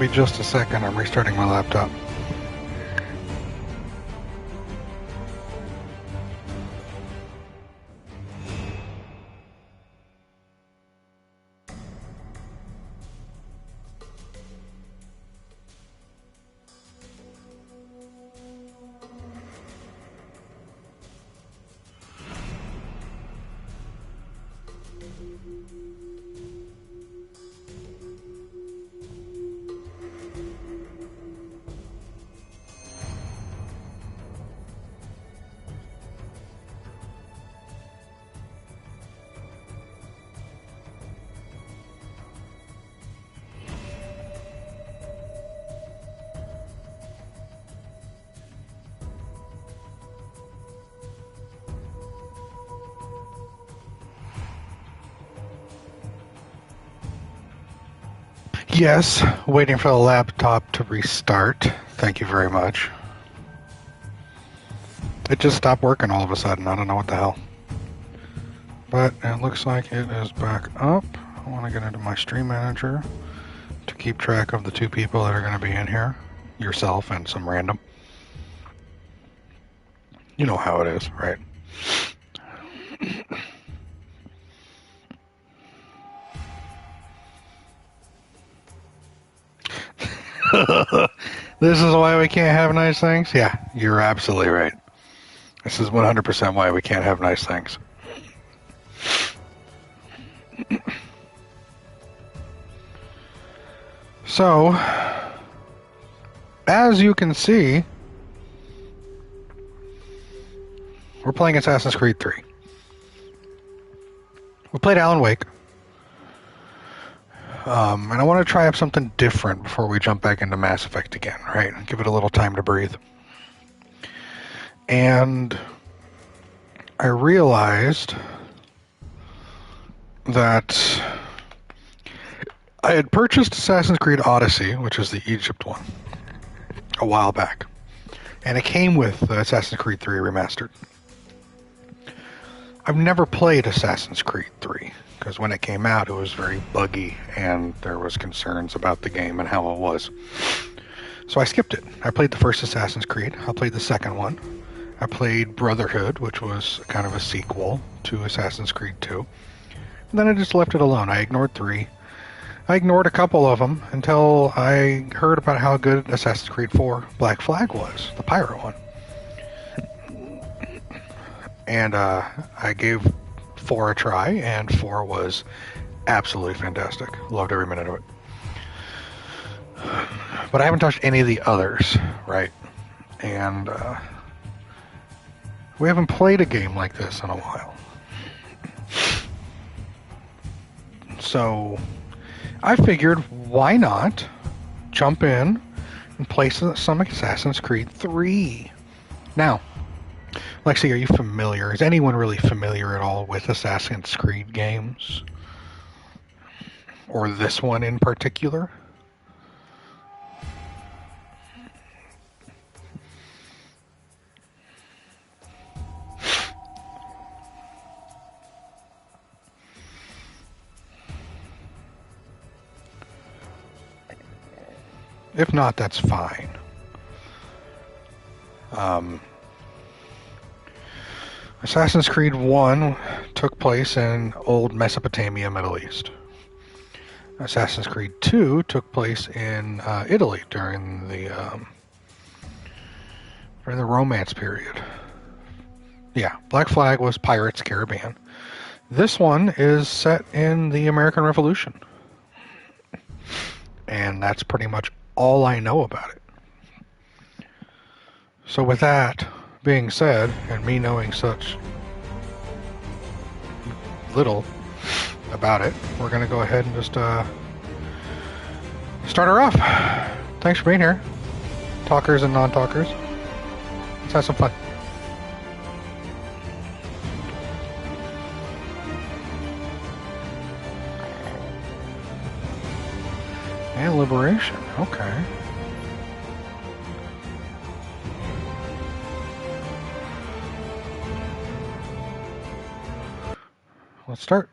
me just a second. I'm restarting my laptop. Yes, waiting for the laptop to restart. Thank you very much. It just stopped working all of a sudden. I don't know what the hell. But it looks like it is back up. I want to get into my stream manager to keep track of the two people that are going to be in here. Yourself and some random. You know how it is, right? This is why we can't have nice things? Yeah, you're absolutely right. This is 100% why we can't have nice things. So, as you can see, we're playing Assassin's Creed 3. We played Alan Wake. And I want to try up something different before we jump back into Mass Effect again, right? Give it a little time to breathe. And I realized that I had purchased Assassin's Creed Odyssey, which is the Egypt one, a while back. And it came with Assassin's Creed 3 Remastered. I've never played Assassin's Creed 3, because when it came out, it was very buggy, and there was concerns about the game and how it was. So I skipped it. I played the first Assassin's Creed. I played the second one. I played Brotherhood, which was kind of a sequel to Assassin's Creed 2. And then I just left it alone. I ignored 3. I ignored a couple of them until I heard about how good Assassin's Creed 4 Black Flag was, the pirate one. And I gave 4 a try, and 4 was absolutely fantastic. Loved every minute of it. But I haven't touched any of the others, right? And we haven't played a game like this in a while. So I figured, why not jump in and play some Assassin's Creed 3? Now, Lexi, are you familiar? Is anyone really familiar at all with Assassin's Creed games? Or this one in particular? If not, that's fine. Assassin's Creed 1 took place in old Mesopotamia, Middle East. Assassin's Creed 2 took place in Italy during the Romance period. Yeah, Black Flag was Pirates Caribbean. This one is set in the American Revolution. And that's pretty much all I know about it. So with that being said, and me knowing such little about it, we're going to go ahead and just start her off. Thanks for being here, talkers and non-talkers. Let's have some fun. And Liberation, okay. Let's start.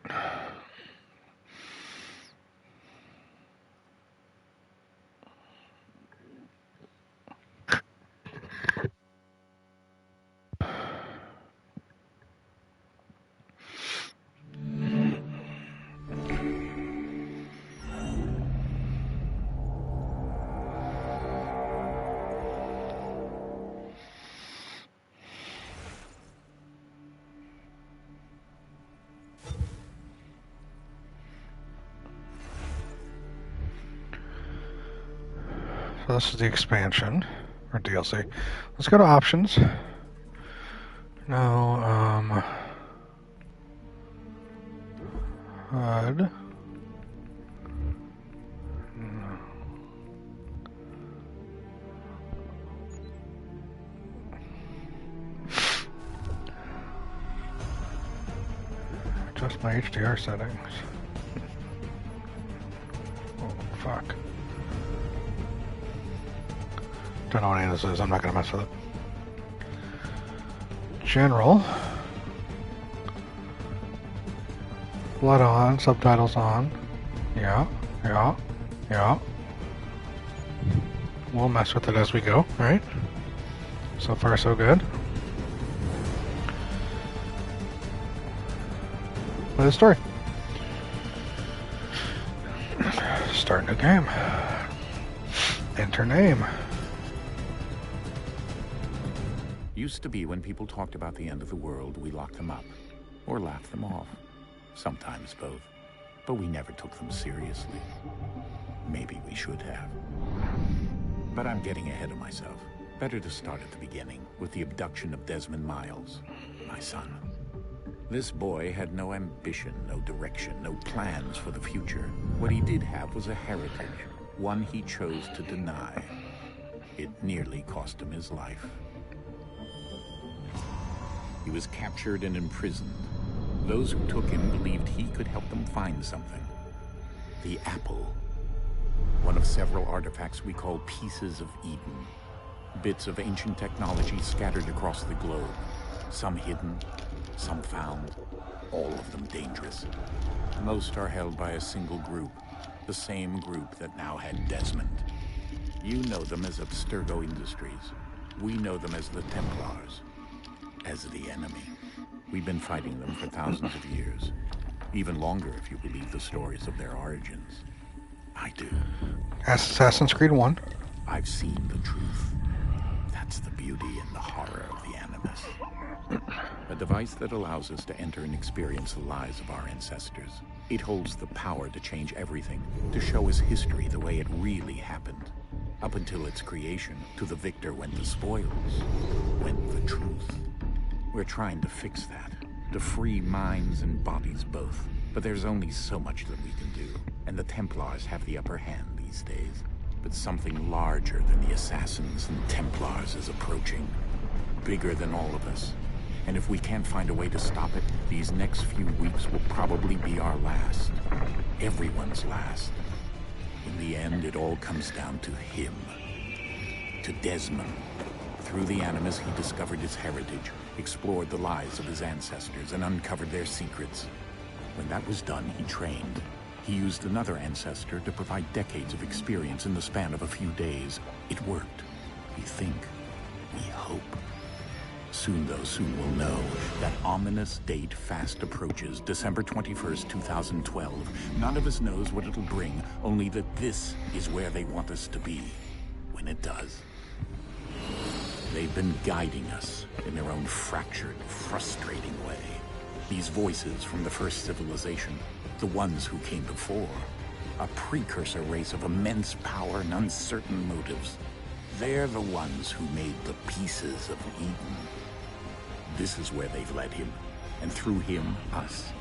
So this is the expansion, or DLC. Let's go to options. No, HUD. Adjust my HDR settings. Oh, fuck. Don't know what any of this is. I'm not going to mess with it. General. Blood on. Subtitles on. Yeah. We'll mess with it as we go, right? So far, so good. Play the story. Start new game. Enter name. Used to be when people talked about the end of the world, we locked them up. Or laughed them off. Sometimes both. But we never took them seriously. Maybe we should have. But I'm getting ahead of myself. Better to start at the beginning, with the abduction of Desmond Miles, my son. This boy had no ambition, no direction, no plans for the future. What he did have was a heritage, one he chose to deny. It nearly cost him his life. He was captured and imprisoned. Those who took him believed he could help them find something. The apple. One of several artifacts we call pieces of Eden. Bits of ancient technology scattered across the globe. Some hidden, some found, all of them dangerous. Most are held by a single group, the same group that now had Desmond. You know them as Abstergo Industries. We know them as the Templars, as the enemy. We've been fighting them for thousands of years, even longer if you believe the stories of their origins. I do. Assassin's Creed 1. I've seen the truth. That's the beauty and the horror of the Animus. A device that allows us to enter and experience the lives of our ancestors. It holds the power to change everything, to show us history the way it really happened. Up until its creation, to the victor went the spoils, went the truth. We're trying to fix that, to free minds and bodies both. But there's only so much that we can do, and the Templars have the upper hand these days. But something larger than the Assassins and Templars is approaching. Bigger than all of us. And if we can't find a way to stop it, these next few weeks will probably be our last. Everyone's last. In the end, it all comes down to him. To Desmond. Through the Animus, he discovered his heritage, explored the lives of his ancestors, and uncovered their secrets. When that was done, he trained. He used another ancestor to provide decades of experience in the span of a few days. It worked. We think. We hope. Soon, though, soon we'll know. That ominous date fast approaches, December 21st, 2012. None of us knows what it'll bring, only that this is where they want us to be. When it does. They've been guiding us in their own fractured, frustrating way. These voices from the first civilization, the ones who came before, a precursor race of immense power and uncertain motives. They're the ones who made the pieces of Eden. This is where they've led him, and through him, us.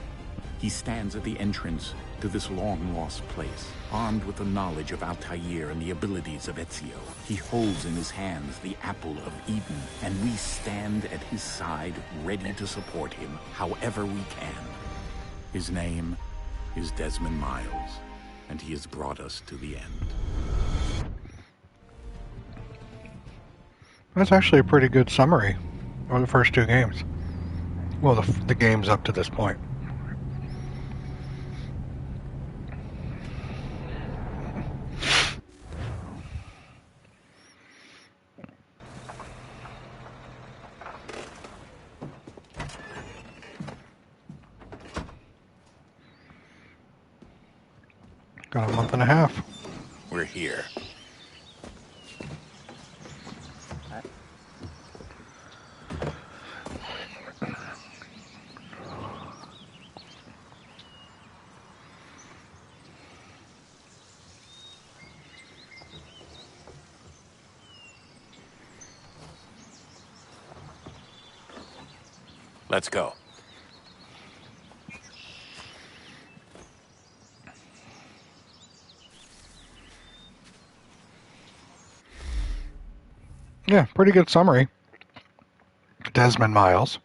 He stands at the entrance to this long-lost place, armed with the knowledge of Altair and the abilities of Ezio. He holds in his hands the apple of Eden, and we stand at his side, ready to support him however we can. His name is Desmond Miles, and he has brought us to the end. That's actually a pretty good summary of the first two games. Well, the games up to this point. Got a month and a half. We're here. Let's go. Yeah, pretty good summary. Desmond Miles.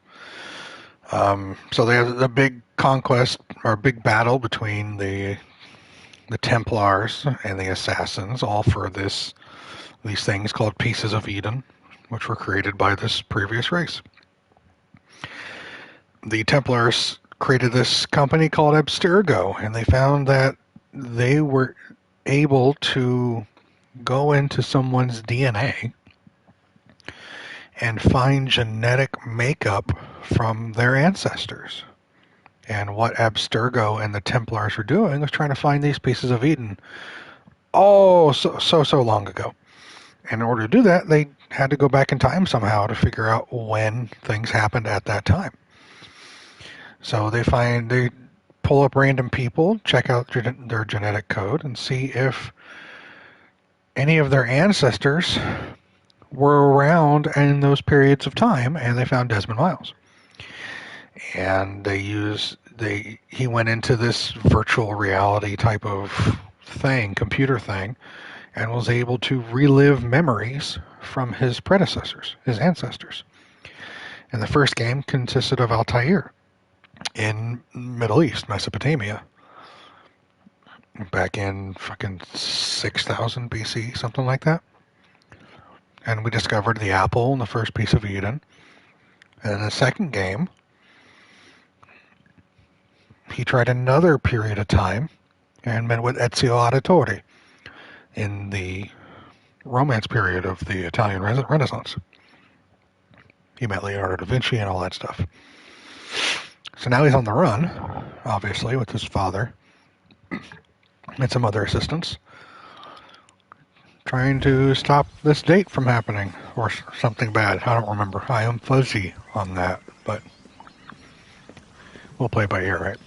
So they have the big conquest or big battle between the Templars and the Assassins, all for these things called Pieces of Eden, which were created by this previous race. The Templars created this company called Abstergo, and they found that they were able to go into someone's DNA and find genetic makeup from their ancestors. And what Abstergo and the Templars were doing was trying to find these pieces of Eden so long ago. And in order to do that, they had to go back in time somehow to figure out when things happened at that time. So they pull up random people, check out their genetic code, and see if any of their ancestors were around in those periods of time, and they found Desmond Miles. And he went into this virtual reality type of thing, computer thing, and was able to relive memories from his predecessors, his ancestors. And the first game consisted of Altair in Middle East, Mesopotamia, back in fucking 6000 BC, something like that. And we discovered the apple and the first piece of Eden. And in the second game, he tried another period of time and met with Ezio Auditore in the Romance period of the Italian Renaissance. He met Leonardo da Vinci and all that stuff. So now he's on the run, obviously, with his father and some other assistants, trying to stop this date from happening, or something bad. I don't remember. I am fuzzy on that, but we'll play by ear, right?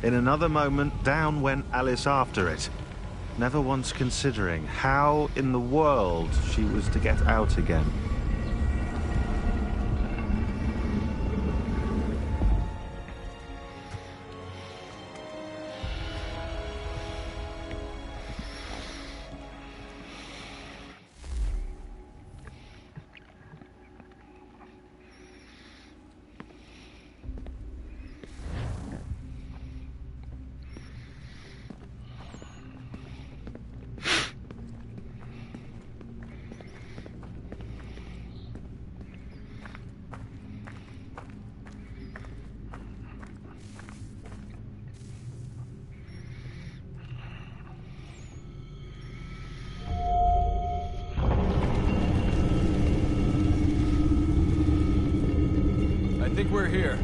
In another moment, down went Alice after it, never once considering how in the world she was to get out again. I think we're here.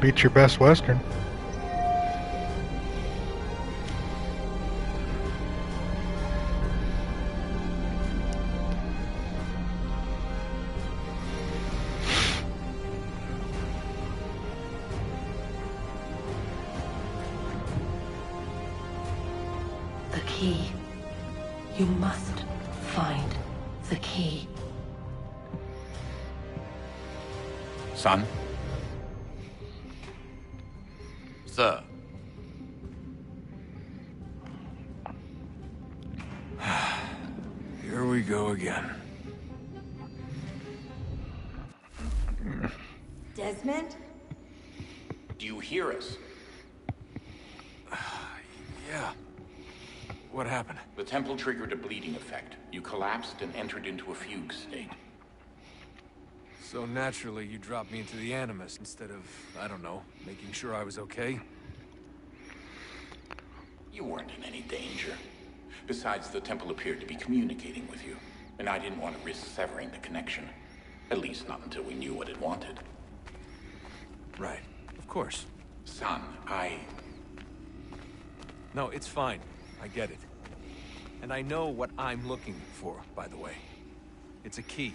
beats your best Western. The key. You must find the key. Son? Sir. Here we go again. Desmond? Do you hear us? Yeah. What happened? The temple triggered a bleeding effect. You collapsed and entered into a fugue state. So naturally, you dropped me into the Animus instead of, I don't know, making sure I was okay? You weren't in any danger. Besides, the temple appeared to be communicating with you, and I didn't want to risk severing the connection. At least not until we knew what it wanted. Right. Of course. Son, No, it's fine. I get it. And I know what I'm looking for, by the way. It's a key.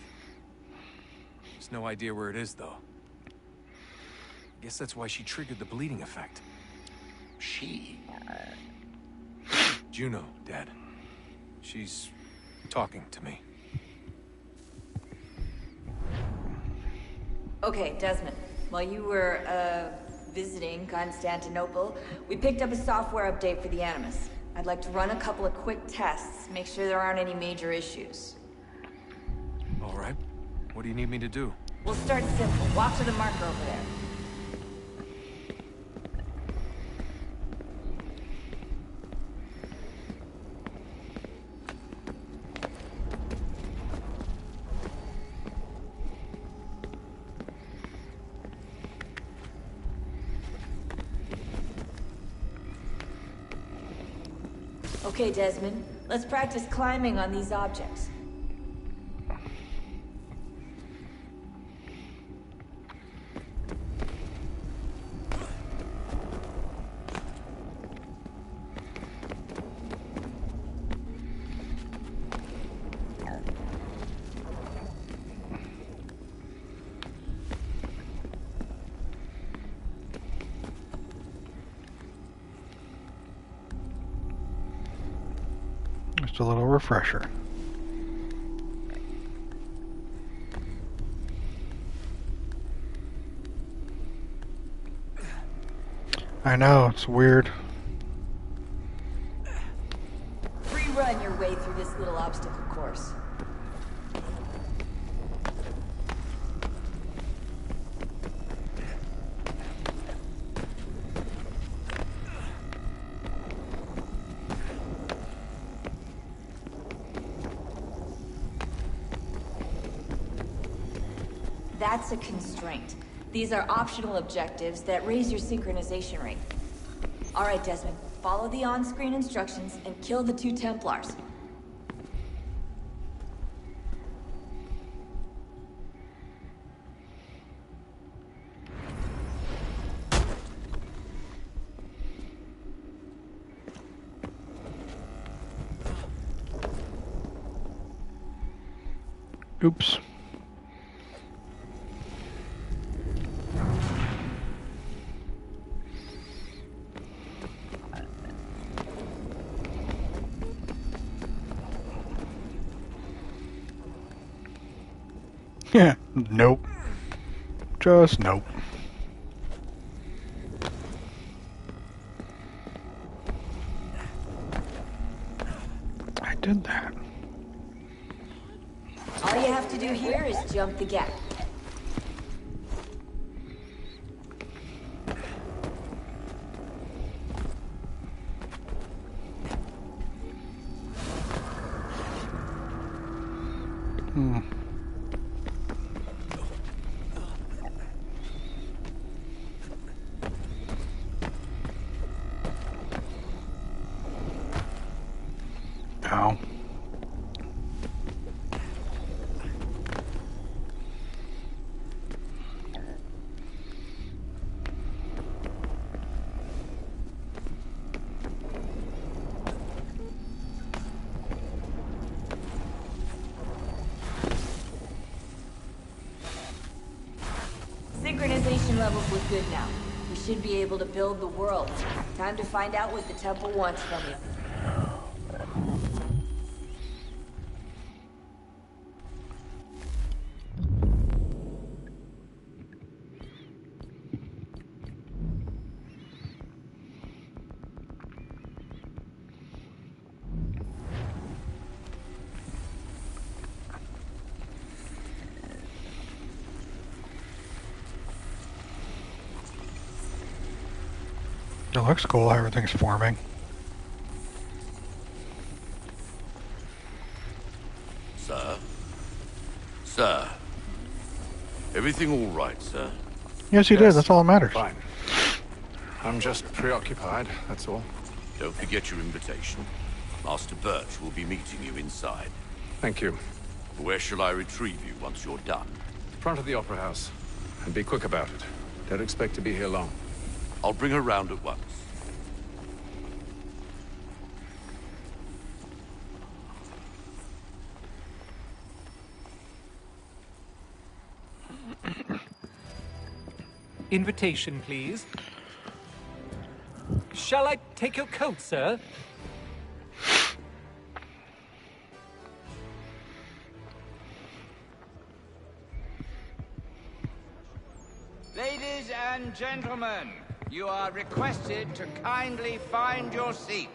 There's no idea where it is, though. Guess that's why she triggered the bleeding effect. She? Juno, Dad. She's talking to me. Okay, Desmond. While you were, visiting Constantinople, we picked up a software update for the Animus. I'd like to run a couple of quick tests, make sure there aren't any major issues. All right. What do you need me to do? We'll start simple. Walk to the marker over there. Okay, Desmond. Let's practice climbing on these objects. Just a little refresher. I know, it's weird. Free run your way through this little obstacle course. That's a constraint. These are optional objectives that raise your synchronization rate. All right, Desmond. Follow the on-screen instructions and kill the 2 Templars. Oops. Yeah, nope. Just nope. I did that. All you have to do here is jump the gap. Ow. levels look good now. We should be able to build the world. Time to find out what the temple wants from you. It looks cool, everything's forming. Sir? Sir? Everything all right, sir? Yes, you did. That's all that matters. Fine. I'm just preoccupied, that's all. Don't forget your invitation. Master Birch will be meeting you inside. Thank you. Where shall I retrieve you once you're done? Front of the Opera House. And be quick about it. Don't expect to be here long. I'll bring her round at once. Invitation, please. Shall I take your coat, sir? Ladies and gentlemen, you are requested to kindly find your seats.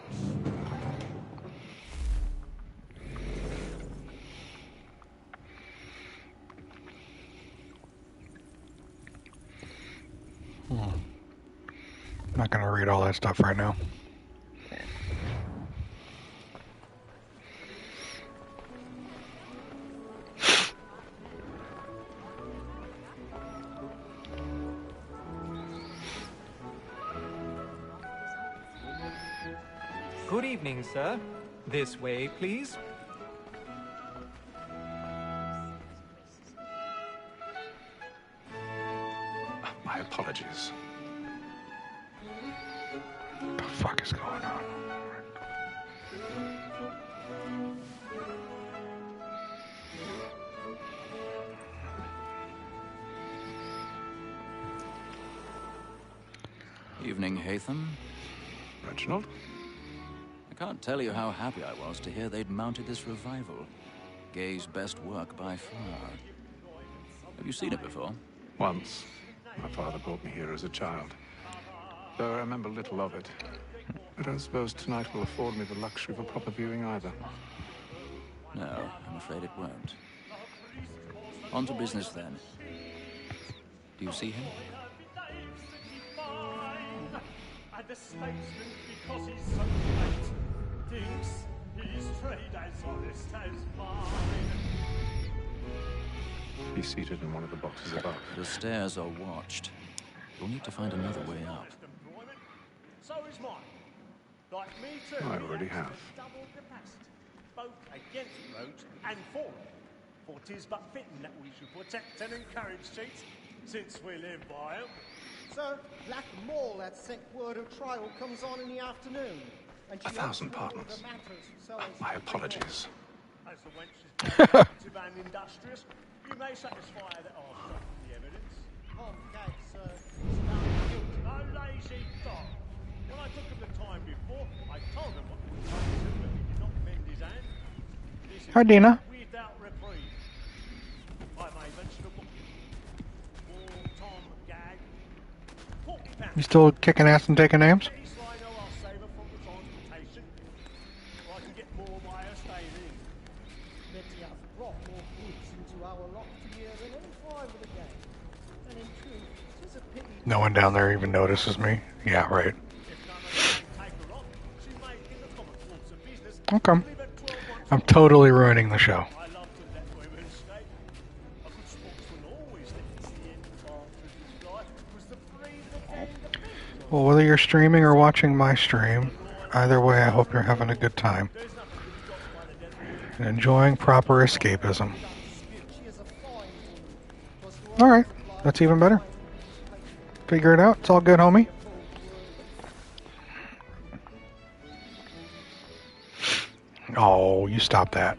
I'm not gonna read all that stuff right now. Good evening, sir. This way, please. My apologies. What the fuck is going on? Evening, Haytham. Reginald? I can't tell you how happy I was to hear they'd mounted this revival. Gay's best work by far. Have you seen it before? Once. My father brought me here as a child. Though I remember little of it. I don't suppose tonight will afford me the luxury of a proper viewing either. No, I'm afraid it won't. On to business then. Do you see him? And the statesman, because he's so great, thinks his trade as honest as mine. He's seated in one of the boxes above. The stairs are watched. You'll need to find another way up. So is mine. Like me too. I already have. Double capacity, both against roads and for it. For 'tis but fitting that we should protect and encourage cheats, since we live by 'em. Sir, Black Mall had sent word of trial comes on in the afternoon. And she 1,000 pardons. My apologies. As the wench is active and industrious, you may satisfy that I've got the evidence. Okay, sir. No lazy dog. When I took him the time before, I told him what we told him, but he did not bend his hand. This is Hi, Dina. without reprieve. I may mention a book. War, Tom, Gag. £40. You still kicking ass and taking names? East line, I'll save her from the transportation. I can get more by her staying in. Betty has brought more goods into our lot here than any five of the gang. And in truth, 'tis a pity. No one down there even notices me. Yeah, right. Okay. I'm totally ruining the show. Well, whether you're streaming or watching my stream, either way, I hope you're having a good time and enjoying proper escapism. Alright, that's even better. Figure it out. It's all good, homie. Oh, you stop that.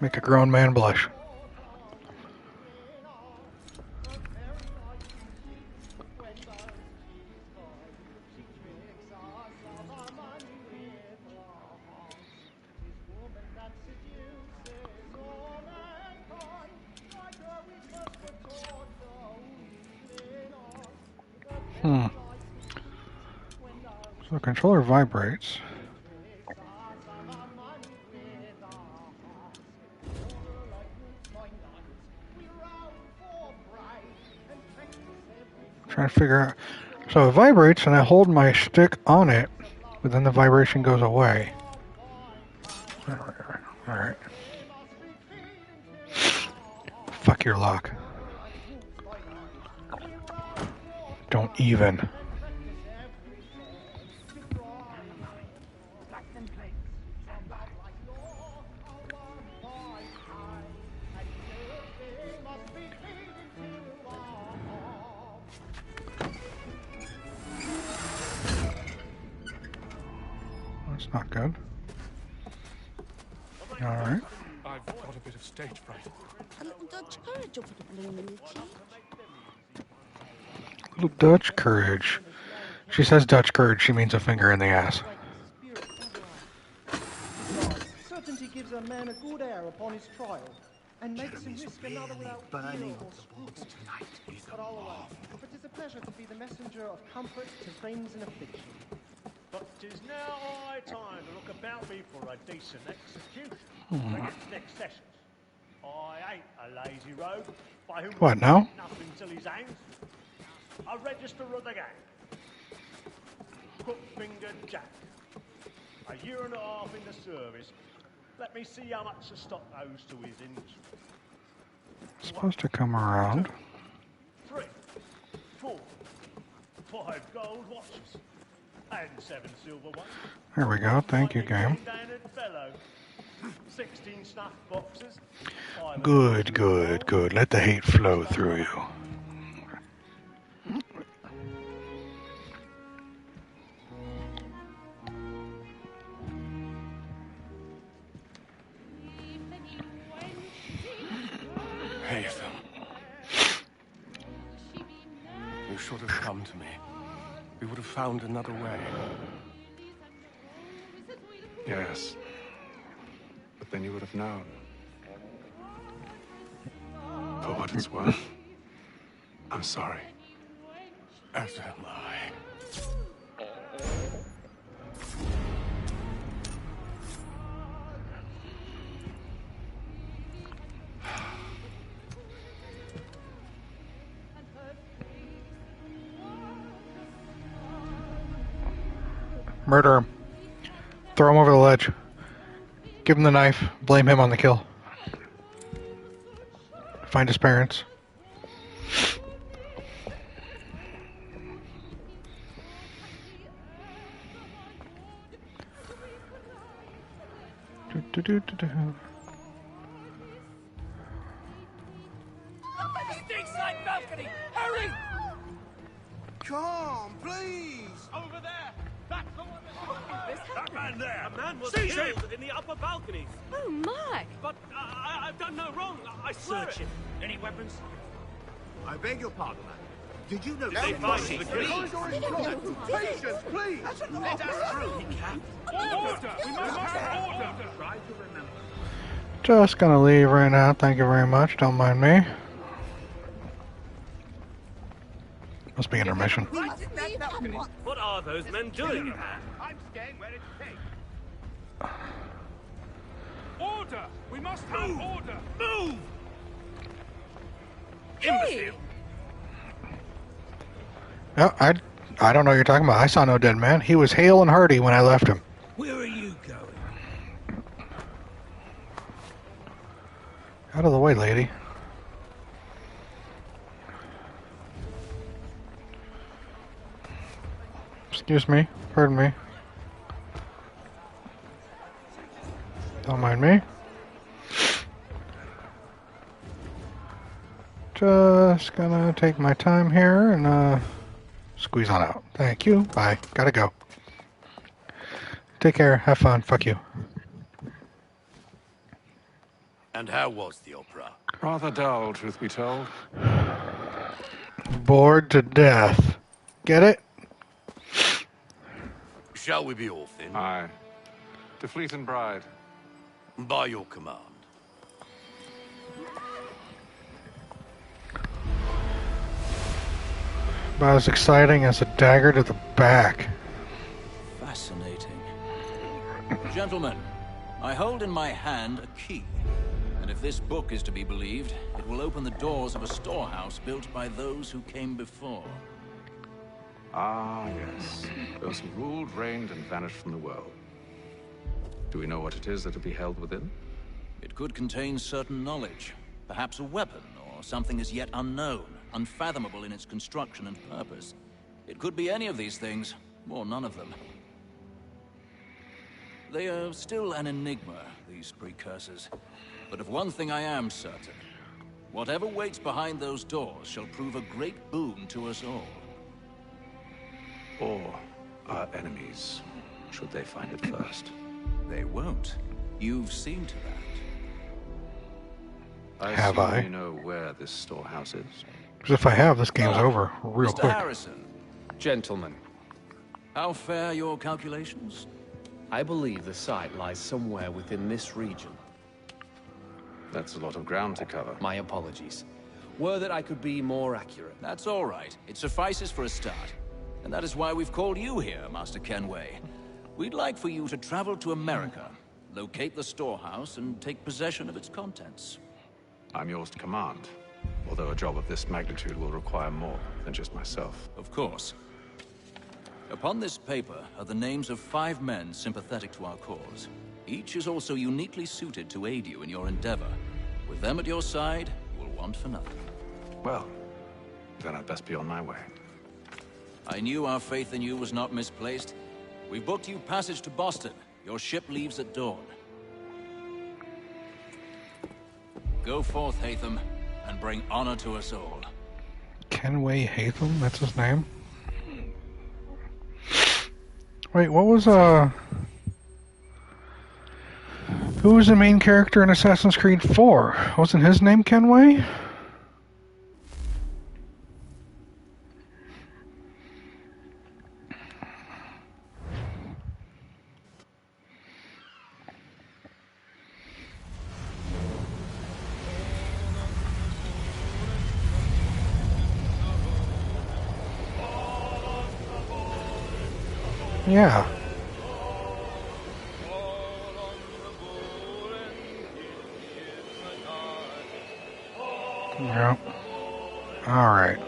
Make a grown man blush. So the controller vibrates. Trying to figure out. So it vibrates and I hold my stick on it, but then the vibration goes away. Alright. Fuck your lock. Don't even. That's not good. Alright. I've got a bit of stage fright. A little Dutch courage over the blooming key. Little Dutch courage. She says Dutch courage, she means a finger in the ass. Certainty gives a man a good air upon his trial, and makes him risk another without fear or scruple. But all alone, for 'tis a pleasure to be the messenger of comfort to friends in affliction. But 'tis now high time to look about me for a decent execution. Next sessions. I ain't a lazy rogue, by whom What, now? nothing till his hands. A register of the gang. Crook-fingered Jack. A year and a half in the service. Let me see how much the stock owes to his industry. Supposed to come around. 3, 4, 5 gold watches. And 7 silver ones. There we go. Thank you, game. 16 snuff boxes. Good, good, good. Let the hate flow through you. Hey, Phil. You should have come to me. We would have found another way. Yes. But then you would have known. For what it's worth, I'm sorry. As am I. Murder him. Throw him over the ledge. Give him the knife. Blame him on the kill. Find his parents. Open the stateside balcony! Hurry! Come, please! Over there! That's the one That man there! A man was killed in the upper balconies. Oh my! But I've done no wrong. I swear Search it. him. Any weapons? I beg your pardon, man. Did you know Did they find the The key? corridor is blocked. Patience, please! Let us through. Order! We must have order! Try to remember. Just gonna leave right now. Thank you very much. Don't mind me. Must be intermission. What are those men doing? I'm staying where it's safe. Order! We must have order! Move! Imbecile! No, I don't know what you're talking about. I saw no dead man. He was hale and hearty when I left him. Where are you going? Out of the way, lady. Excuse me. Pardon me. Don't mind me. Just gonna take my time here and squeeze on out. Thank you. Bye. Gotta go. Take care. Have fun. Fuck you. And how was the opera? Rather dull, truth be told. Bored to death. Get it? Shall we be off then? Aye. To Fleet and Bride. By your command. About as exciting as a dagger to the back. Fascinating. Gentlemen, I hold in my hand a key. And if this book is to be believed, it will open the doors of a storehouse built by those who came before. Ah, yes. Those who ruled, reigned, and vanished from the world. Do we know what it is that will be held within? It could contain certain knowledge. Perhaps a weapon, or something as yet unknown, unfathomable in its construction and purpose. It could be any of these things, or none of them. They are still an enigma, these precursors. But of one thing I am certain. Whatever waits behind those doors shall prove a great boon to us all. Or our enemies, should they find it first. They won't. You've seen to that. Have I? You know where this storehouse is? Because if I have, this game's over real Mr. quick. Harrison. Gentlemen. How fare your calculations? I believe the site lies somewhere within this region. That's a lot of ground to cover. My apologies. Were that I could be more accurate. That's all right. It suffices for a start. And that is why we've called you here, Master Kenway. We'd like for you to travel to America, locate the storehouse, and take possession of its contents. I'm yours to command, although a job of this magnitude will require more than just myself. Of course. Upon this paper are the names of 5 men sympathetic to our cause. Each is also uniquely suited to aid you in your endeavor. With them at your side, you will want for nothing. Well, then I'd best be on my way. I knew our faith in you was not misplaced. We've booked you passage to Boston. Your ship leaves at dawn. Go forth, Hatham, and bring honor to us all. Kenway Hatham? That's his name? Wait, what was, who was the main character in Assassin's Creed 4? Wasn't his name Kenway? Yeah. Yep. All right.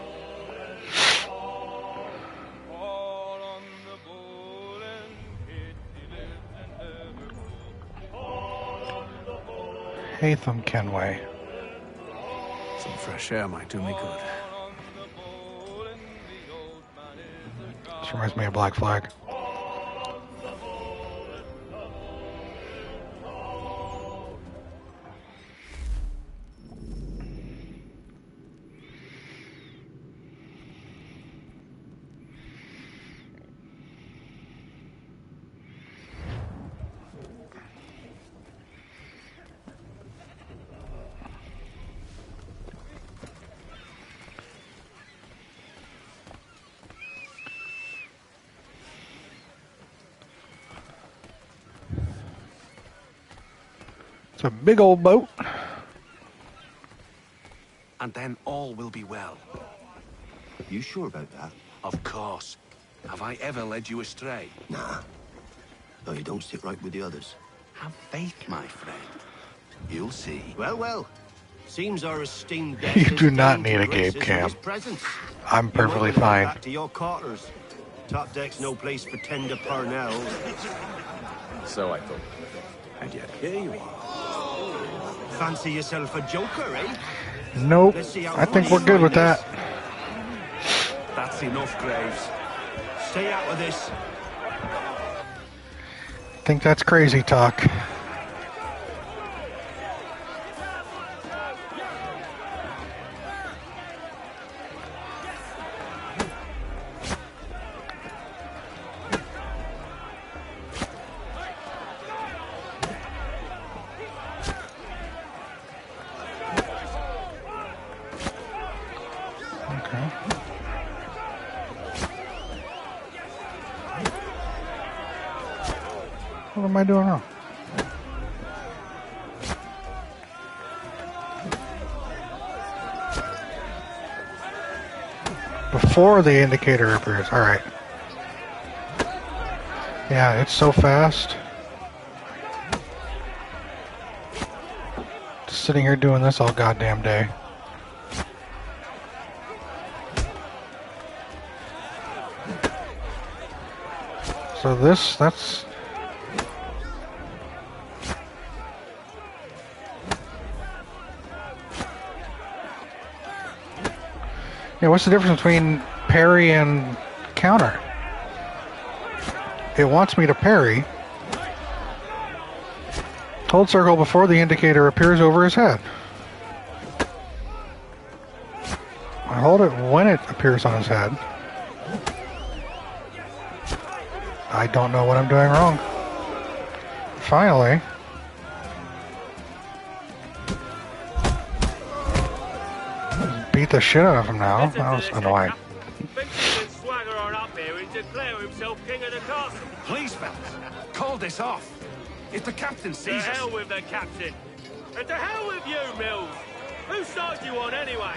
Hatham Kenway. Some fresh air might do me good. This reminds me of Black Flag. It's a big old boat. And then all will be well. You sure about that? Of course. Have I ever led you astray? Nah. No, you don't sit right with the others. Have faith, my friend. You'll see. Well, well. Seems our esteemed guest You do has not deigned need to a grace Gabe us with cam. his presence. I'm perfectly You might go fine. back to your quarters. Top deck's no place for tender Parnells. So I thought. And yet here you are. Fancy yourself a joker, eh? Nope. Let's see how I think funny we're you good with find that. this. That's enough, Graves. Stay out of this. I think that's crazy talk. What am I doing wrong? before the indicator appears. Alright. Yeah, it's so fast. Just sitting here doing this all goddamn day. So that's... Yeah, what's the difference between parry and counter? It wants me to parry. Hold circle before the indicator appears over his head. I hold it when it appears on his head. I don't know what I'm doing wrong. Finally. Beat the shit out of him now. That was annoying. Swagger on up here and declare himself king of the castle. Please, fellas, call this off. If the captain To sees us... hell with the captain. And to hell with you, Mills. Whose side you on anyway?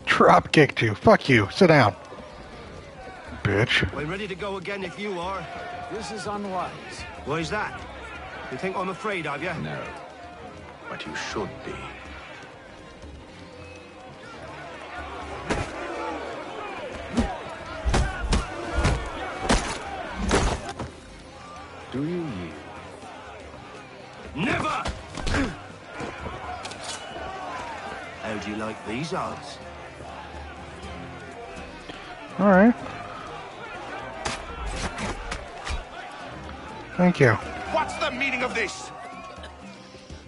Drop kicked you. Fuck you. Sit down. Bitch. We're ready to go again if you are. This is unwise. Why's that? You think I'm afraid of you? No. But you should be. Do you yield? Never! How do you like these odds? Alright. Thank you. What's the meaning of this?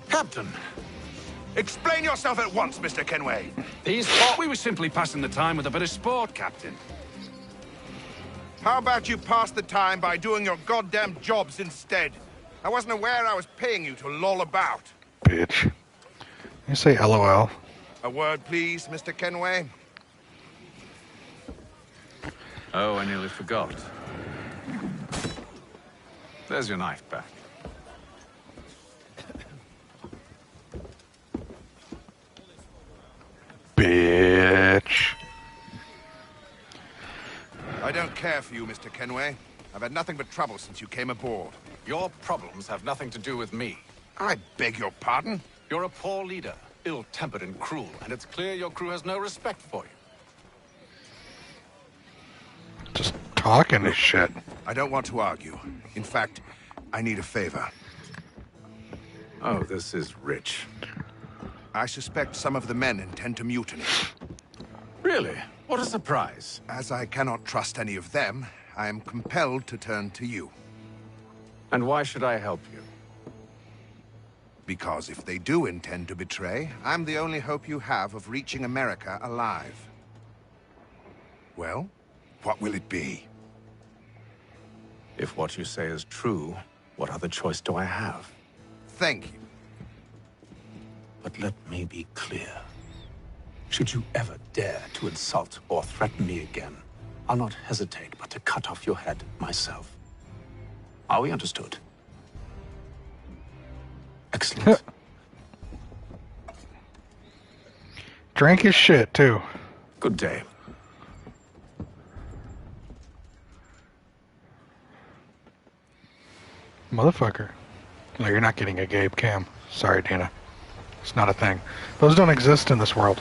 Captain, explain yourself at once, Mr. Kenway. We were simply passing the time with a bit of sport, Captain. How about you pass the time by doing your goddamn jobs instead? I wasn't aware I was paying you to loll about. Bitch. You say LOL. A word, please, Mr. Kenway. Oh, I nearly forgot. There's your knife back. Bitch. I don't care for you, Mr. Kenway. I've had nothing but trouble since you came aboard. Your problems have nothing to do with me. I beg your pardon? You're a poor leader, ill-tempered and cruel, and it's clear your crew has no respect for you. Just talking this shit. I don't want to argue. In fact, I need a favor. Oh, this is rich. I suspect some of the men intend to mutiny. Really? What a surprise. As I cannot trust any of them, I am compelled to turn to you. And why should I help you? Because if they do intend to betray, I'm the only hope you have of reaching America alive. Well, what will it be? If what you say is true, what other choice do I have? Thank you. But let me be clear. Should you ever dare to insult or threaten me again, I'll not hesitate but to cut off your head myself. Are we understood? Excellent. Drank his shit, too. Good day. Motherfucker. No, you're not getting a Gabe cam. Sorry, Dana. It's not a thing. Those don't exist in this world.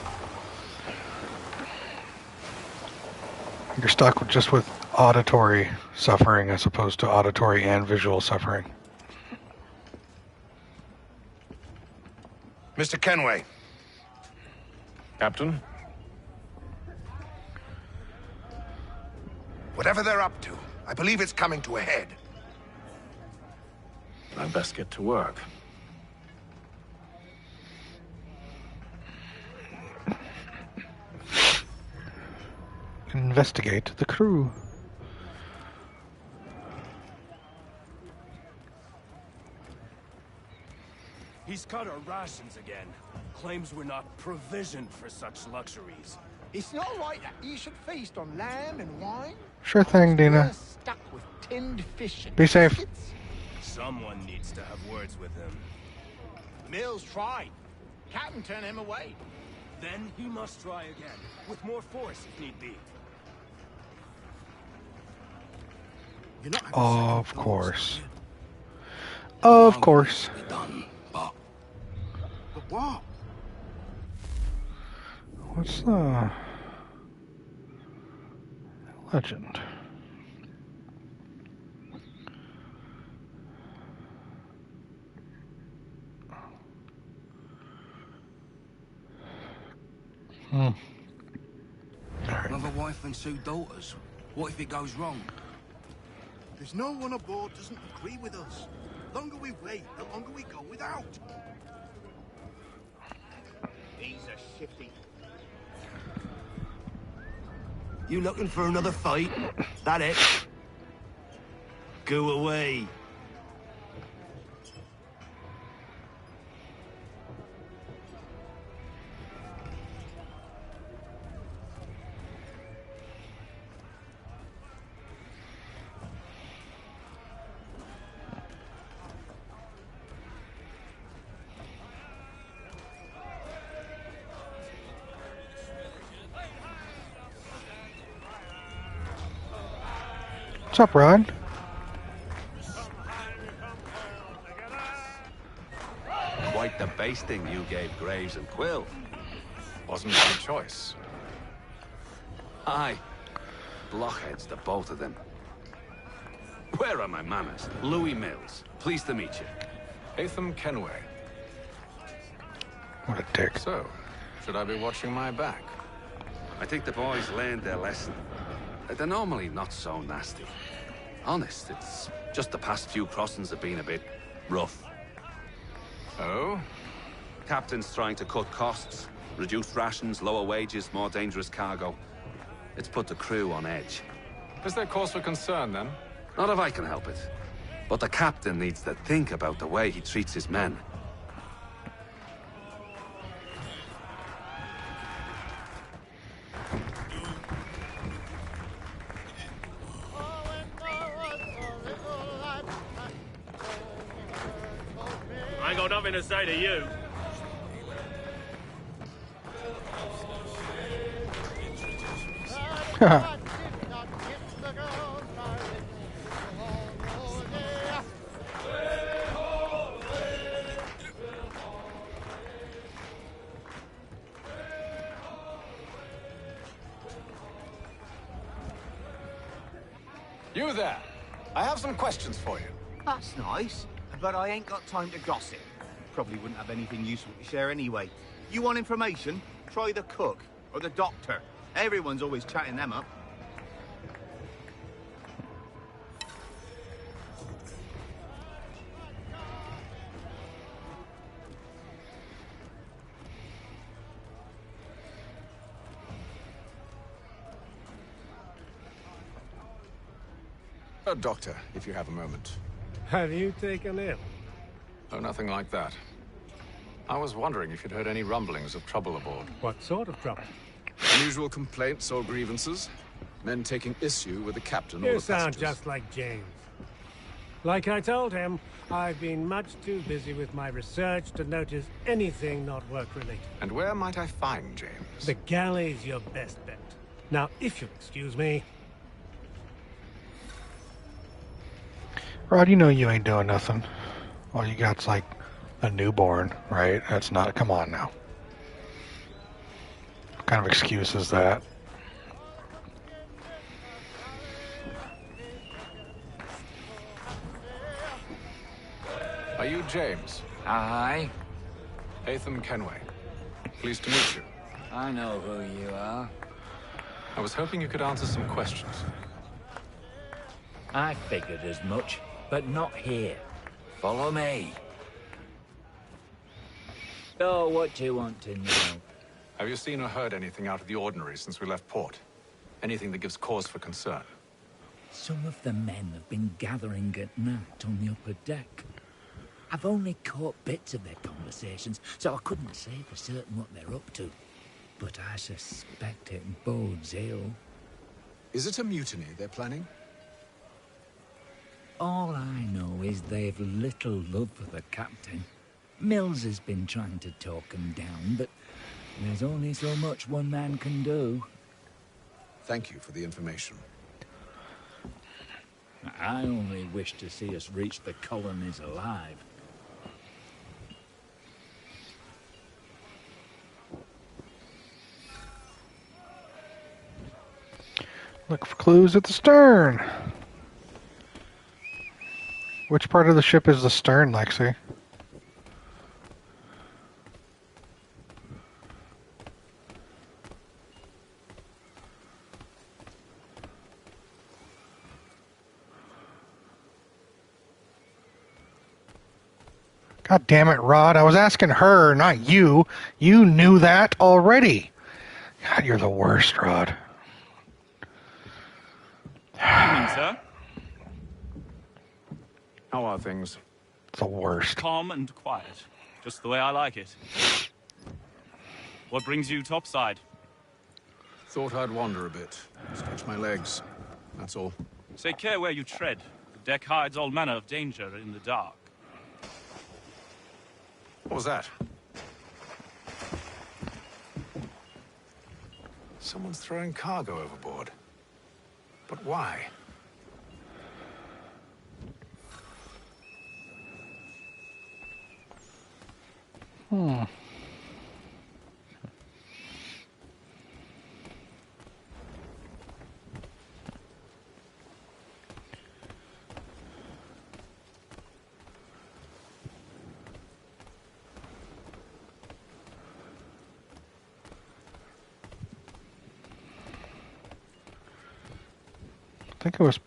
You're stuck just with auditory suffering as opposed to auditory and visual suffering. Mr. Kenway. Captain? Whatever they're up to, I believe it's coming to a head. I'd best get to work. Investigate the crew. He's cut our rations again. Claims we're not provisioned for such luxuries. It's not right that you should feast on lamb and wine. Sure thing, Dina. We're stuck with tinned fish. Be safe. Someone needs to have words with him. Mills tried. Captain turned him away. Then he must try again, with more force if need be. Of course. Of course. But what? What's the legend? Another wife and 2 daughters. What if it goes wrong? There's no one aboard doesn't agree with us. The longer we wait, the longer we go without. He's a shifty. You looking for another fight? That it? Go away. What's up, Rod? Quite the basting you gave Graves and Quill. Wasn't my choice. Aye. Blockheads, the both of them. Where are my manners? Louis Mills. Pleased to meet you. Atham Kenway. What a dick. So, should I be watching my back? I think the boys learned their lesson. They're normally not so nasty. Honest, it's just the past few crossings have been a bit rough. Oh? Captain's trying to cut costs. Reduced rations, lower wages, more dangerous cargo. It's put the crew on edge. Is there cause for concern, then? Not if I can help it. But the captain needs to think about the way he treats his men. I ain't got nothing to say to you. You there! I have some questions for you. That's nice, but I ain't got time to gossip. Probably wouldn't have anything useful to share anyway. You want information? Try the cook or the doctor. Everyone's always chatting them up. Doctor, if you have a moment. Have you taken ill? Oh, nothing like that. I was wondering if you'd heard any rumblings of trouble aboard. What sort of trouble? Unusual complaints or grievances? Men taking issue with the captain or You the sound passengers? just like James. Like I told him, I've been much too busy with my research to notice anything not work-related. And where might I find James? The galley's your best bet. Now, if you'll excuse me... Rod, you know you ain't doing nothing. All you got's like a newborn, right? That's not... Come on now. What kind of excuse is that? Are you James? Aye. Atham Kenway. Pleased to meet you. I know who you are. I was hoping you could answer some questions. I figured as much, but not here. Follow me. So, what do you want to know? Have you seen or heard anything out of the ordinary since we left port? Anything that gives cause for concern? Some of the men have been gathering at night on the upper deck. I've only caught bits of their conversations, so I couldn't say for certain what they're up to. But I suspect it bodes ill. Is it a mutiny they're planning? All I know is they've little love for the captain. Mills has been trying to talk him down, but there's only so much one man can do. Thank you for the information. I only wish to see us reach the colonies alive. Look for clues at the stern. Which part of the ship is the stern, Lexi? God damn it, Rod. I was asking her, not you. You knew that already. God, you're the worst, Rod. Evening, sir. How are things? It's the worst. Calm and quiet. Just the way I like it. What brings you topside? Thought I'd wander a bit. Stretch my legs. That's all. Take care where you tread. The deck hides all manner of danger in the dark. What was that? Someone's throwing cargo overboard. But why? I think it was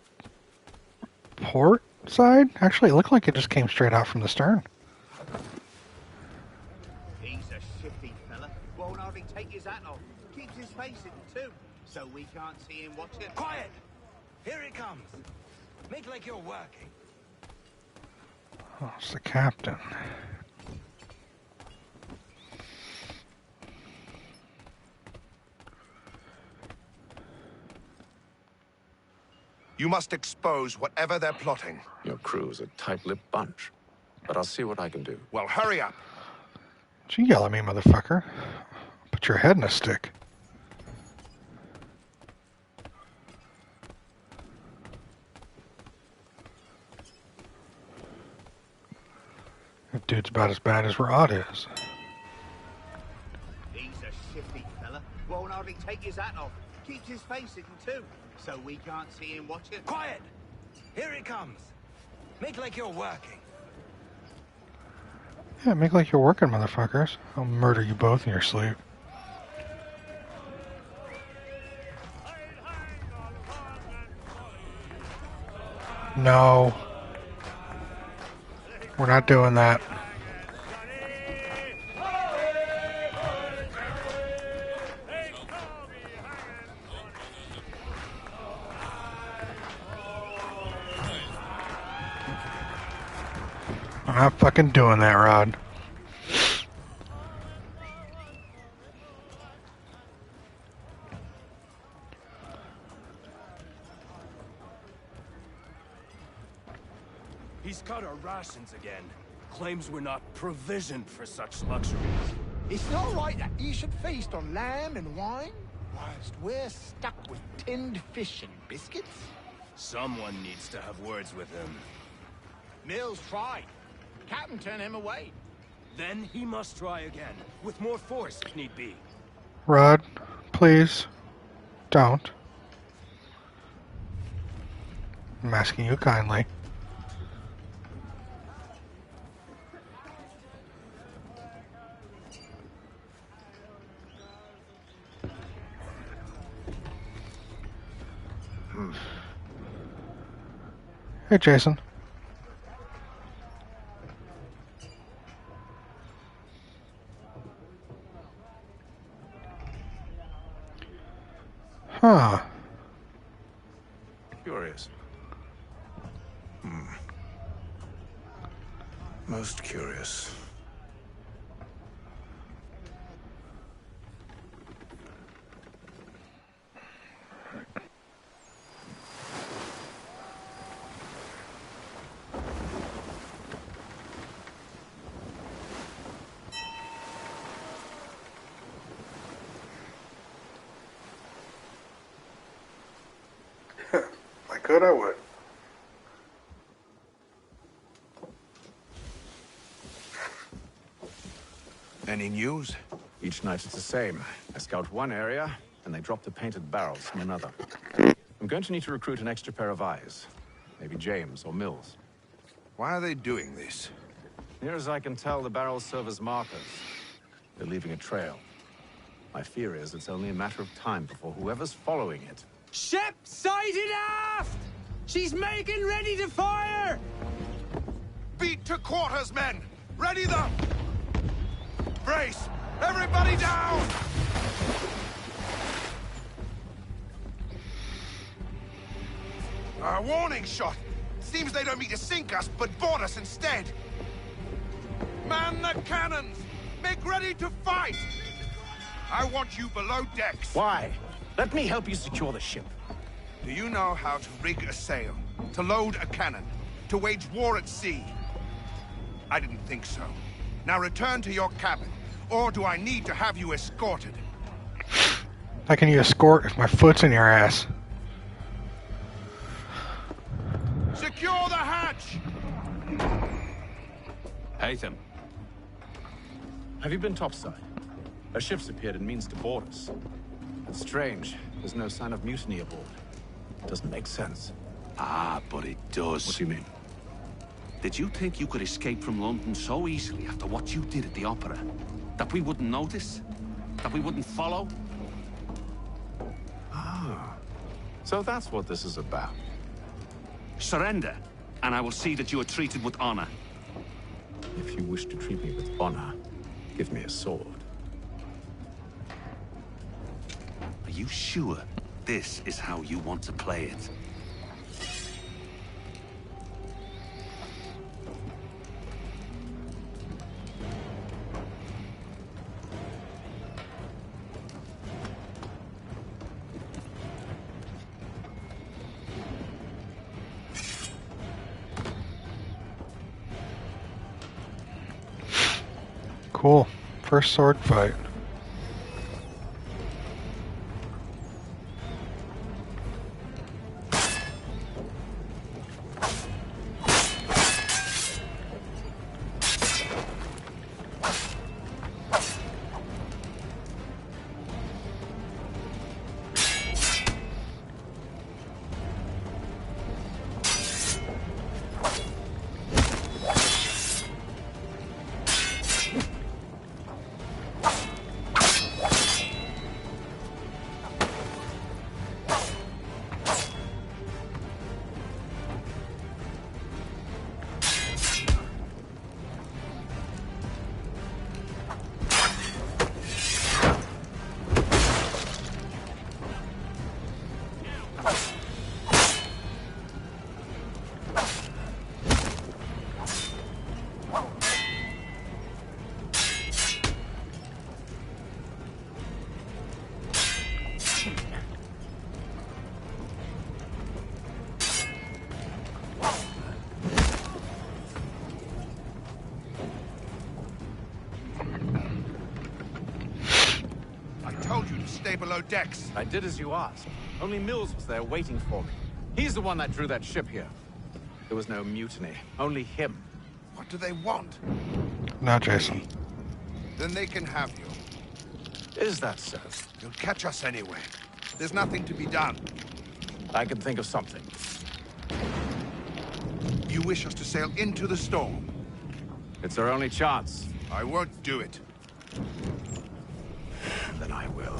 port side. Actually, it looked like it just came straight out from the stern. He's a shifty fella. Won't hardly take his hat off. Keeps his face hidden too, so we can't see him watching. Quiet! Here it comes. Make like you're working. Oh, it's the captain. You must expose whatever they're plotting. Your crew's a tight-lipped bunch. But I'll see what I can do. Well, hurry up. Don't you yell at me, motherfucker. Put your head in a stick. That dude's about as bad as Rod is. He's a shifty fella. Won't hardly take his hat off. Keeps his face hidden too, so we can't see him watching. Quiet! Here it comes. Make like you're working. Yeah, make like you're working, motherfuckers. I'll murder you both in your sleep. No. We're not doing that. I'm not fucking doing that, Rod. He's cut our rations again. Claims we're not provisioned for such luxuries. It's not right that you should feast on lamb and wine, whilst we're stuck with tinned fish and biscuits. Someone needs to have words with him. Mills tried. Captain turned him away. Then he must try again, with more force if need be. Rod, please, don't. I'm asking you kindly. Hey, Jason. Huh. Curious. Most curious. could, I would. Any news? Each night it's the same. I scout one area, and they drop the painted barrels from another. I'm going to need to recruit an extra pair of eyes. Maybe James or Mills. Why are they doing this? Near as I can tell, the barrels serve as markers. They're leaving a trail. My fear is it's only a matter of time before whoever's following it. Ship sighted aft! She's making ready to fire! Beat to quarters, men! Ready them! Brace! Everybody down! A warning shot! Seems they don't mean to sink us, but board us instead! Man the cannons! Make ready to fight! I want you below decks. Why? Let me help you secure the ship. Do you know how to rig a sail? To load a cannon? To wage war at sea? I didn't think so. Now return to your cabin. Or do I need to have you escorted? How can you escort if my foot's in your ass? Secure the hatch! Haytham. Have you been topside? A ship's appeared and means to board us. It's strange. There's no sign of mutiny aboard. It doesn't make sense. Ah, but it does. What do you mean? Did you think you could escape from London so easily after what you did at the Opera? That we wouldn't notice? That we wouldn't follow? Ah. So that's what this is about. Surrender, and I will see that you are treated with honor. If you wish to treat me with honor, give me a sword. Are you sure this is how you want to play it? Cool. First sword fight. Stay below decks. I did as you asked. Only Mills was there waiting for me. He's the one that drew that ship here. There was no mutiny, only him. What do they want? Not Jason. Then they can have you. Is that so? You'll catch us anyway. There's nothing to be done. I can think of something. You wish us to sail into the storm? It's our only chance. I won't do it. Then I will.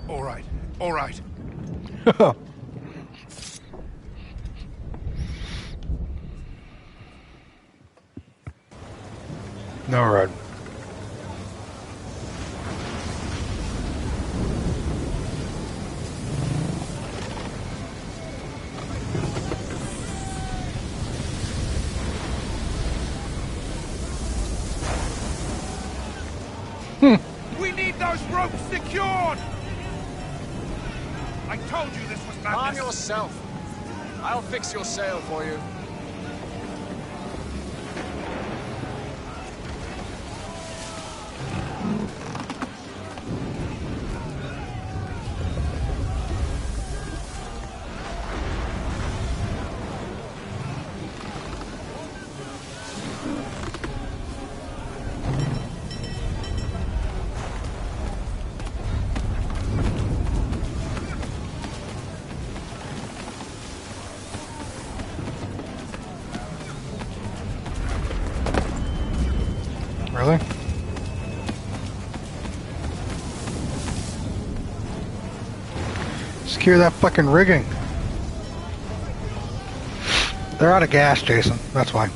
All right. All right. No road. We need those ropes secured! I told you this was madness. Calm yourself. I'll fix your sail for you. Really? Secure that fucking rigging. They're out of gas, Jason. That's why.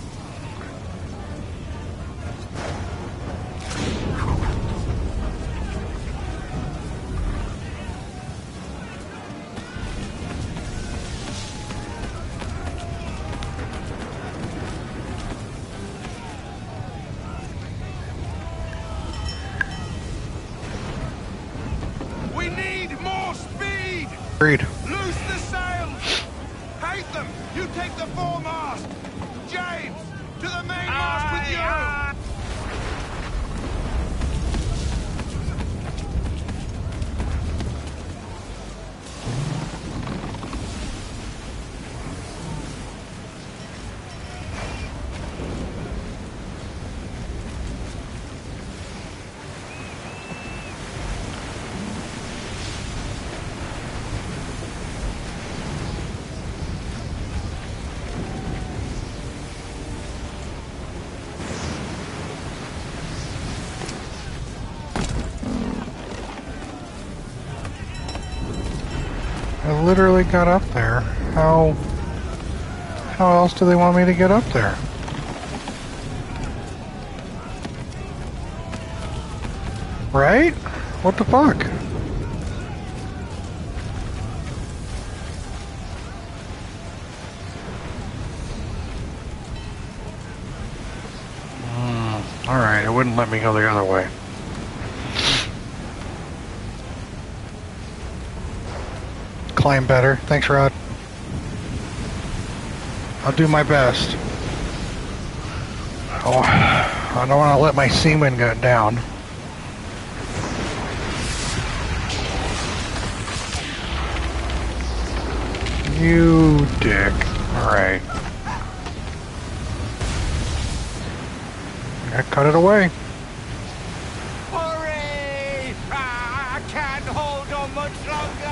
We need more speed! Agreed. Loose the sails! Hate them! You take the foremast! James! To the mainmast with you! I literally got up there. How else do they want me to get up there? Right? What the fuck? Alright, it wouldn't let me go the other way. Climb better. Thanks, Rod. I'll do my best. Oh, I don't want to let my seaman go down. You dick. Alright. I cut it away. Hurry! I can't hold on much longer!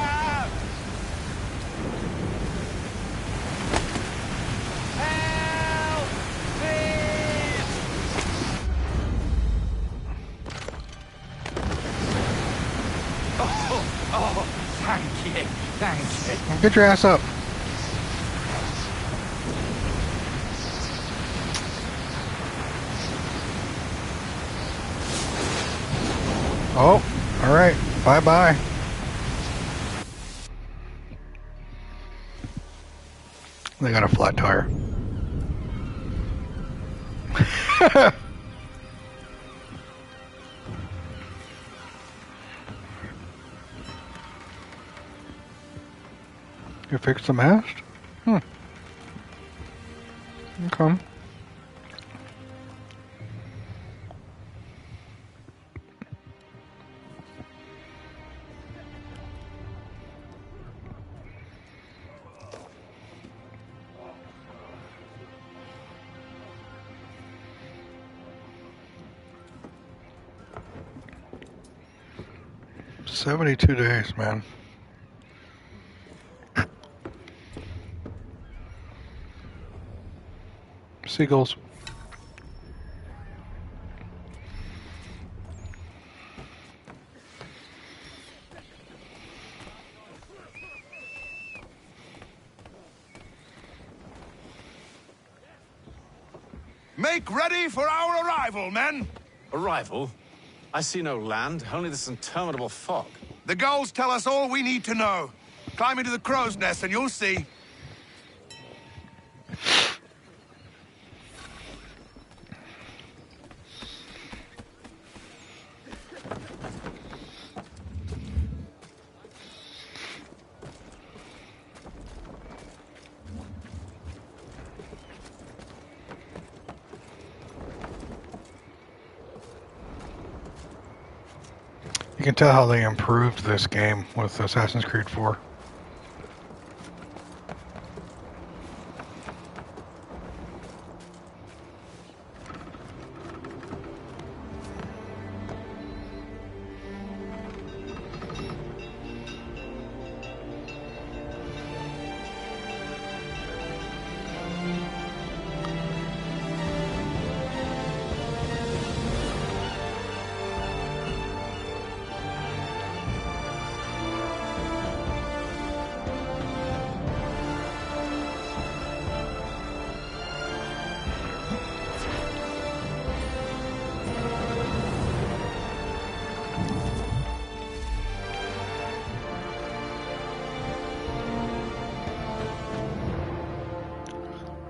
Help! Please! Oh, thank you. Thank you. Get your ass up. Oh, alright. Bye-bye. They got a flat tire. You fixed the mast? Okay. "72 days, man." Seagulls. Make ready for our arrival, men! Arrival? I see no land, only this interminable fog. The gulls tell us all we need to know. Climb into the crow's nest and you'll see. You can tell how they improved this game with Assassin's Creed 4.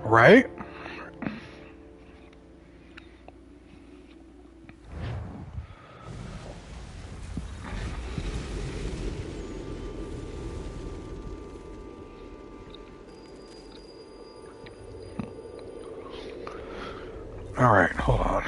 Right? All right, hold on.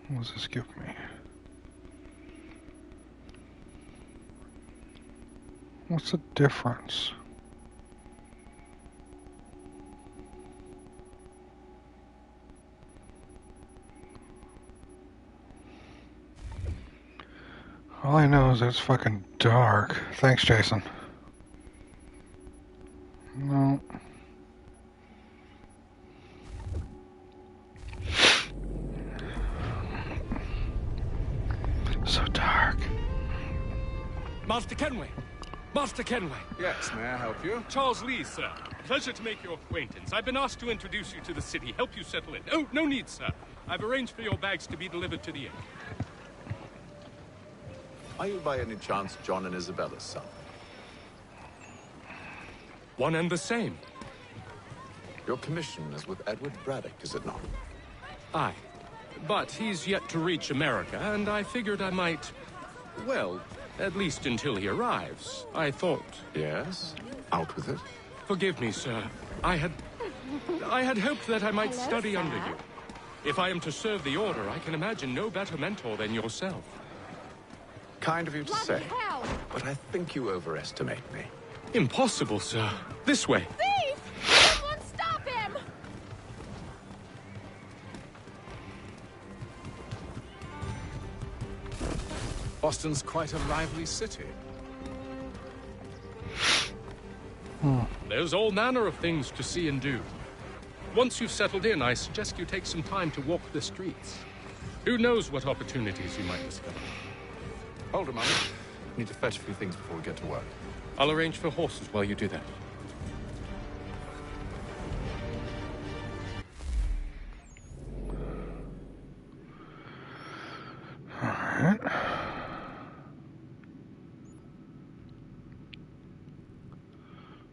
What does this give me? What's the difference? All I know is it's fucking dark. Thanks, Jason. No. So dark. Master Kenway! Master Kenway! Yes, may I help you? Charles Lee, sir. Pleasure to make your acquaintance. I've been asked to introduce you to the city, help you settle in. Oh, no need, sir. I've arranged for your bags to be delivered to the inn. Are you by any chance John and Isabella's son? One and the same. Your commission is with Edward Braddock, is it not? Aye. But he's yet to reach America, and I figured I might... Well, at least until he arrives, I thought. Yes? Out with it. Forgive me, sir. I had hoped that I might study under you. If I am to serve the Order, I can imagine no better mentor than yourself. Kind of you to say, but I think you overestimate me. Impossible, sir. This way. Thief! Someone stop him! Boston's quite a lively city. There's all manner of things to see and do. Once you've settled in, I suggest you take some time to walk the streets. Who knows what opportunities you might discover. Hold a moment. Need to fetch a few things before we get to work. I'll arrange for horses while you do that. All right.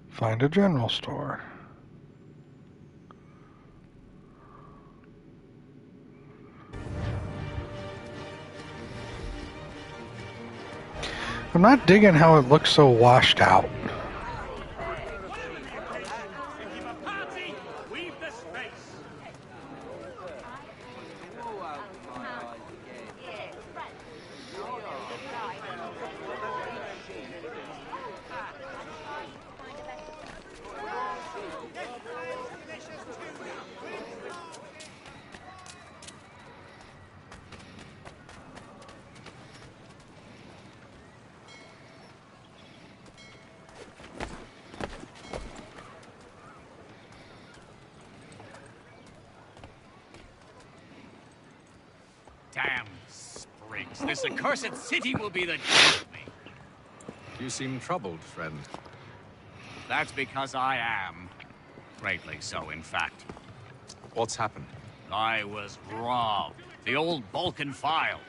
Find a general store. I'm not digging how it looks so washed out. Damn sprigs. This accursed city will be the death of me. You seem troubled, friend. That's because I am. Greatly so, in fact. What's happened? I was robbed. The old Vulcan file.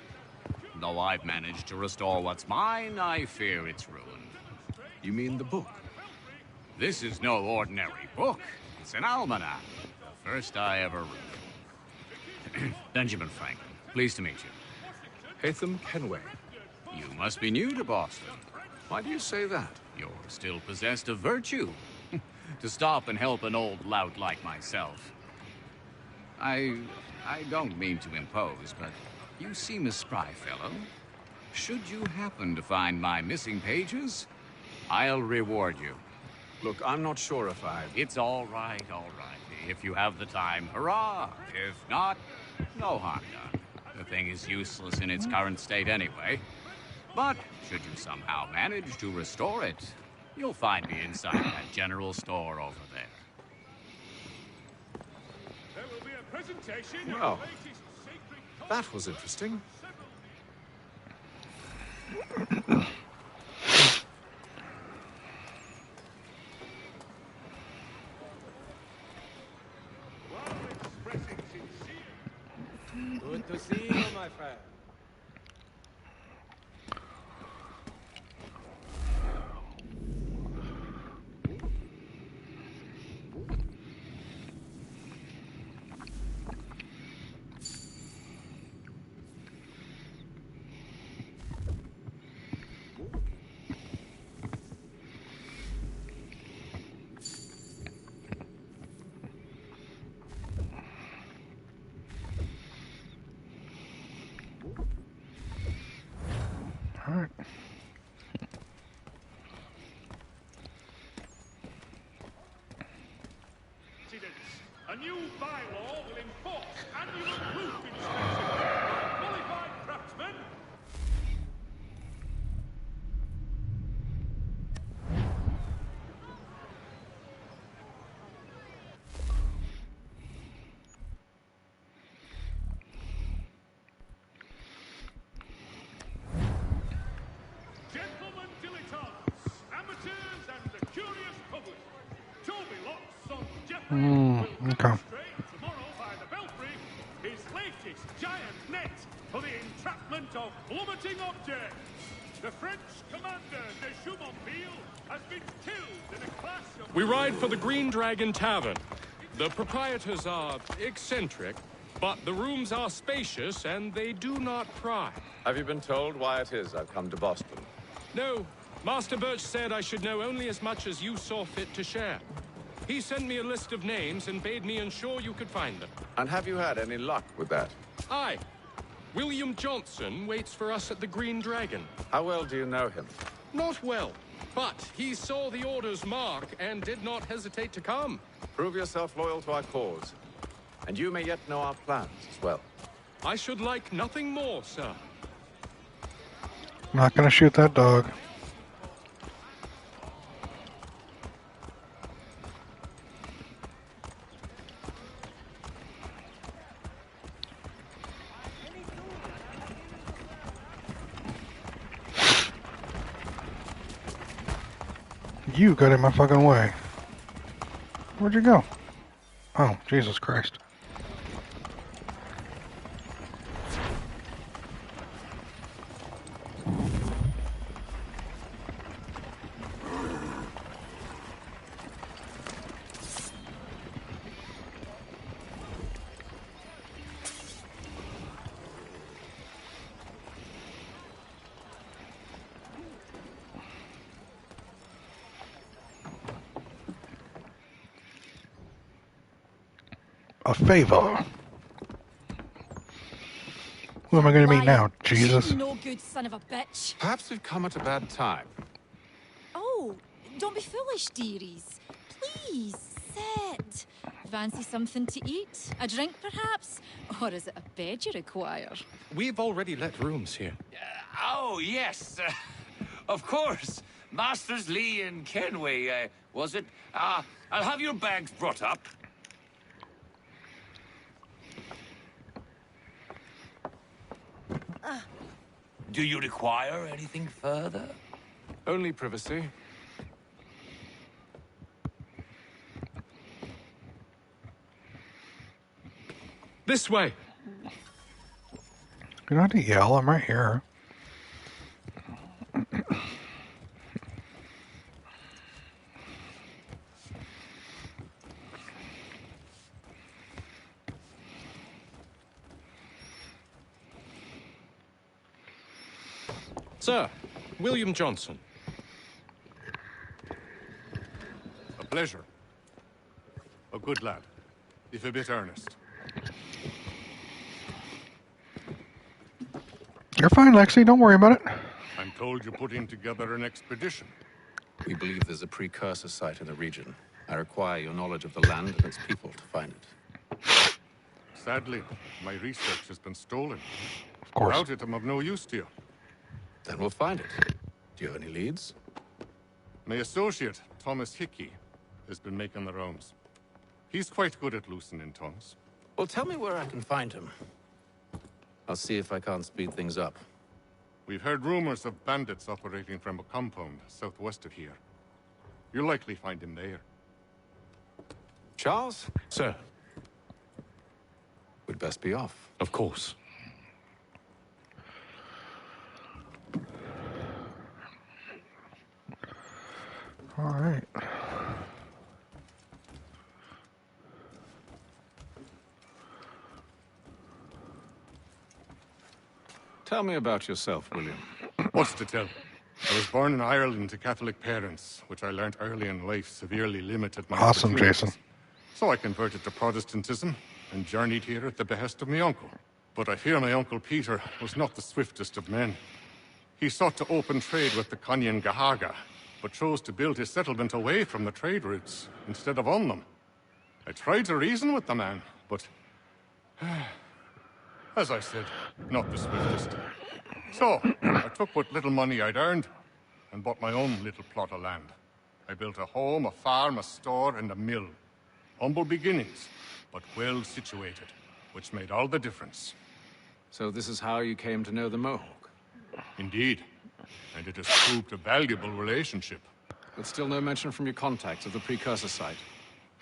Though I've managed to restore what's mine, I fear it's ruined. You mean the book? This is no ordinary book. It's an almanac. The first I ever wrote. Benjamin Franklin. Pleased to meet you. Hatham Kenway. You must be new to Boston. Why do you say that? You're still possessed of virtue. To stop and help an old lout like myself. I don't mean to impose, but you seem a spry fellow. Should you happen to find my missing pages, I'll reward you. Look, I'm not sure if I... It's all right, all right. If you have the time, hurrah. If not, no harm done. The thing is useless in its current state anyway. But should you somehow manage to restore it, you'll find me inside that general store over there. There will be a presentation. Well, that was interesting. Good to see you, my friend. All right. A new bylaw will enforce annual roof inspection by qualified craftsmen. Gentlemen dilettantes, amateurs, and the curious public, Toby Locke's son Jeffrey will Okay. tomorrow by the Belfry his latest giant net for the entrapment of plummeting objects. The French commander de Jumonville has been killed in a clash of... We ride for the Green Dragon Tavern. The proprietors are eccentric, but the rooms are spacious and they do not pry. Have you been told why it is I've come to Boston? No, Master Birch said I should know only as much as you saw fit to share. He sent me a list of names and bade me ensure you could find them. And have you had any luck with that? Aye. William Johnson waits for us at the Green Dragon. How well do you know him? Not well, but he saw the order's mark and did not hesitate to come. Prove yourself loyal to our cause. And you may yet know our plans as well. I should like nothing more, sir. Not gonna shoot that dog. You got in my fucking way. Where'd you go? Oh, Jesus Christ. A favor. Who am I going to meet now? Jesus. No good son of a bitch. Perhaps we've come at a bad time. Oh, don't be foolish, dearies. Please, sit. Fancy something to eat? A drink, perhaps? Or is it a bed you require? We've already let rooms here. Oh, yes. Of course. Masters Lee and Kenway, was it? I'll have your bags brought up. Do you require anything further? Only privacy. This way. You don't have to yell. I'm right here. Sir, William Johnson. A pleasure. A good lad, if a bit earnest. You're fine, Lexi. Don't worry about it. I'm told you're putting together an expedition. We believe there's a precursor site in the region. I require your knowledge of the land and its people to find it. Sadly, my research has been stolen. Of course. Without it, I'm of no use to you. Then we'll find it. Do you have any leads? My associate, Thomas Hickey, has been making the rounds. He's quite good at loosening tongues. Well, tell me where I can find him. I'll see if I can't speed things up. We've heard rumors of bandits operating from a compound southwest of here. You'll likely find him there. Charles? Sir. We'd best be off. Of course. Alright. Tell me about yourself, William. What's to tell? I was born in Ireland to Catholic parents, which I learnt early in life severely limited my Awesome, opportunities. Jason. So I converted to Protestantism and journeyed here at the behest of my uncle. But I fear my uncle Peter was not the swiftest of men. He sought to open trade with the Conyan Gahaga, but chose to build his settlement away from the trade routes instead of on them. I tried to reason with the man, but as I said, not the swiftest. So, I took what little money I'd earned and bought my own little plot of land. I built a home, a farm, a store, and a mill. Humble beginnings, but well situated, which made all the difference. So this is how you came to know the Mohawk? Indeed. And it has proved a valuable relationship. But still no mention from your contacts of the precursor site?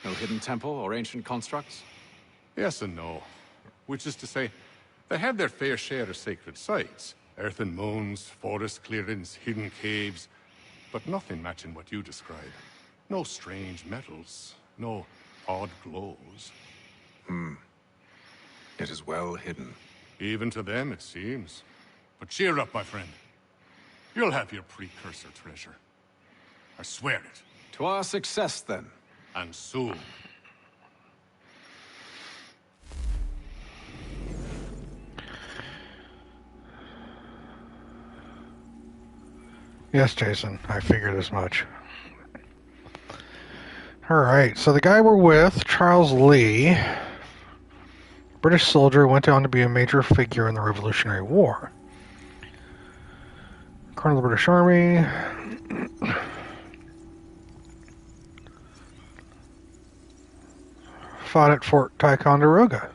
No hidden temple or ancient constructs? Yes and no. Which is to say, they have their fair share of sacred sites. Earthen mounds, forest clearings, hidden caves. But nothing matching what you describe. No strange metals. No odd glows. It is well hidden. Even to them, it seems. But cheer up, my friend. You'll have your precursor treasure. I swear it. To our success, then. And soon. Yes, Jason, I figured as much. Alright, so the guy we're with, Charles Lee, British soldier, went on to be a major figure in the Revolutionary War. Colonel of the British Army. Fought at Fort Ticonderoga.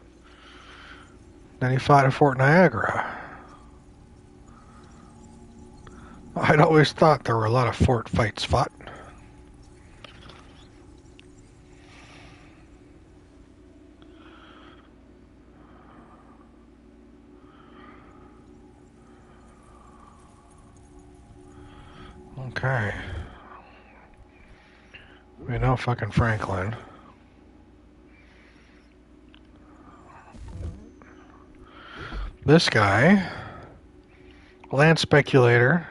Then he fought at Fort Niagara. I'd always thought there were a lot of fort fights fought. Okay. We know fucking Franklin. This guy, land speculator,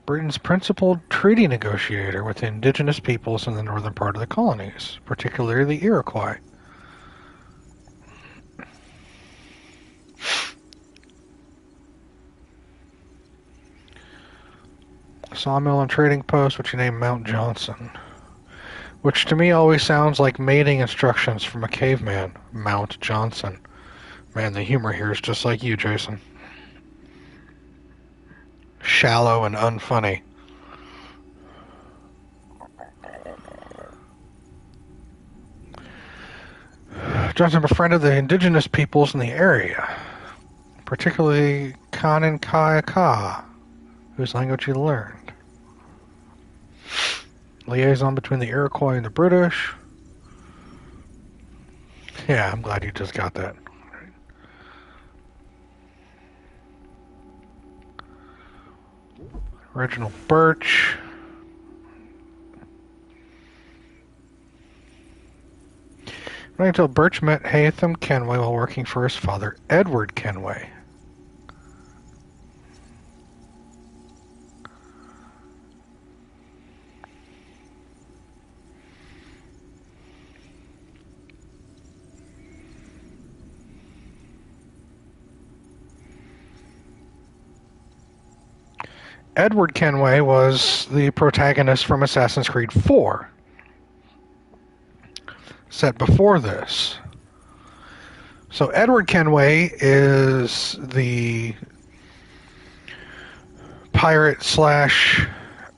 Britain's principal treaty negotiator with the indigenous peoples in the northern part of the colonies, particularly the Iroquois. Sawmill and trading post, which he named Mount Johnson, which to me always sounds like mating instructions from a caveman. Mount Johnson. Man, the humor here is just like you, Jason. Shallow and unfunny. Johnson befriended the indigenous peoples in the area, particularly Kanien'kehá:ka, whose language he learned. Liaison between the Iroquois and the British. Yeah, I'm glad you just got that. Reginald Birch. Right until Birch met Hatham Kenway while working for his father, Edward Kenway. Edward Kenway was the protagonist from Assassin's Creed 4, set before this. So Edward Kenway is the pirate slash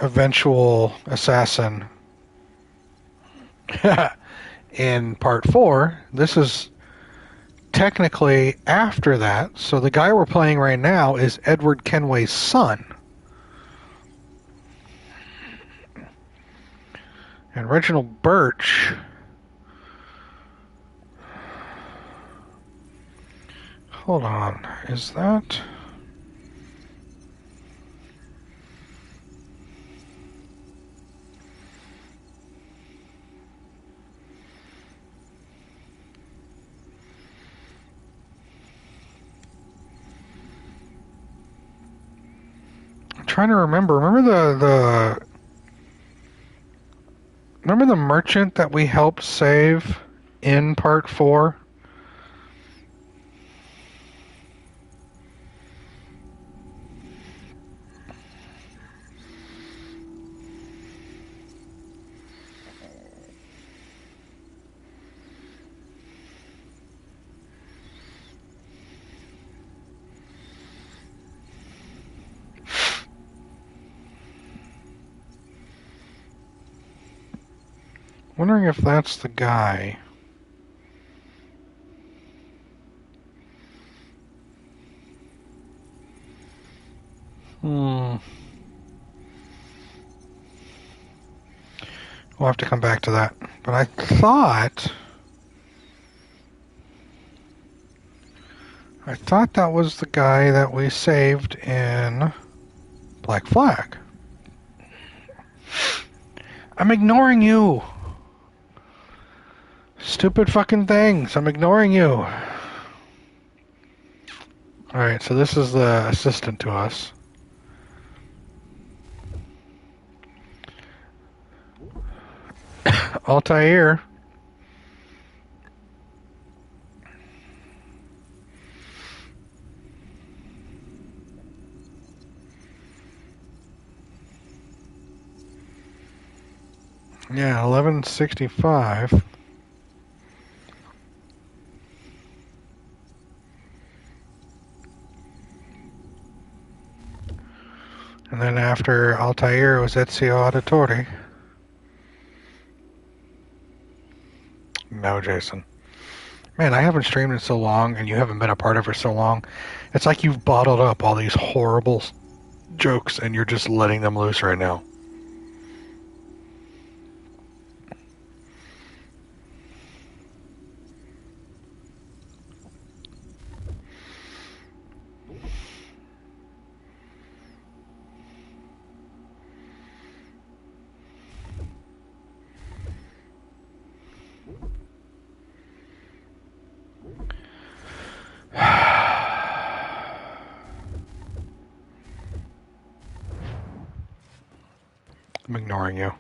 eventual assassin in part 4. This is technically after that, so the guy we're playing right now is Edward Kenway's son. And Reginald Birch, hold on, is that? trying to remember. Remember the merchant that we helped save in part 4? Wondering if that's the guy. We'll have to come back to that. But I thought that was the guy that we saved in Black Flag. I'm ignoring you. Stupid fucking things. I'm ignoring you. Alright, so this is the assistant to us. Altair. Yeah, 1165. And then after Altair was Ezio Auditore. No, Jason. Man, I haven't streamed in so long, and you haven't been a part of it so long. It's like you've bottled up all these horrible jokes, and you're just letting them loose right now. I'm ignoring you.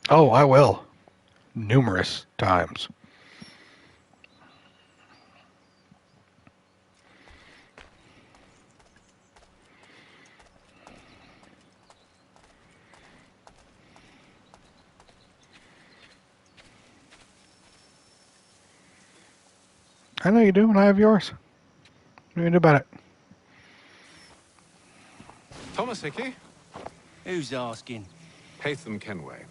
Oh, I will. Numerous times. I know you do, and I have yours. What are you going to do about it? Thomas Hickey? Who's asking? Haytham Kenway.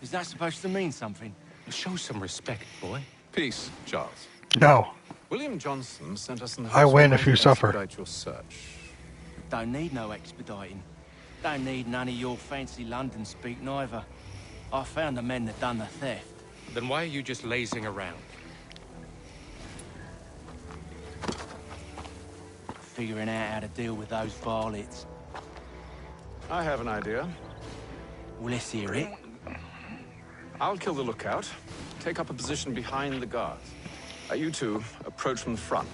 Is that supposed to mean something? Show some respect, boy. Peace, Charles. No. William Johnson sent us in the I win if you suffer. expedite your search. Don't need no expediting. Don't need none of your fancy London speak neither. I found the men that done the theft. Then why are you just lazing around? Figuring out how to deal with those varlets. I have an idea. Well, let's hear it. I'll kill the lookout. Take up a position behind the guards. You two approach from the front.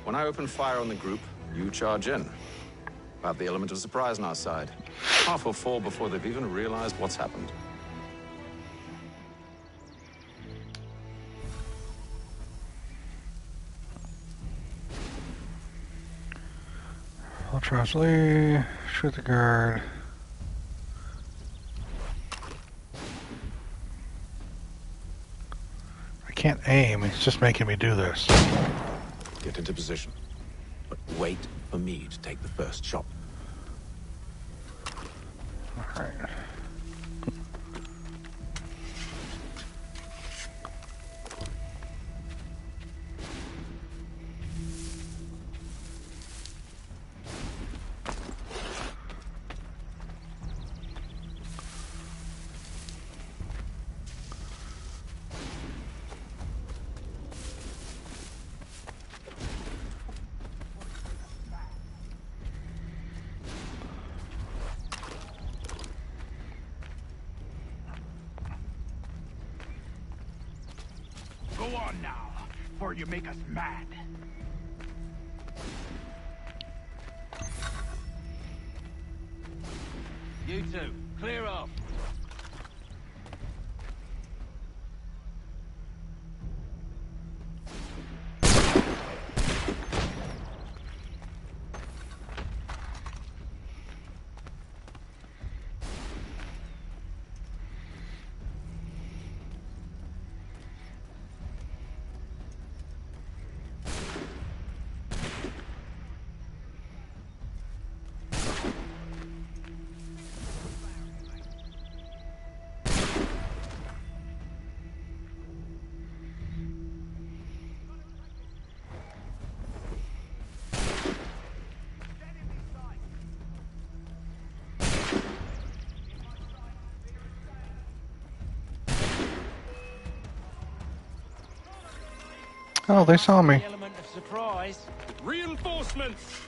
When I open fire on the group, you charge in. Have the element of surprise on our side. Half will fall before they've even realized what's happened. I'll trust Lee. Shoot the guard. I can't aim. It's just making me do this. Get into position. But wait for me to take the first shot. All right. on now, before you make us mad. You two, clear off. Oh, they saw me. Element of surprise. Reinforcements!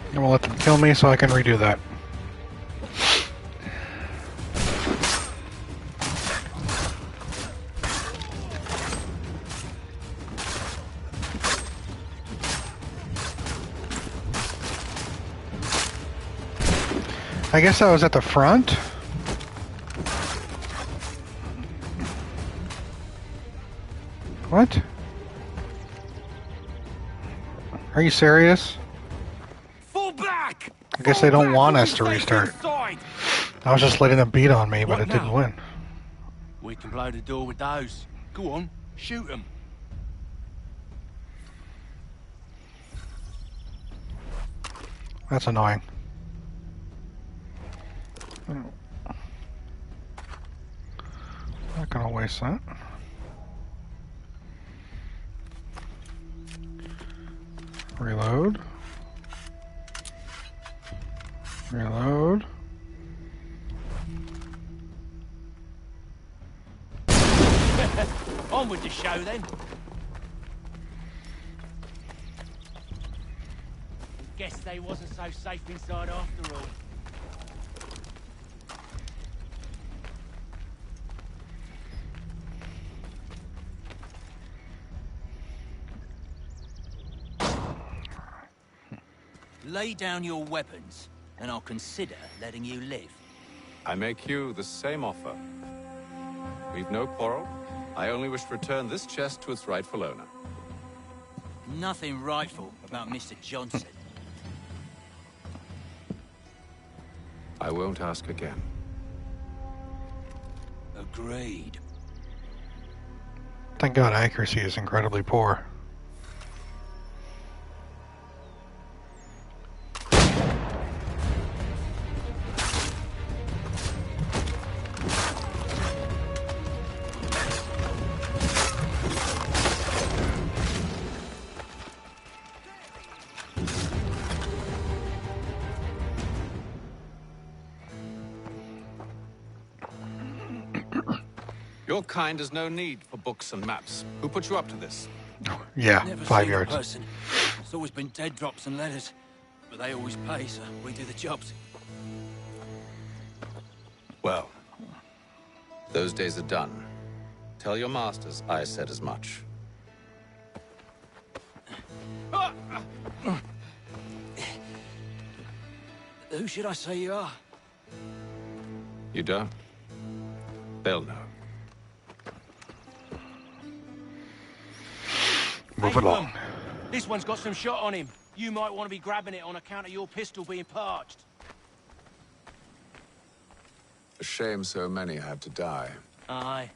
I'm gonna let them kill me so I can redo that. I guess I was at the front. What? Are you serious? Fall back! I guess they don't want us to restart. I was just letting them beat on me, but it didn't win. We can blow the door with those. Go on, shoot them. That's annoying. Not gonna waste that. Reload. Reload. On with the show then. Guess they wasn't so safe inside after all. Lay down your weapons, and I'll consider letting you live. I make you the same offer. We've no quarrel. I only wish to return this chest to its rightful owner. Nothing rightful about Mr. Johnson. I won't ask again. Agreed. Thank God accuracy is incredibly poor. Your kind has no need for books and maps. Who put you up to this? Yeah, Never 5 seen a yards. person. It's always been dead drops and letters. But they always pay, so we do the jobs. Well, those days are done. Tell your masters I said as much. Who should I say you are? You don't? They'll know. Move Hey, along. This one's got some shot on him. You might want to be grabbing it on account of your pistol being parched. A shame so many had to die. Aye.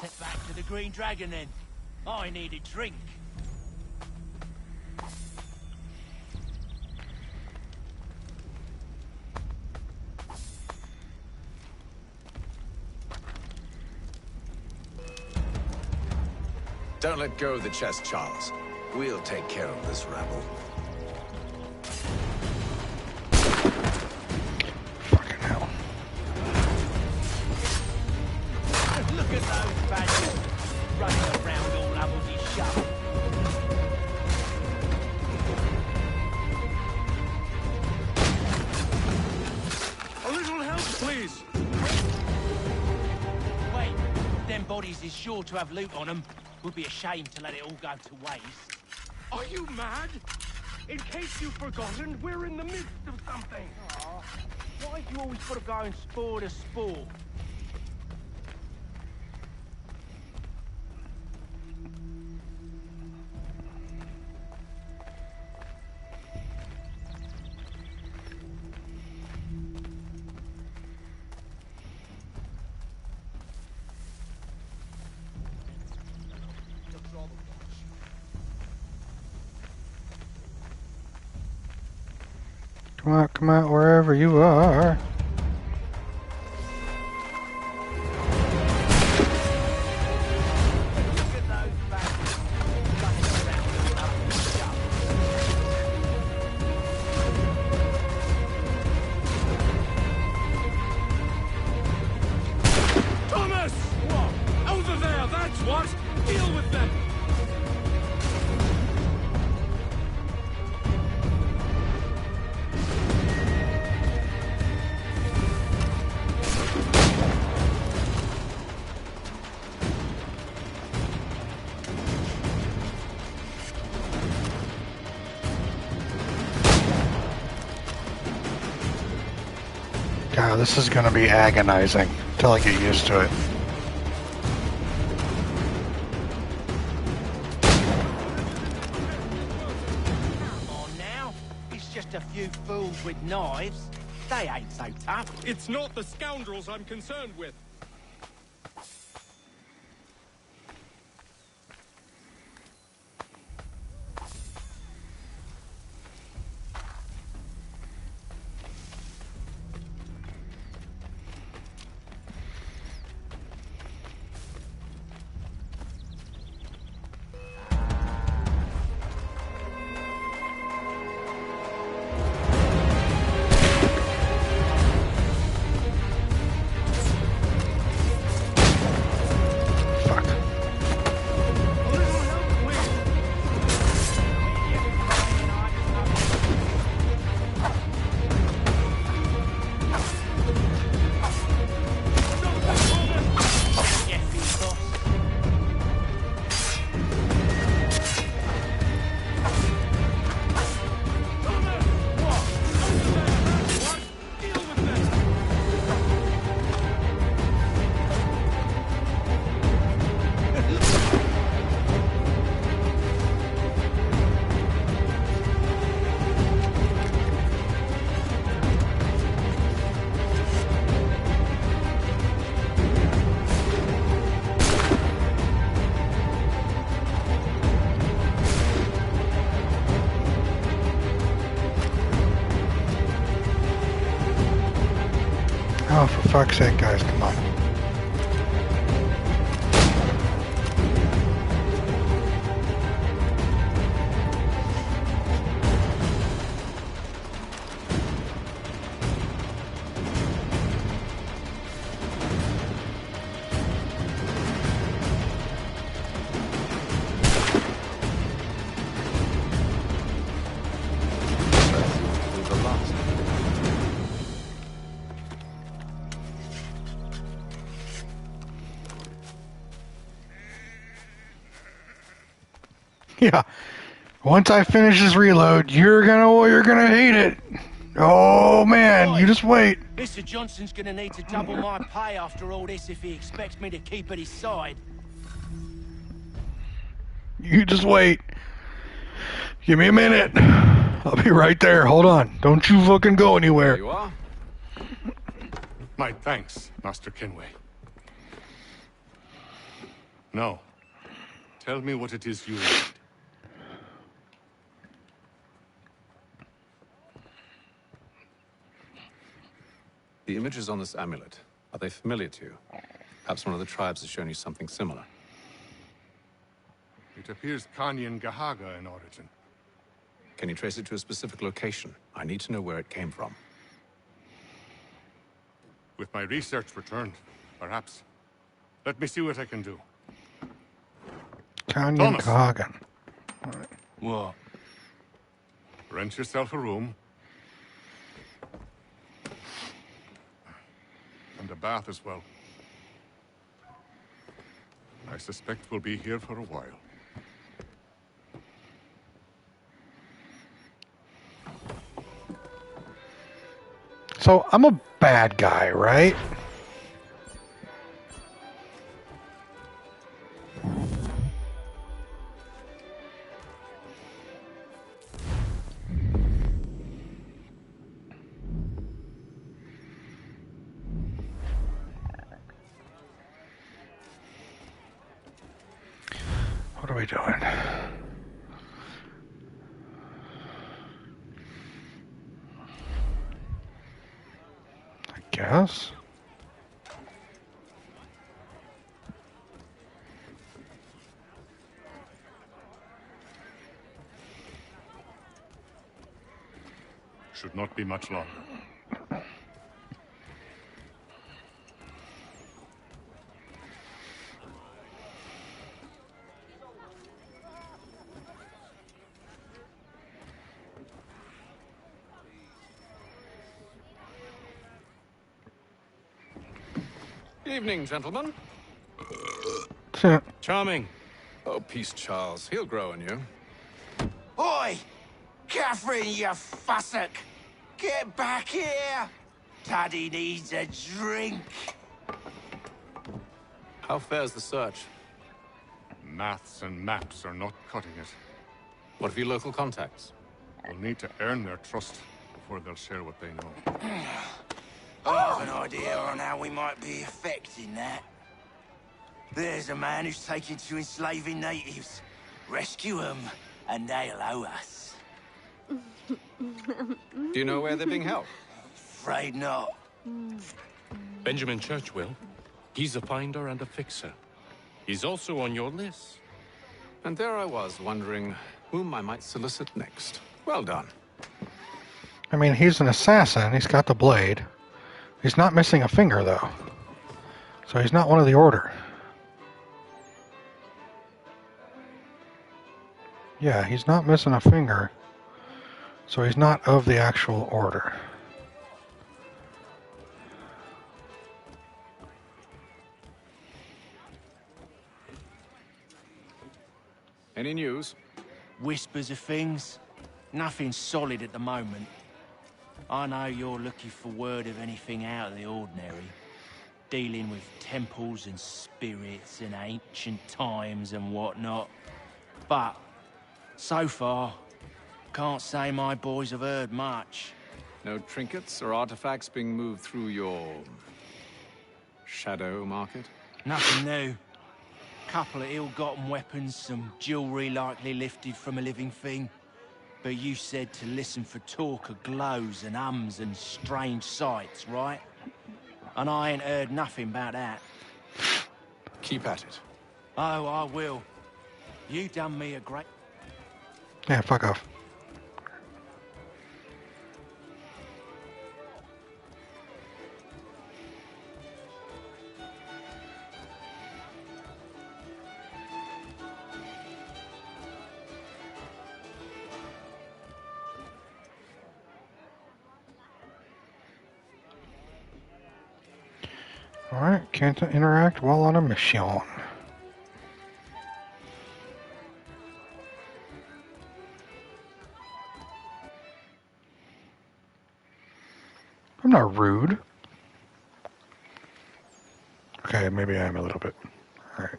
Set back to the Green Dragon then. I need a drink. Don't let go of the chest, Charles. We'll take care of this rabble. bodies is sure to have loot on them. Would be a shame to let it all go to waste. Are you mad? In case you've forgotten, we're in the midst of something. Aw, why do you always got to go and spore to spore? Come out, wherever you are. Thomas! What? Over there, that's what! Deal with them! God, this is gonna be agonizing until I get used to it. Come on now. It's just a few fools with knives. They ain't so tough. It's not the scoundrels I'm concerned with. Oh, for fuck's sake, guys, come on. Yeah. Once I finish this reload, you're gonna hate it. Oh man, you just wait. Mr. Johnson's gonna need to double my pay after all this if he expects me to keep at his side. You just wait. Give me a minute. I'll be right there. Hold on. Don't you fucking go anywhere. There you are. My thanks, Master Kenway. Now, tell me what it is you need. The images on this amulet, are they familiar to you? Perhaps one of the tribes has shown you something similar. It appears Kanyan Gahaga in origin. Can you trace it to a specific location? I need to know where it came from. With my research returned, perhaps. Let me see what I can do. Kanyan Gahaga. What? Rent yourself a room. And a bath as well. I suspect we'll be here for a while. So I'm a bad guy, right? What are we doing? I guess. Should not be much longer. Evening, gentlemen. Charming. Oh, peace, Charles. He'll grow on you. Oi! Catherine, you fussock! Get back here! Taddy needs a drink. How fares the search? Maths and maps are not cutting it. What of your local contacts? We'll need to earn their trust before they'll share what they know. I have an idea on how we might be affecting that. There's a man who's taken to enslaving natives. Rescue them, and they'll owe us. Do you know where they're being held? Afraid not. Benjamin Churchwill. He's a finder and a fixer. He's also on your list. And there I was, wondering whom I might solicit next. Well done. I mean, he's an assassin. He's got the blade. He's not missing a finger, though. So he's not one of the Order. Yeah, he's not missing a finger. So he's not of the actual Order. Any news? Whispers of things. Nothing solid at the moment. I know you're looking for word of anything out of the ordinary. Dealing with temples and spirits and ancient times and whatnot. But, so far, can't say my boys have heard much. No trinkets or artifacts being moved through your... shadow market? Nothing new. Couple of ill-gotten weapons, some jewelry likely lifted from a living thing. But you said to listen for talk of glows and ums and strange sights, right? And I ain't heard nothing about that. Keep at it. Oh, I will. You done me a great... Yeah, fuck off. Alright, can't interact while on a mission. I'm not rude. Okay, maybe I am a little bit. Alright.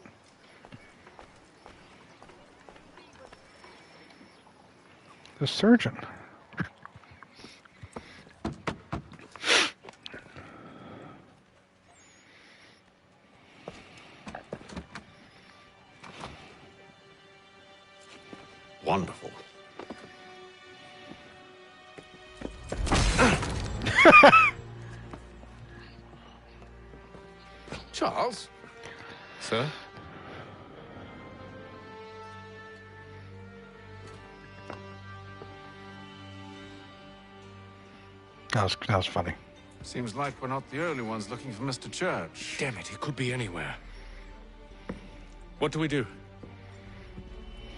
The surgeon. Wonderful. Charles? Sir? That was funny. Seems like we're not the only ones looking for Mr. Church. Damn it, he could be anywhere. What do we do?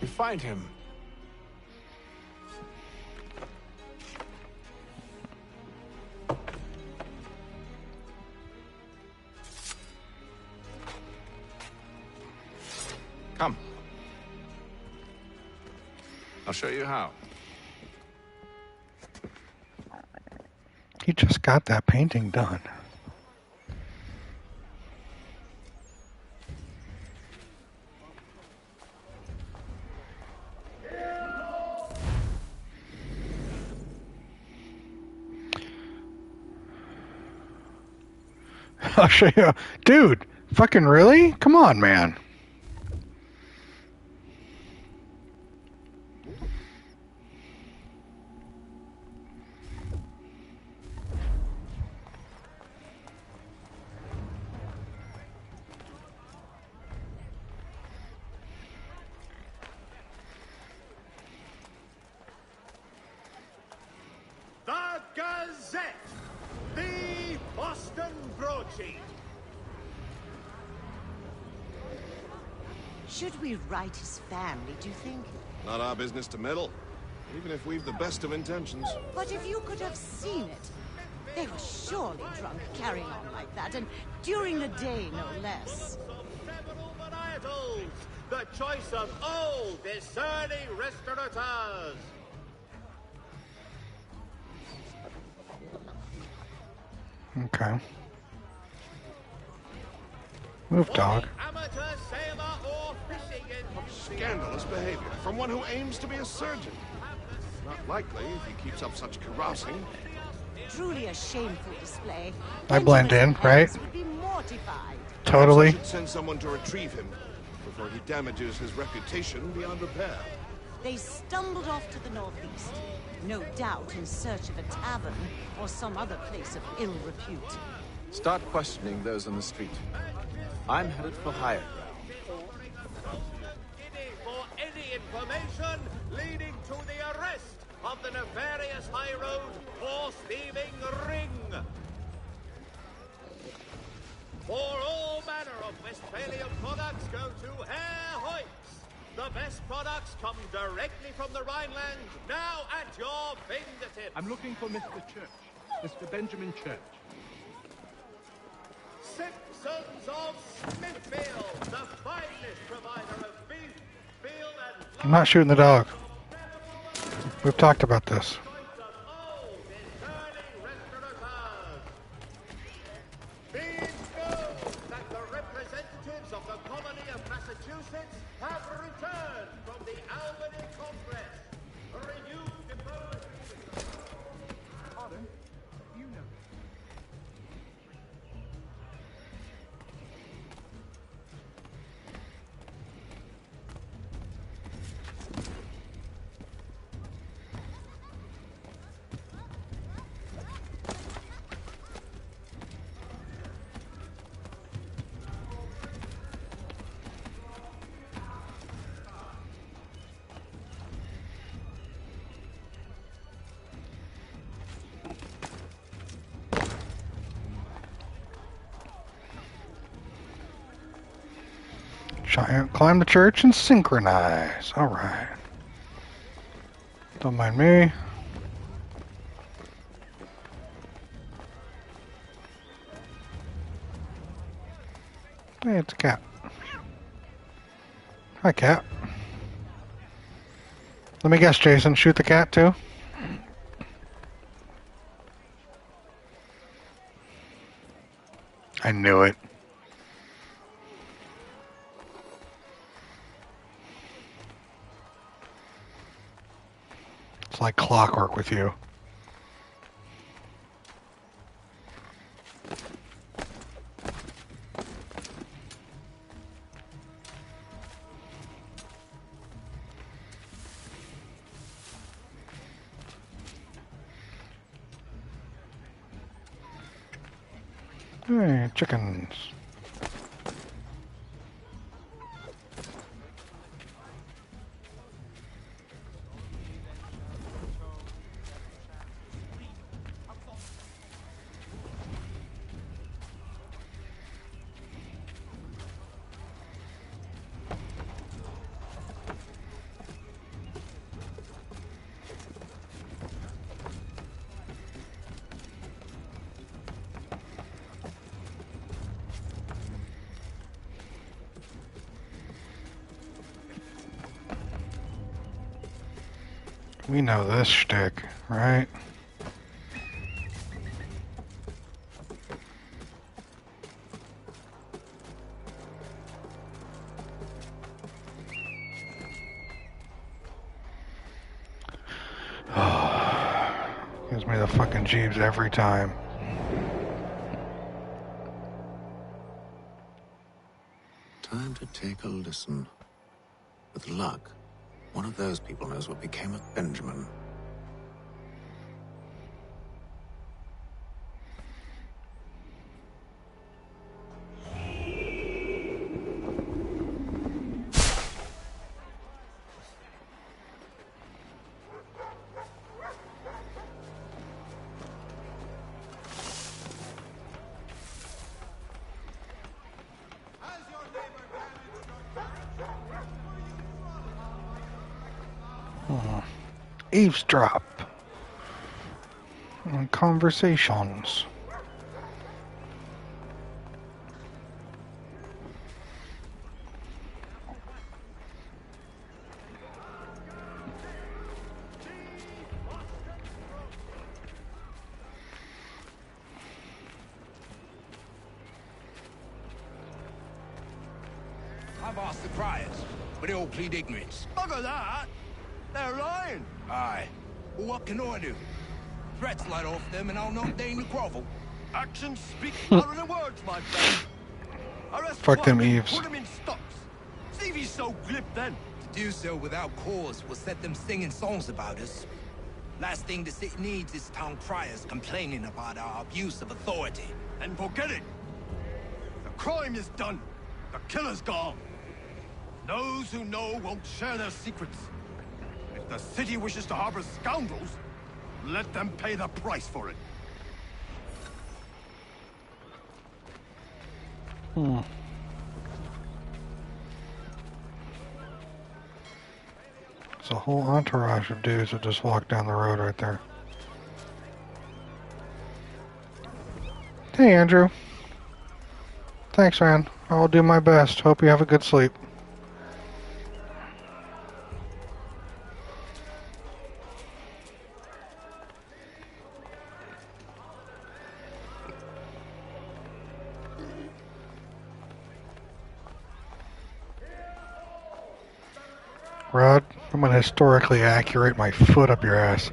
We find him. I'll show you how. He just got that painting done. I'll show you. Dude, fucking really? Come on, man. The Gazette! The Boston Broadsheet! Should we write his family, do you think? Not our business to meddle, even if we've the best of intentions. But if you could have seen it, they were surely drunk carrying on like that, and during the day, no less. Varietals, the choice of old, discerning restaurateurs. Okay. Move, dog. Amateur sailor or fishing in... Scandalous behavior from one who aims to be a surgeon. Not likely if he keeps up such carousing. Truly a shameful display. I blend in, right? Would be mortified. Totally. Perhaps I should send someone to retrieve him before he damages his reputation beyond repair. They stumbled off to the northeast, no doubt in search of a tavern or some other place of ill repute. Start questioning those on the street. I'm headed for higher ground. For any information leading to the arrest of the nefarious high road horse thieving ring. For all manner of Westphalian products, go to Herr Hoyt's. The best products come directly from the Rhineland, now at your fingertips. I'm looking for Mr. Church. Mr. Benjamin Church. Simpsons of Smithfield, the finest provider of beef, veal, and... I'm not shooting the dog. We've talked about this. Being known that the representatives of the colony of Massachusetts have returned from the Albany Congress. Renewed diplomacy. Pardon? You know. Climb the church and synchronize. Alright. Don't mind me. Hey, it's a cat. Hi, cat. Let me guess, Jason. Shoot the cat, too? I knew it. It's like clockwork with you. Hey, chickens. We know this shtick, right? Gives me the fucking jeebs every time. Time to take a listen. With luck, one of those people knows what became of Benjamin. Eavesdrop on conversations. I've asked the criers, but they all plead ignorance. Bugger that! They're lying. Aye. Well, what can I do? Threats light off them and I'll not deign to grovel. Actions speak louder than words, my friend. Arrest Fuck them Clark and Eves. Put him in stocks. See if he's so glib then. To do so without cause will set them singing songs about us. Last thing the city needs is town criers complaining about our abuse of authority. And forget it. The crime is done. The killer's gone. Those who know won't share their secrets. If the city wishes to harbor scoundrels, let them pay the price for it. It's a whole entourage of dudes that just walked down the road right there. Hey, Andrew. Thanks, man. I'll do my best. Hope you have a good sleep. Rod, I'm gonna historically accurate my foot up your ass.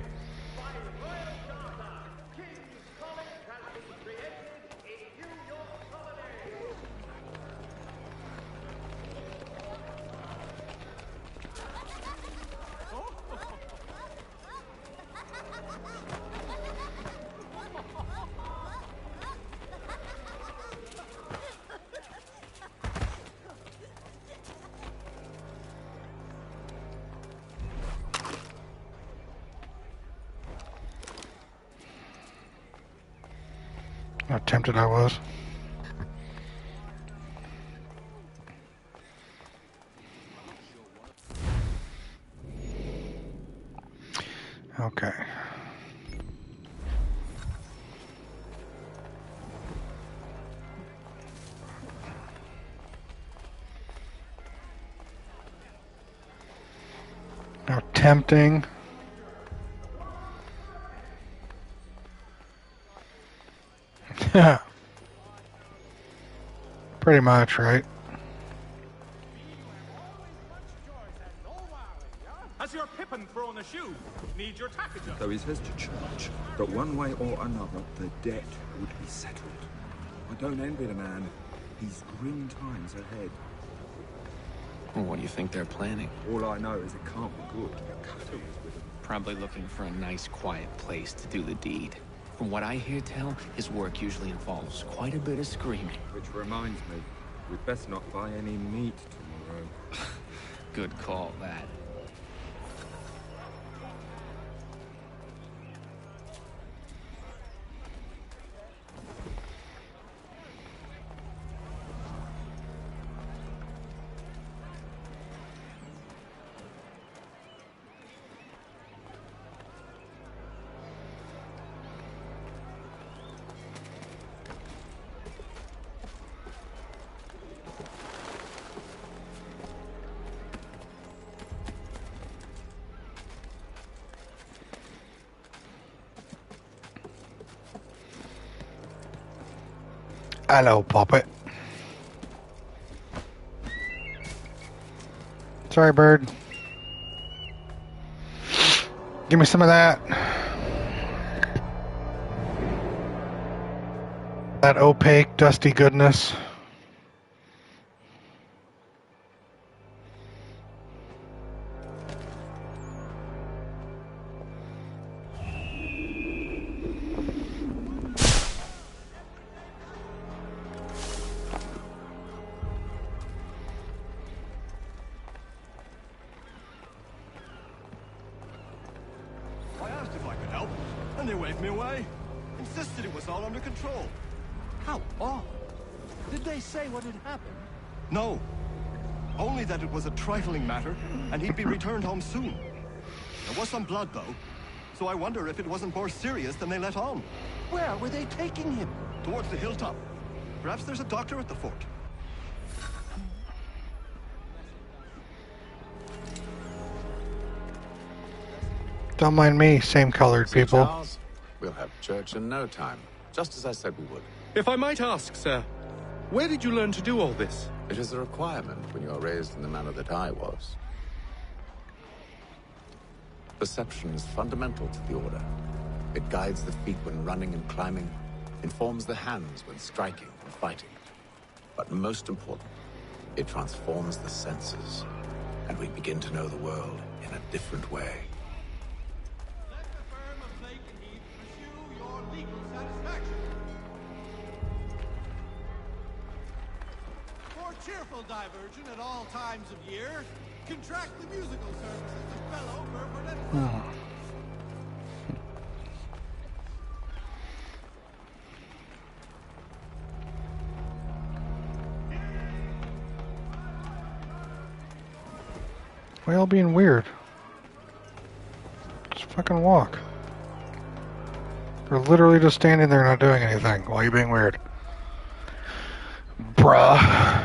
How tempted I was. Okay. How tempting. Yeah. Pretty much, right? Has your Pippin thrown a shoe? Need your tackager? Though he says to church that one way or another the debt would be settled. I don't envy the man. He's grim times ahead. Well, what do you think they're planning? All I know is it can't be good. The cutter is with him. Probably looking for a nice, quiet place to do the deed. From what I hear tell, his work usually involves quite a bit of screaming. Which reminds me, we'd best not buy any meat tomorrow. Good call, that. Hello, puppet. Sorry, bird. Give me some of that. That opaque, dusty goodness. I asked if I could help, and they waved me away. Insisted it was all under control. How odd. Did they say what had happened? No. Only that it was a trifling matter, and he'd be returned home soon. There was some blood, though, so I wonder if it wasn't more serious than they let on. Where were they taking him? Towards the hilltop. Perhaps there's a doctor at the fort. Don't mind me, same colored See, people. Charles, we'll have church in no time, just as I said we would. If I might ask, sir, where did you learn to do all this? It is a requirement when you are raised in the manner that I was. Perception is fundamental to the Order. It guides the feet when running and climbing, informs the hands when striking and fighting. But most important, it transforms the senses, and we begin to know the world in a different way. For cheerful diversion at all times of year, contract the musical services of fellow Burford and Frown. Why y'all being weird? Just fucking walk. They're literally just standing there not doing anything. Why are you being weird? Bruh.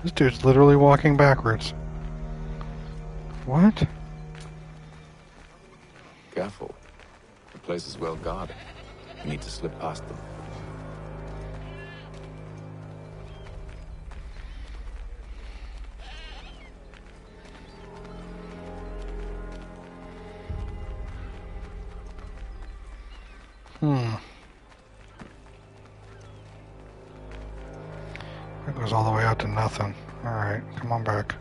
This dude's literally walking backwards. What? Careful. The place is well guarded. You need to slip past them. That goes all the way out to nothing. Alright, come on back.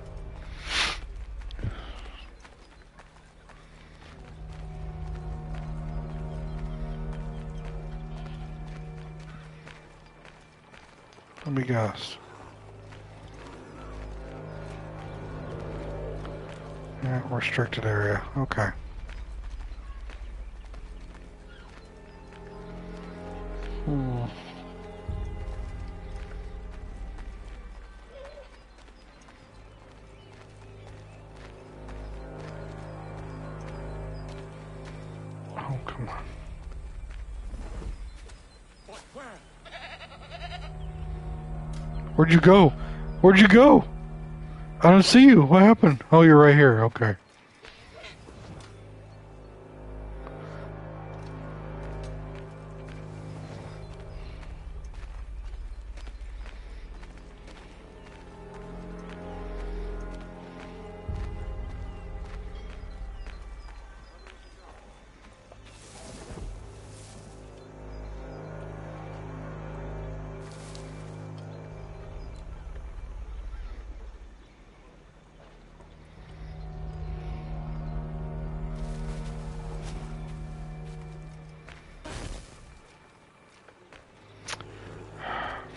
Let me guess. Yeah, restricted area. Okay. Oh, come on. Where'd you go? Where'd you go? I don't see you. What happened? Oh, you're right here. Okay.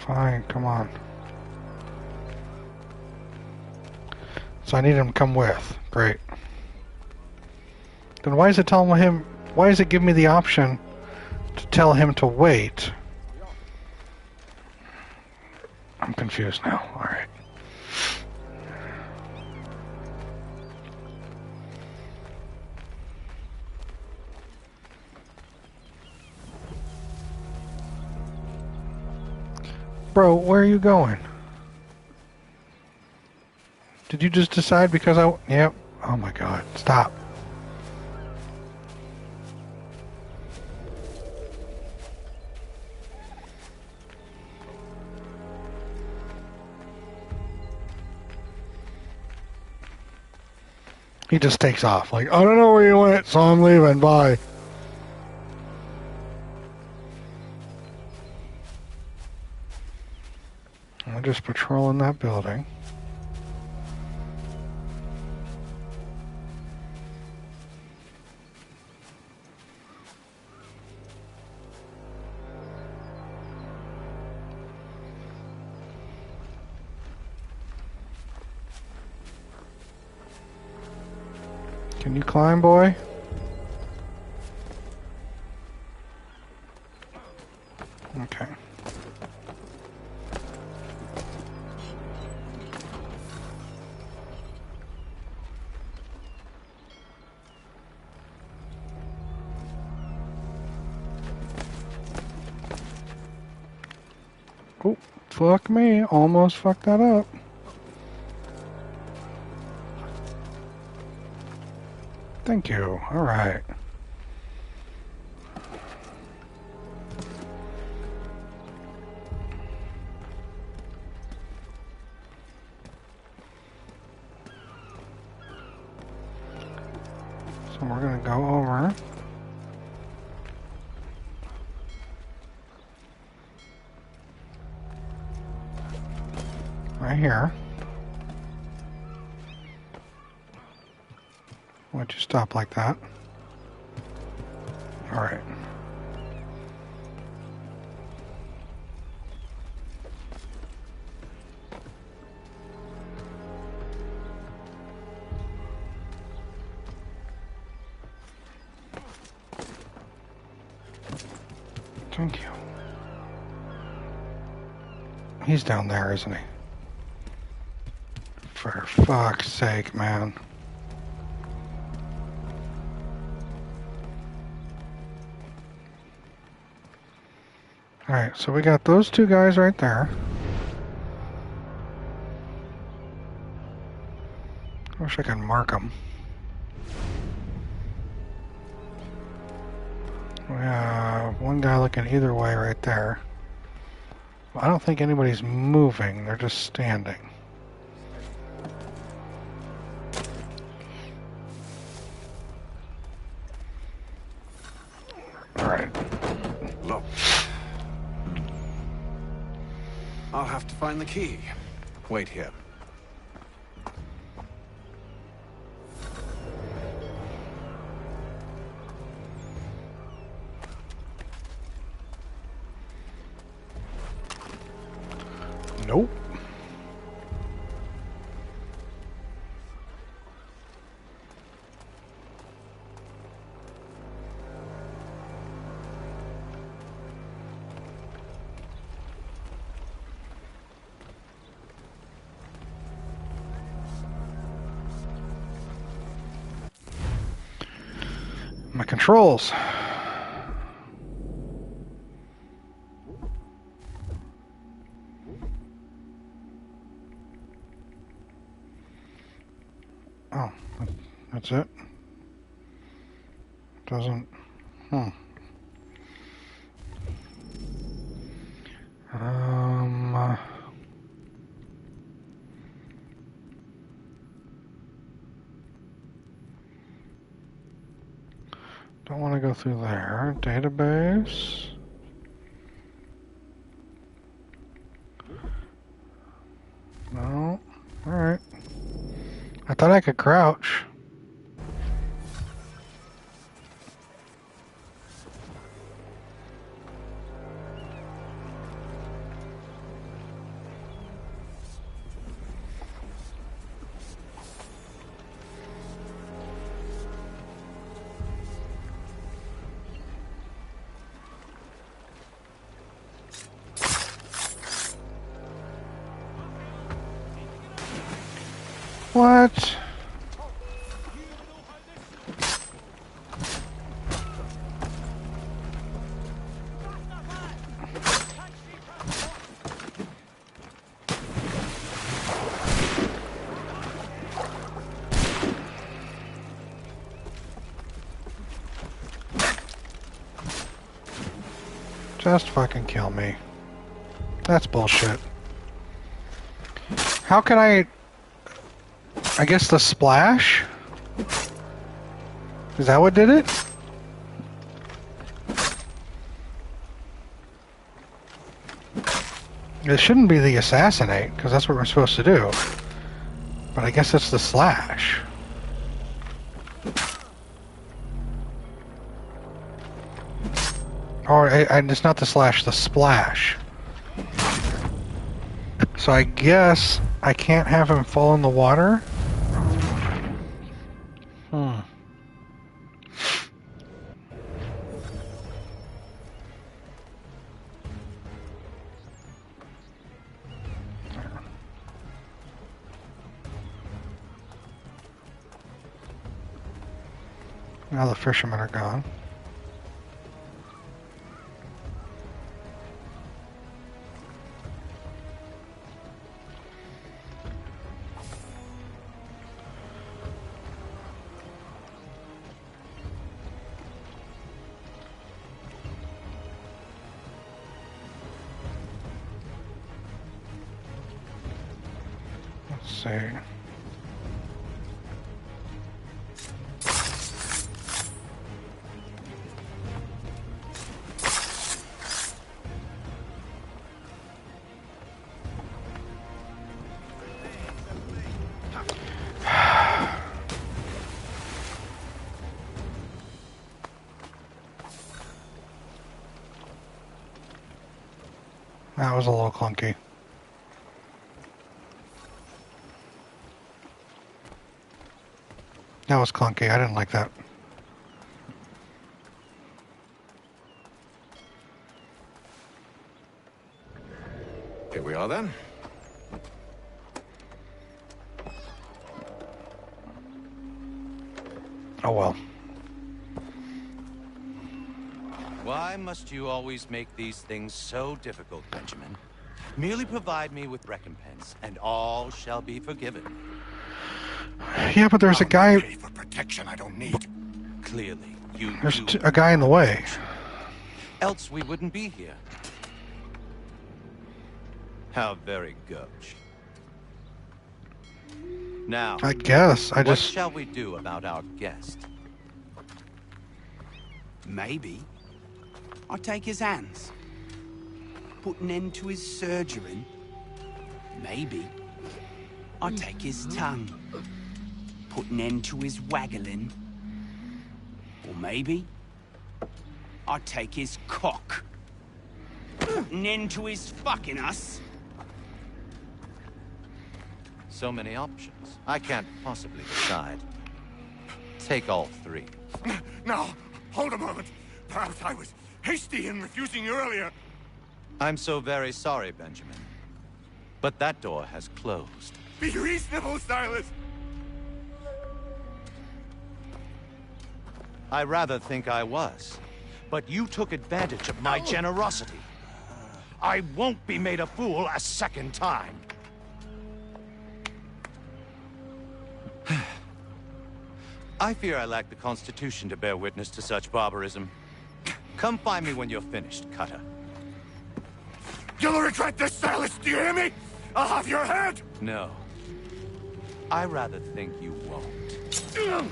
Fine, come on. So I need him to come with. Great. Then why is it telling him? Why does it give me the option to tell him to wait? I'm confused now. All right. Bro, where are you going? Did you just decide because I... Yep. Oh my god. Stop. He just takes off. Like, I don't know where you went, so I'm leaving. Bye. I'm just patrolling that building. Can you climb, boy? Okay. Oh, fuck me. Almost fucked that up. Thank you. All right. So we're going to go over. Right here. Why'd you stop like that? All right. Thank you. He's down there, isn't he? For fuck's sake, man. Alright, so we got those two guys right there. I wish I could mark them. We have one guy looking either way right there. I don't think anybody's moving, they're just standing. Alright. Look. I'll have to find the key. Wait here. Nope. My controls. Oh, that's it. Doesn't. Don't want to go through there. Database. No. Alright. I thought I could crouch. What? Just fucking kill me. That's bullshit. How can I guess the splash? Is that what did it? It shouldn't be the assassinate, because that's what we're supposed to do. But I guess it's the slash. Or it's not the slash, the splash. So I guess I can't have him fall in the water? Now the fishermen are gone. Let's see. That was a little clunky. That was clunky. I didn't like that. Here we are then. Oh well. Why must you always make these things so difficult, Benjamin? Merely provide me with recompense, and all shall be forgiven. Yeah, but there's a guy. For protection I don't need. Clearly, you There's do. a guy in the way. Else we wouldn't be here. How very gauche. Now, I guess I what just. shall we do about our guest? Maybe I'll take his hands. Put an end to his surgery. Maybe I'll take his tongue. Put an end to his waggling. Or maybe I'll take his cock. Put an end to his fucking us. So many options. I can't possibly decide. Take all three. Now, hold a moment. Perhaps I was hasty in refusing you earlier. I'm so very sorry, Benjamin. But that door has closed. Be reasonable, Silas. I rather think I was. But you took advantage of my generosity. I won't be made a fool a second time. I fear I lack the constitution to bear witness to such barbarism. Come find me when you're finished, Cutter. You'll regret this, Silas. Do you hear me? I'll have your head. No. I rather think you won't. Still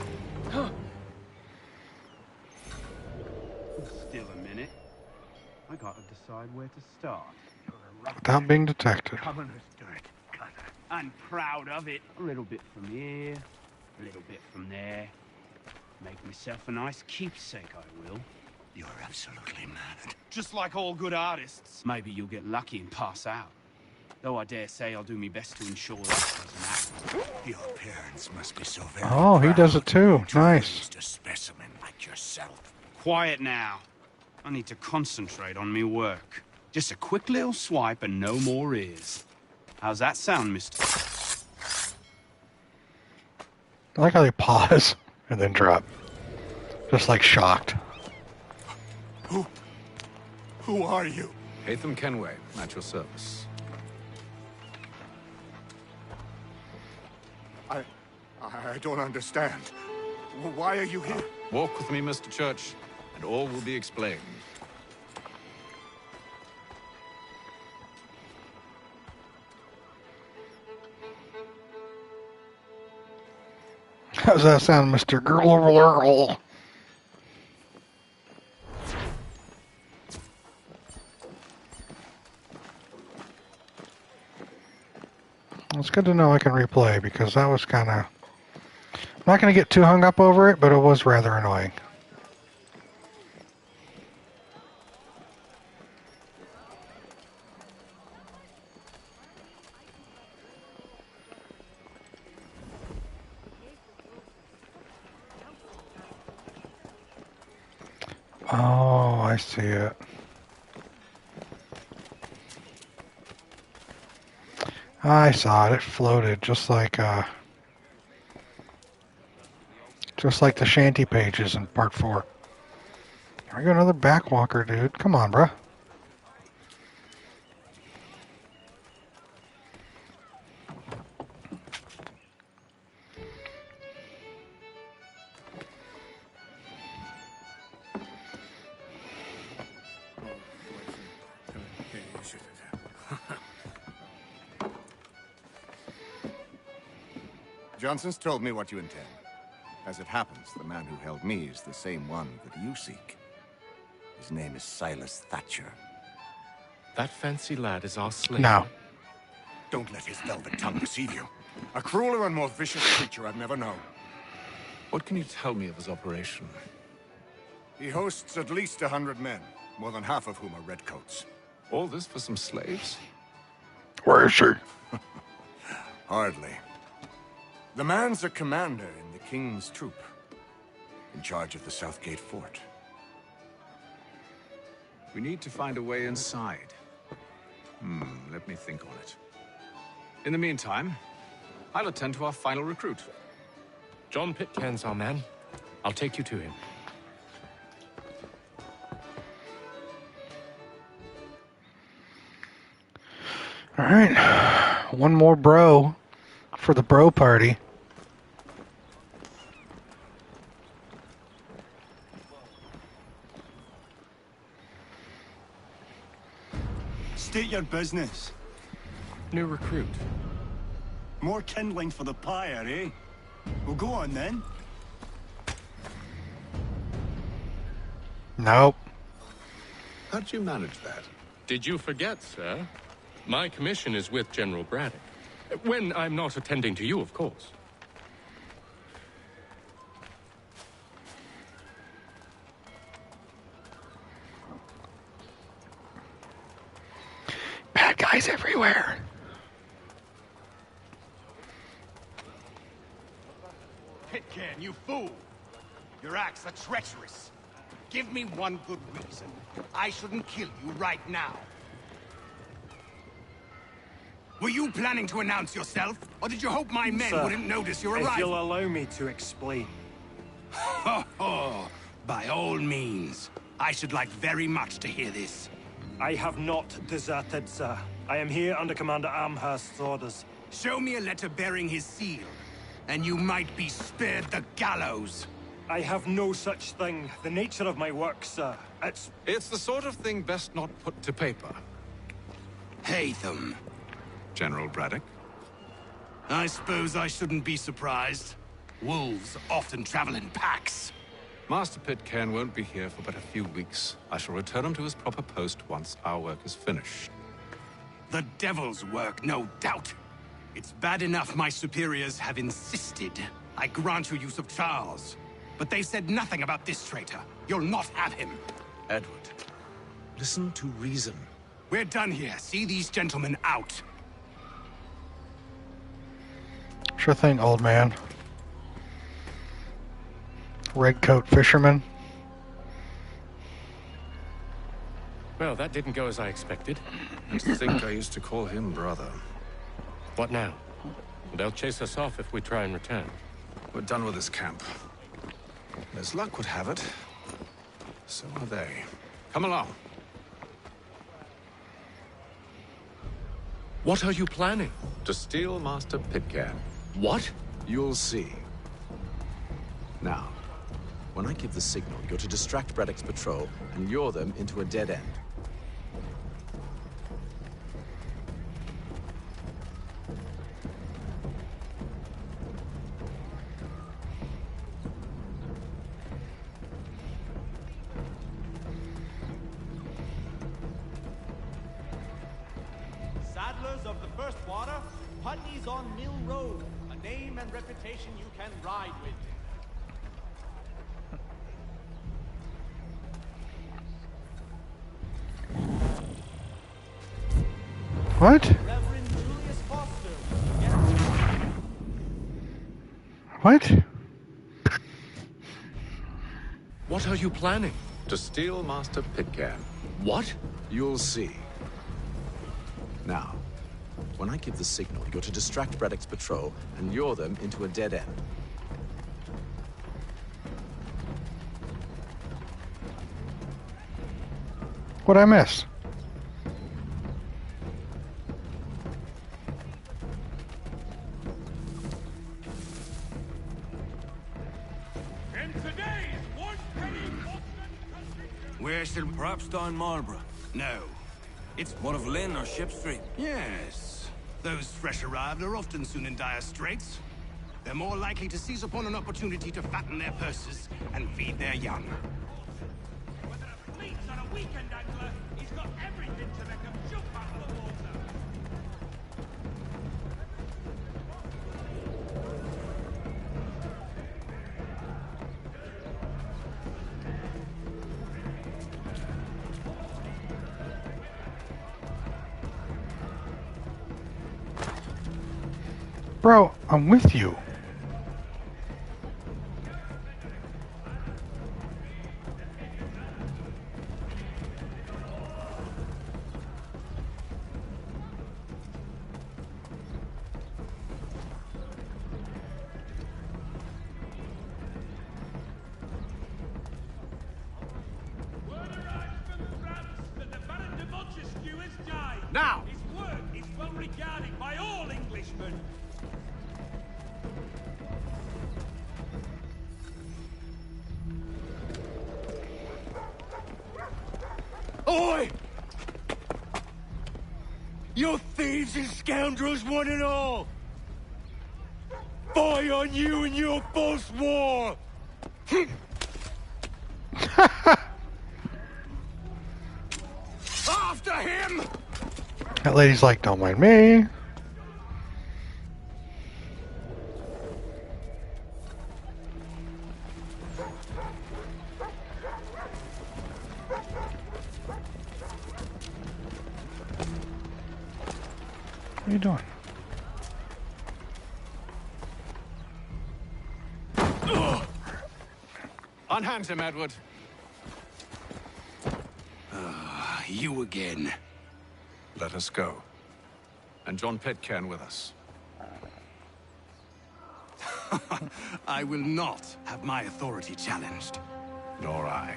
a minute. I gotta decide where to start. Without being detected. Covenant's dirt, Cutter. I'm proud of it. A little bit from here, a little bit from there. Make myself a nice keepsake, I will. You're absolutely mad. Just like all good artists. Maybe you'll get lucky and pass out. Though I dare say I'll do my best to ensure that doesn't happen. Your parents must be so very Oh, he does it too. proud to Nice. raise a specimen like yourself. Quiet now. I need to concentrate on me work. Just a quick little swipe and no more ears. How's that sound, mister? I like how they pause and then drop. Just like shocked. Who are you? Hatham Kenway, at your service. I don't understand. Why are you here? Walk with me, Mr. Church, and all will be explained. How's that sound, Mr. Girl? It's good to know I can replay, because that was kind of... I'm not going to get too hung up over it, but it was rather annoying. Oh, I see it. I saw it. It floated just like the shanty pages in part 4. Here we go, another backwalker, dude. Come on, bruh. Johnson's told me what you intend. As it happens, the man who held me is the same one that you seek. His name is Silas Thatcher. That fancy lad is our slave. No. Don't let his velvet tongue deceive you. A crueler and more vicious creature I've never known. What can you tell me of his operation? He hosts at least 100 men, more than half of whom are redcoats. All this for some slaves? Where is she? Hardly. The man's a commander in the King's troop, in charge of the Southgate Fort. We need to find a way inside. Let me think on it. In the meantime, I'll attend to our final recruit. John Pitcairn's our man. I'll take you to him. All right. One more bro for the bro party. State your business. New recruit. More kindling for the pyre, eh? Well, go on then. Nope. How'd you manage that? Did you forget, sir? My commission is with General Braddock. When I'm not attending to you, of course. Bad guys everywhere. Pitcairn, you fool! Your acts are treacherous. Give me one good reason. I shouldn't kill you right now. Were you planning to announce yourself? Or did you hope my men Sir, wouldn't notice your arrival? if you'll allow me to explain. By all means. I should like very much to hear this. I have not deserted, sir. I am here under Commander Amherst's orders. Show me a letter bearing his seal, and you might be spared the gallows. I have no such thing. The nature of my work, sir. It's the sort of thing best not put to paper. Haytham. General Braddock? I suppose I shouldn't be surprised. Wolves often travel in packs. Master Pitcairn won't be here for but a few weeks. I shall return him to his proper post once our work is finished. The devil's work, no doubt. It's bad enough my superiors have insisted I grant you use of Charles. But they said nothing about this traitor. You'll not have him. Edward, listen to reason. We're done here. See these gentlemen out. Sure thing, old man. Redcoat fisherman. Well, that didn't go as I expected. I think I used to call him brother. What now? They'll chase us off if we try and return. We're done with this camp. As luck would have it, so are they. Come along. What are you planning? To steal Master Pitcairn. What? You'll see. Now, when I give the signal, you're to distract Braddock's patrol and lure them into a dead end. Putney's on Mill Road, a name and reputation you can ride with. What? Reverend Julius Foster. What? What are you planning? To steal Master Pitcairn. What? You'll see. Now, when I give the signal, you're to distract Braddock's patrol and lure them into a dead end. What'd I miss? We're still perhaps down Marlborough. No. It's one of Lynn or Ship Street. Yes. Those fresh arrived are often soon in dire straits. They're more likely to seize upon an opportunity to fatten their purses and feed their young. Whether a fleet's on a weekend angler, he's got everything to make him jump out of the water. Bro, I'm with you. Now! His work is well regarded by all Englishmen. Oi! You thieves and scoundrels, one and all! Fire on you and your false war! After him! That lady's like, don't mind me. What are you doing? Unhand him, Edward. You again. Let us go. And John Pitcairn with us. I will not have my authority challenged. Nor I.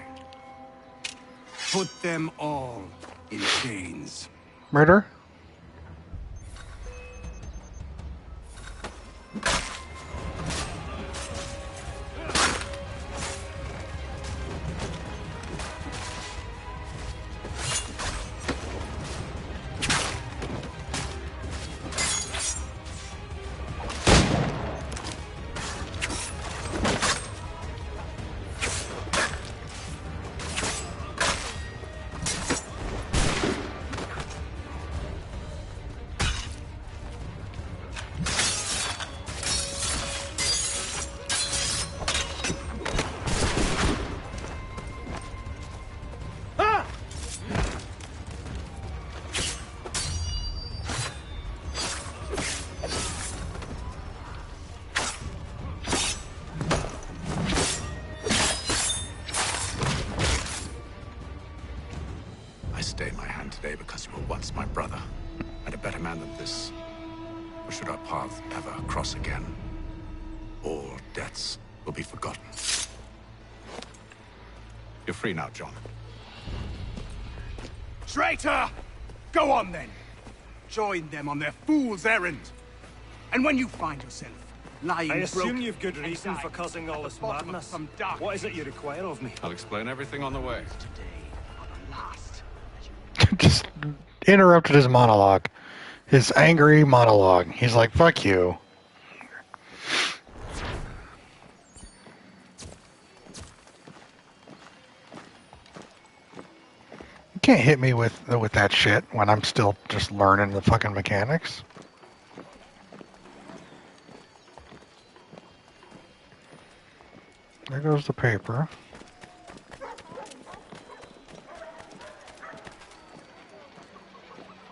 Put them all in chains. Murder? Stay my hand today because you were once my brother, and a better man than this. Or should our paths ever cross again, all debts will be forgotten. You're free now, John. Traitor! Go on then. Join them on their fool's errand. And when you find yourself lying I assume broken you've good reason for causing all this madness. What is it you require of me? I'll explain everything on the way. Just interrupted his monologue. His angry monologue. He's like, fuck you. You can't hit me with that shit when I'm still just learning the fucking mechanics. There goes the paper.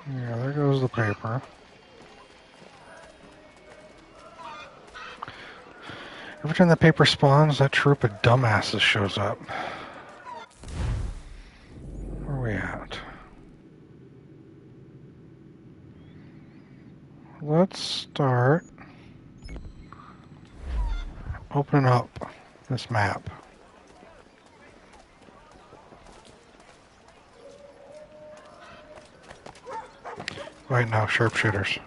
Yeah, there goes the paper. Every time the paper spawns, that troop of dumbasses shows up. Where are we at? Let's start opening up this map. Right now, sharpshooters.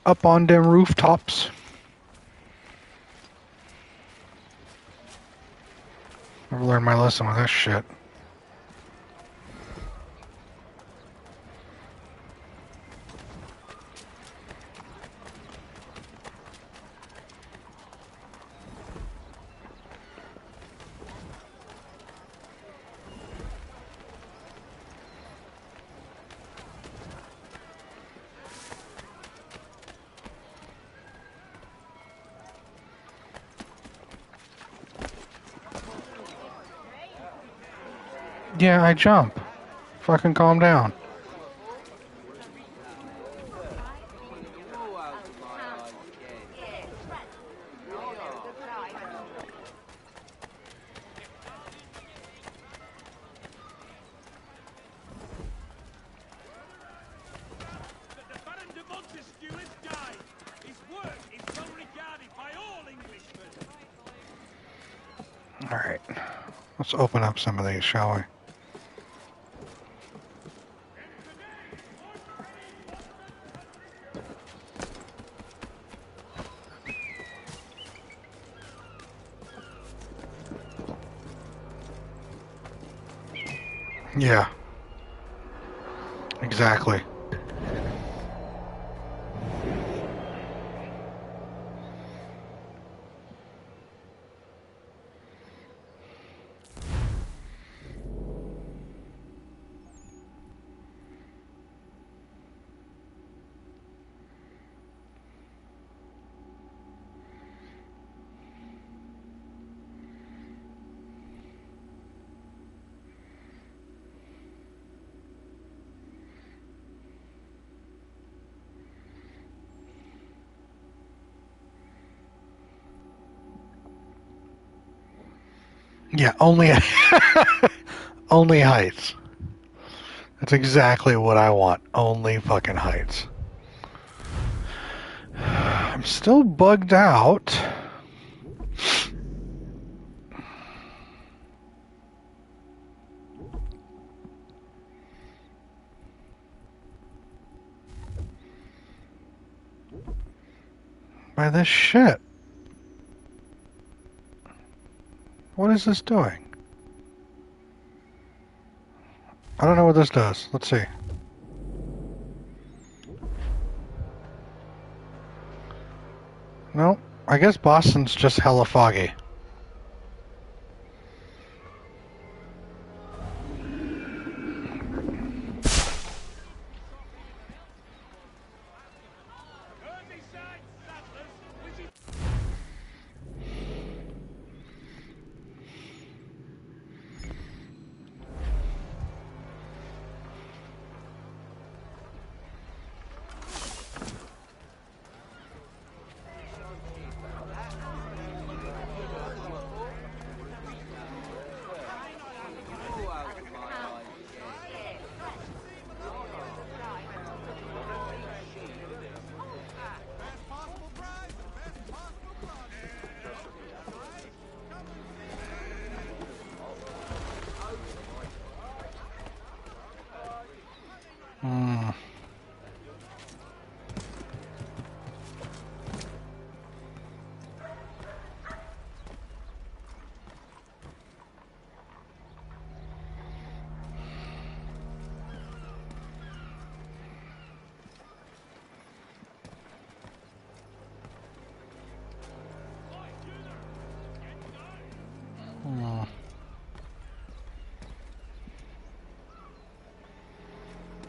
Up on them rooftops. I've learned my lesson with this shit. Yeah, I jump. Fucking calm down. The Baron de Montesquieu has died. His work is well regarded by all Englishmen. Alright. Let's open up some of these, shall we? Yeah. Exactly. Yeah, only only heights. That's exactly what I want. Only fucking heights. I'm still bugged out. By this shit. What is this doing? I don't know what this does. Let's see. No, I guess Boston's just hella foggy.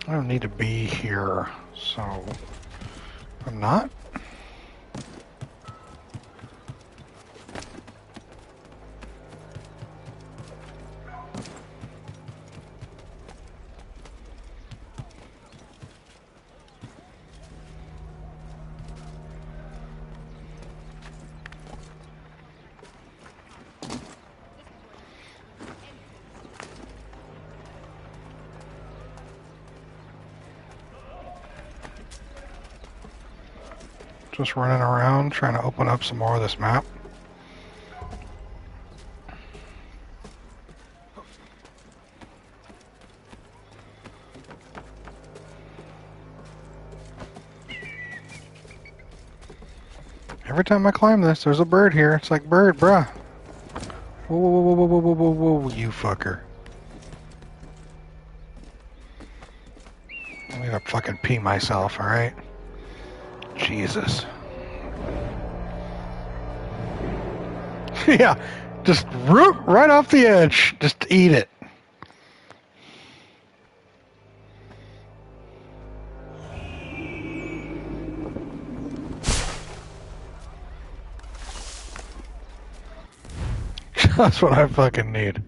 I don't need to be here, so I'm not. Just running around trying to open up some more of this map. Every time I climb this, there's a bird here. It's like, bird, bruh. Whoa, whoa, whoa, whoa, whoa, whoa, whoa, whoa, you fucker. I'm gonna fucking pee myself, alright? Jesus. Yeah, just root right off the edge. Just eat it. That's what I fucking need.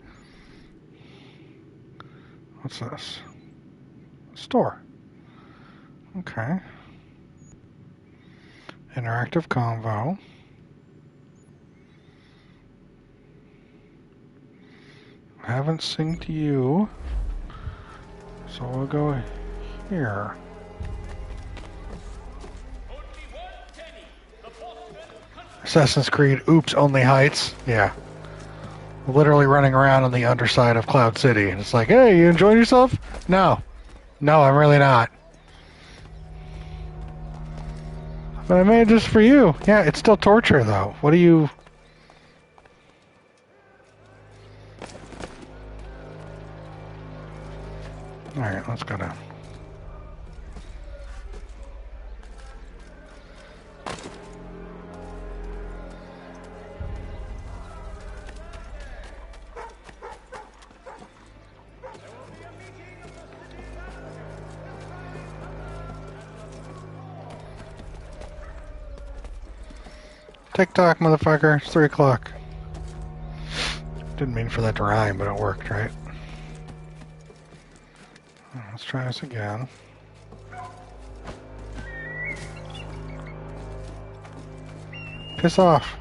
What's this? Store. Okay. Interactive convo. Haven't synced you. So we'll go here. Assassin's Creed, oops, only heights. Yeah. Literally running around on the underside of Cloud City. And it's like, hey, you enjoying yourself? No. No, I'm really not. But I made it just for you. Yeah, it's still torture, though. What do you... Alright, let's go down. TikTok, motherfucker. It's 3 o'clock. Didn't mean for that to rhyme, but it worked, right? Let's try this again. Piss off.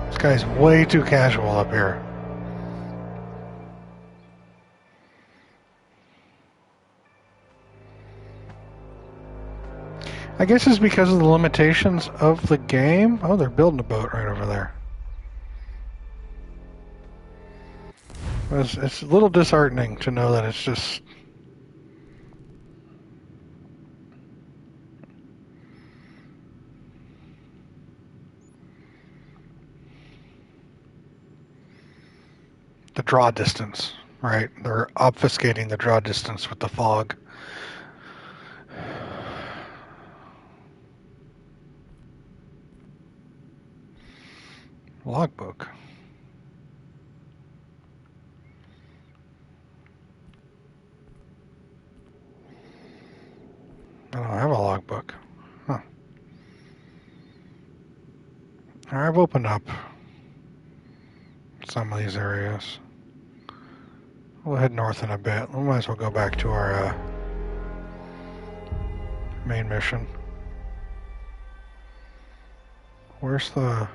This guy's way too casual up here. I guess it's because of the limitations of the game. Oh, they're building a boat right over there. It's a little disheartening to know that it's just... the draw distance, right? They're obfuscating the draw distance with the fog. Logbook. I don't have a logbook. Huh. I've opened up some of these areas. We'll head north in a bit. We might as well go back to our main mission. Where's the...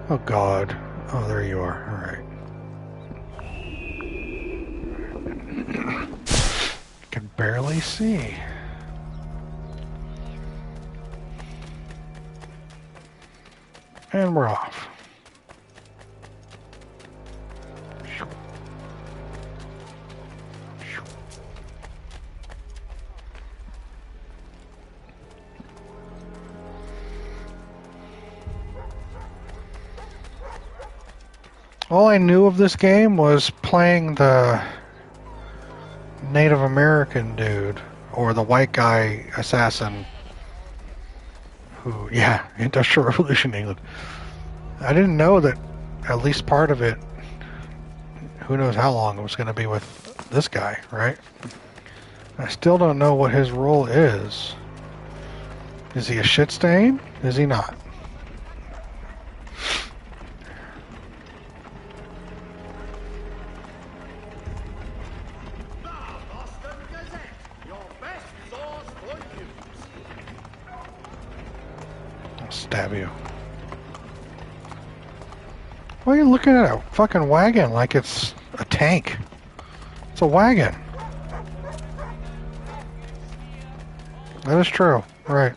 Oh God. Oh, there you are. Alright. Can barely see. And we're off. All I knew of this game was playing the Native American dude, or the white guy assassin who, yeah, Industrial Revolution England. I didn't know that at least part of it who knows how long it was going to be with this guy, right? I still don't know what his role is. Is he a shit stain? Is he not? I'll stab you. Why are you looking at a fucking wagon like it's a tank? It's a wagon. That is true. Right.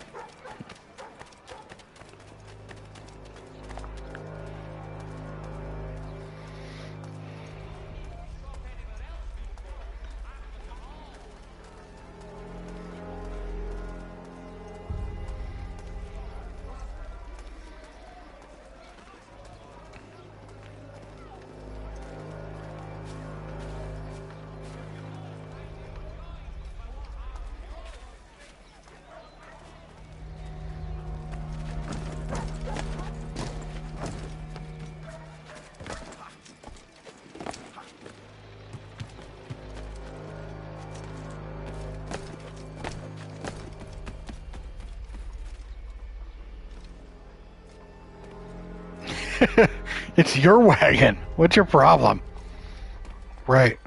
It's your wagon. What's your problem? Right.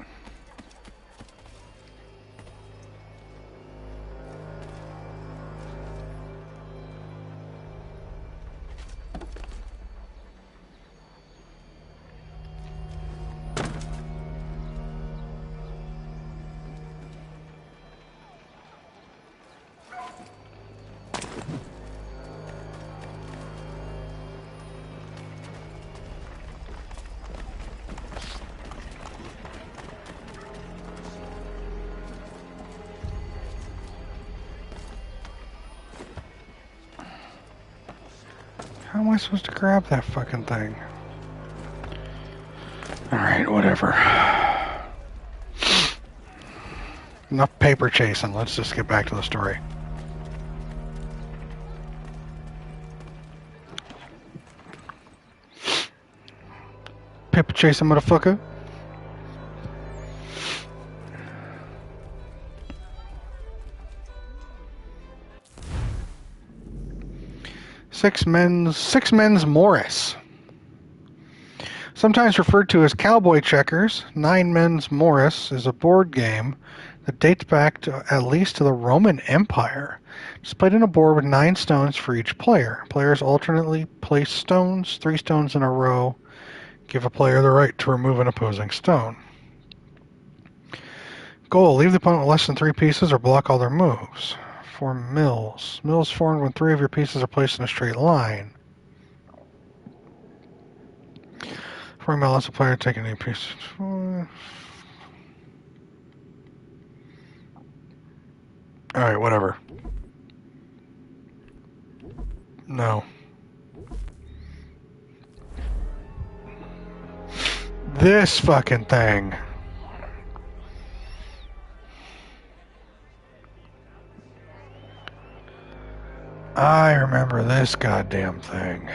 How am I supposed to grab that fucking thing? Alright, whatever. Enough paper chasing. Let's just get back to the story. Paper chasing, motherfucker. Six men's Morris. Sometimes referred to as cowboy checkers, Nine Men's Morris is a board game that dates back to at least to the Roman Empire. It's played in a board with 9 stones for each player. Players alternately place stones, 3 stones in a row, give a player the right to remove an opposing stone. Goal, leave the opponent with less than 3 pieces or block all their moves. Form mills. Mills formed when 3 of your pieces are placed in a straight line. For a mill, lets a player take any piece. Alright, whatever. No. This fucking thing. I remember this goddamn thing.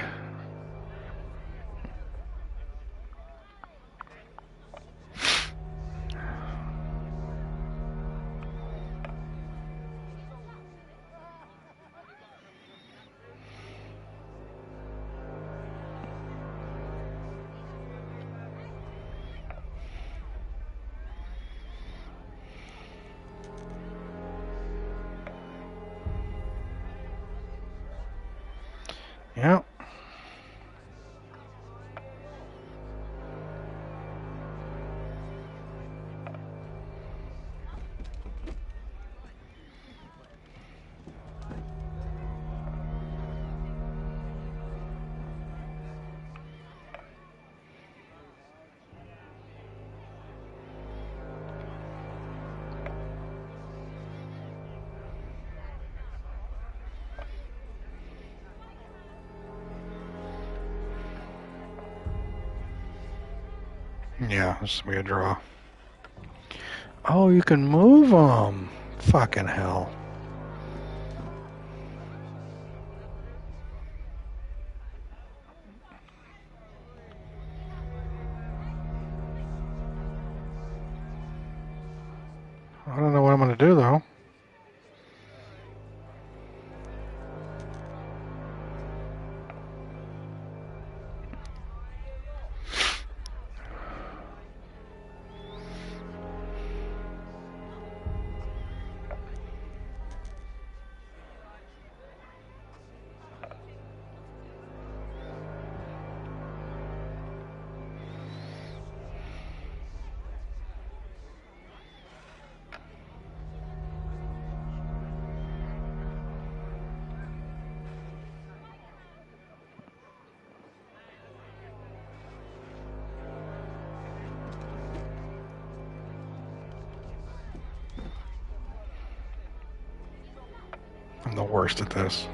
Yep. Yeah, this will be a draw. Oh, you can move them. Fucking hell. I'm going to do, though. I'm the worst at this.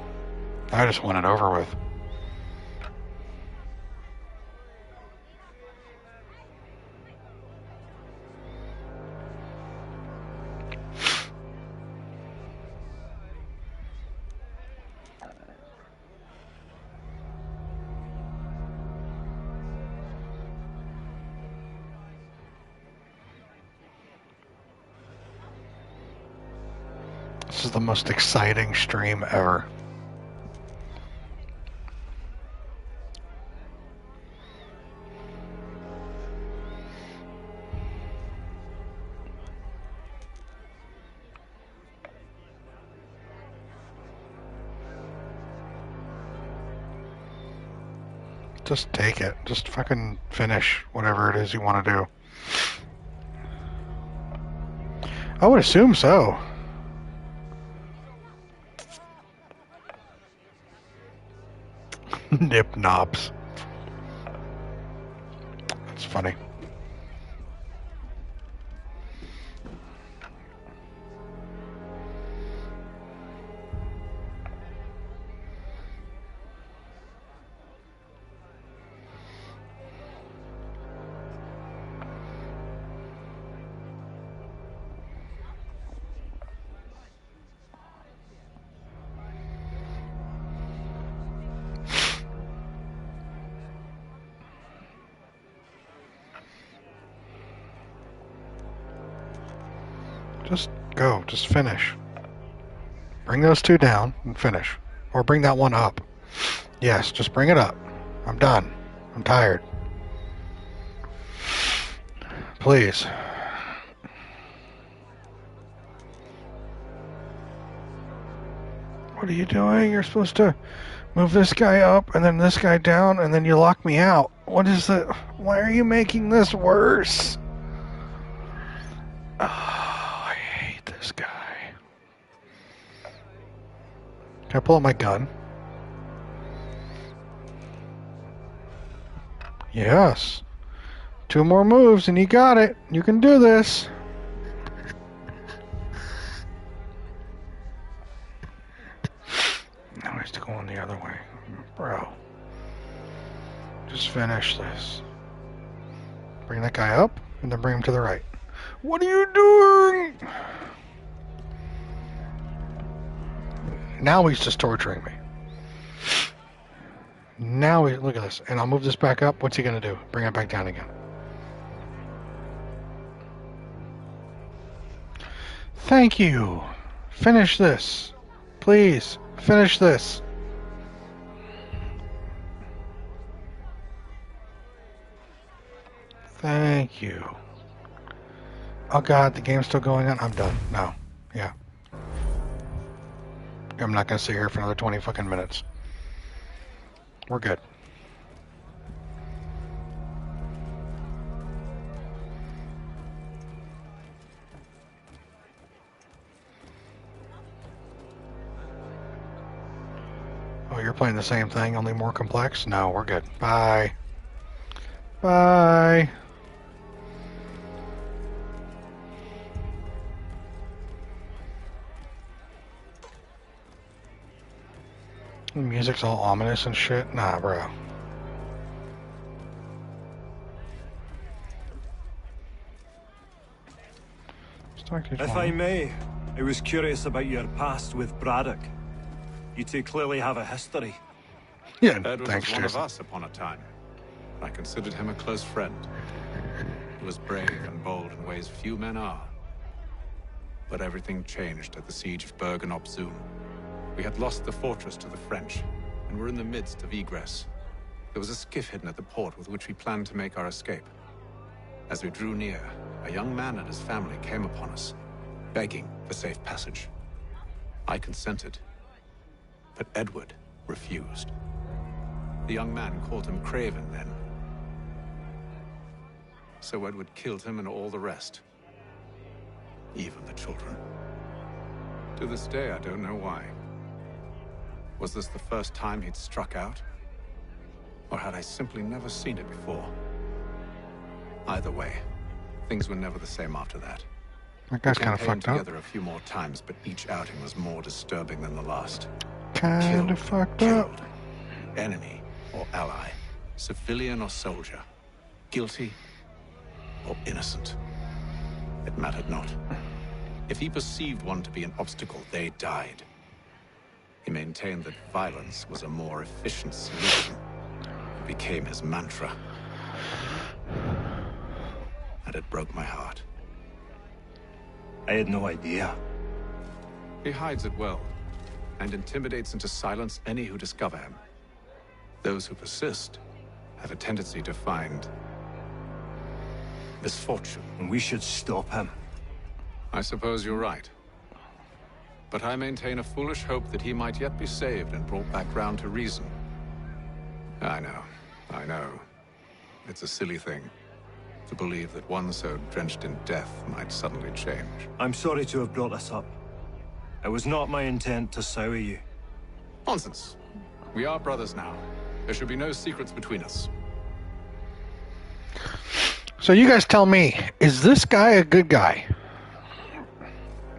I just want it over with. This is the most exciting stream ever. Just take it. Just fucking finish whatever it is you want to do. I would assume so. Nip knobs. That's funny. Just go. Just finish. Bring those two down and finish. Or bring that one up. Yes, just bring it up. I'm done. I'm tired. Please. What are you doing? You're supposed to move this guy up and then this guy down and then you lock me out. What is the... Why are you making this worse? I hate this guy. Can I pull out my gun? Yes. 2 more moves and you got it. You can do this. Now I have to go on the other way. Bro. Just finish this. Bring that guy up and then bring him to the right. What are you doing? Now he's just torturing me. Now he, look at this. And I'll move this back up. What's he going to do? Bring it back down again. Thank you. Finish this. Please. Finish this. Thank you. Oh god, the game's still going on? I'm done. No. Yeah. I'm not gonna sit here for another 20 fucking minutes. We're good. Oh, you're playing the same thing, only more complex? No, we're good. Bye. Bye. The music's all ominous and shit. Nah, bro. If I may, I was curious about your past with Braddock. You two clearly have a history. Yeah, Edward thanks, was one Jason. of us upon a time. I considered him a close friend. He was brave and bold in ways few men are. But everything changed at the siege of Bergen-op-Zoom. We had lost the fortress to the French, and were in the midst of egress. There was a skiff hidden at the port with which we planned to make our escape. As we drew near, a young man and his family came upon us, begging for safe passage. I consented, but Edward refused. The young man called him Craven then. So Edward killed him and all the rest. Even the children. To this day, I don't know why. Was this the first time he'd struck out? Or had I simply never seen it before? Either way, things were never the same after that. That guy's kind of We campaigned fucked up. together a few more times, but each outing was more disturbing than the last. Kind of fucked up. Enemy or ally, civilian or soldier, guilty or innocent. It mattered not. If he perceived one to be an obstacle, they died. He maintained that violence was a more efficient solution. It became his mantra. And it broke my heart. I had no idea. He hides it well, and intimidates into silence any who discover him. Those who persist have a tendency to find misfortune. And we should stop him. I suppose you're right. But I maintain a foolish hope that he might yet be saved and brought back round to reason. I know. It's a silly thing to believe that one so drenched in death might suddenly change. I'm sorry to have brought this up. It was not my intent to sour you. Nonsense. We are brothers now. There should be no secrets between us. So you guys tell me, is this guy a good guy?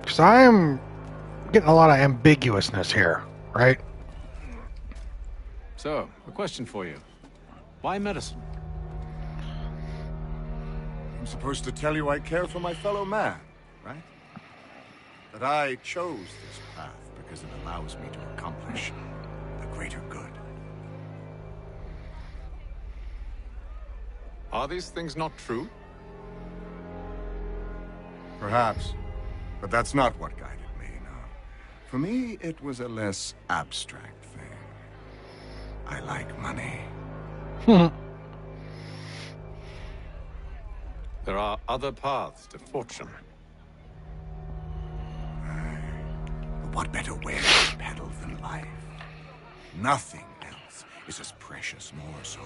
Because I'm getting a lot of ambiguousness here, right? So, a question for you. Why medicine? I'm supposed to tell you I care for my fellow man, right? That I chose this path because it allows me to accomplish the greater good. Are these things not true? Perhaps. But that's not what guided me, no. For me, it was a less abstract thing. I like money. There are other paths to fortune. But what better way to peddle than life? Nothing else is as precious nor so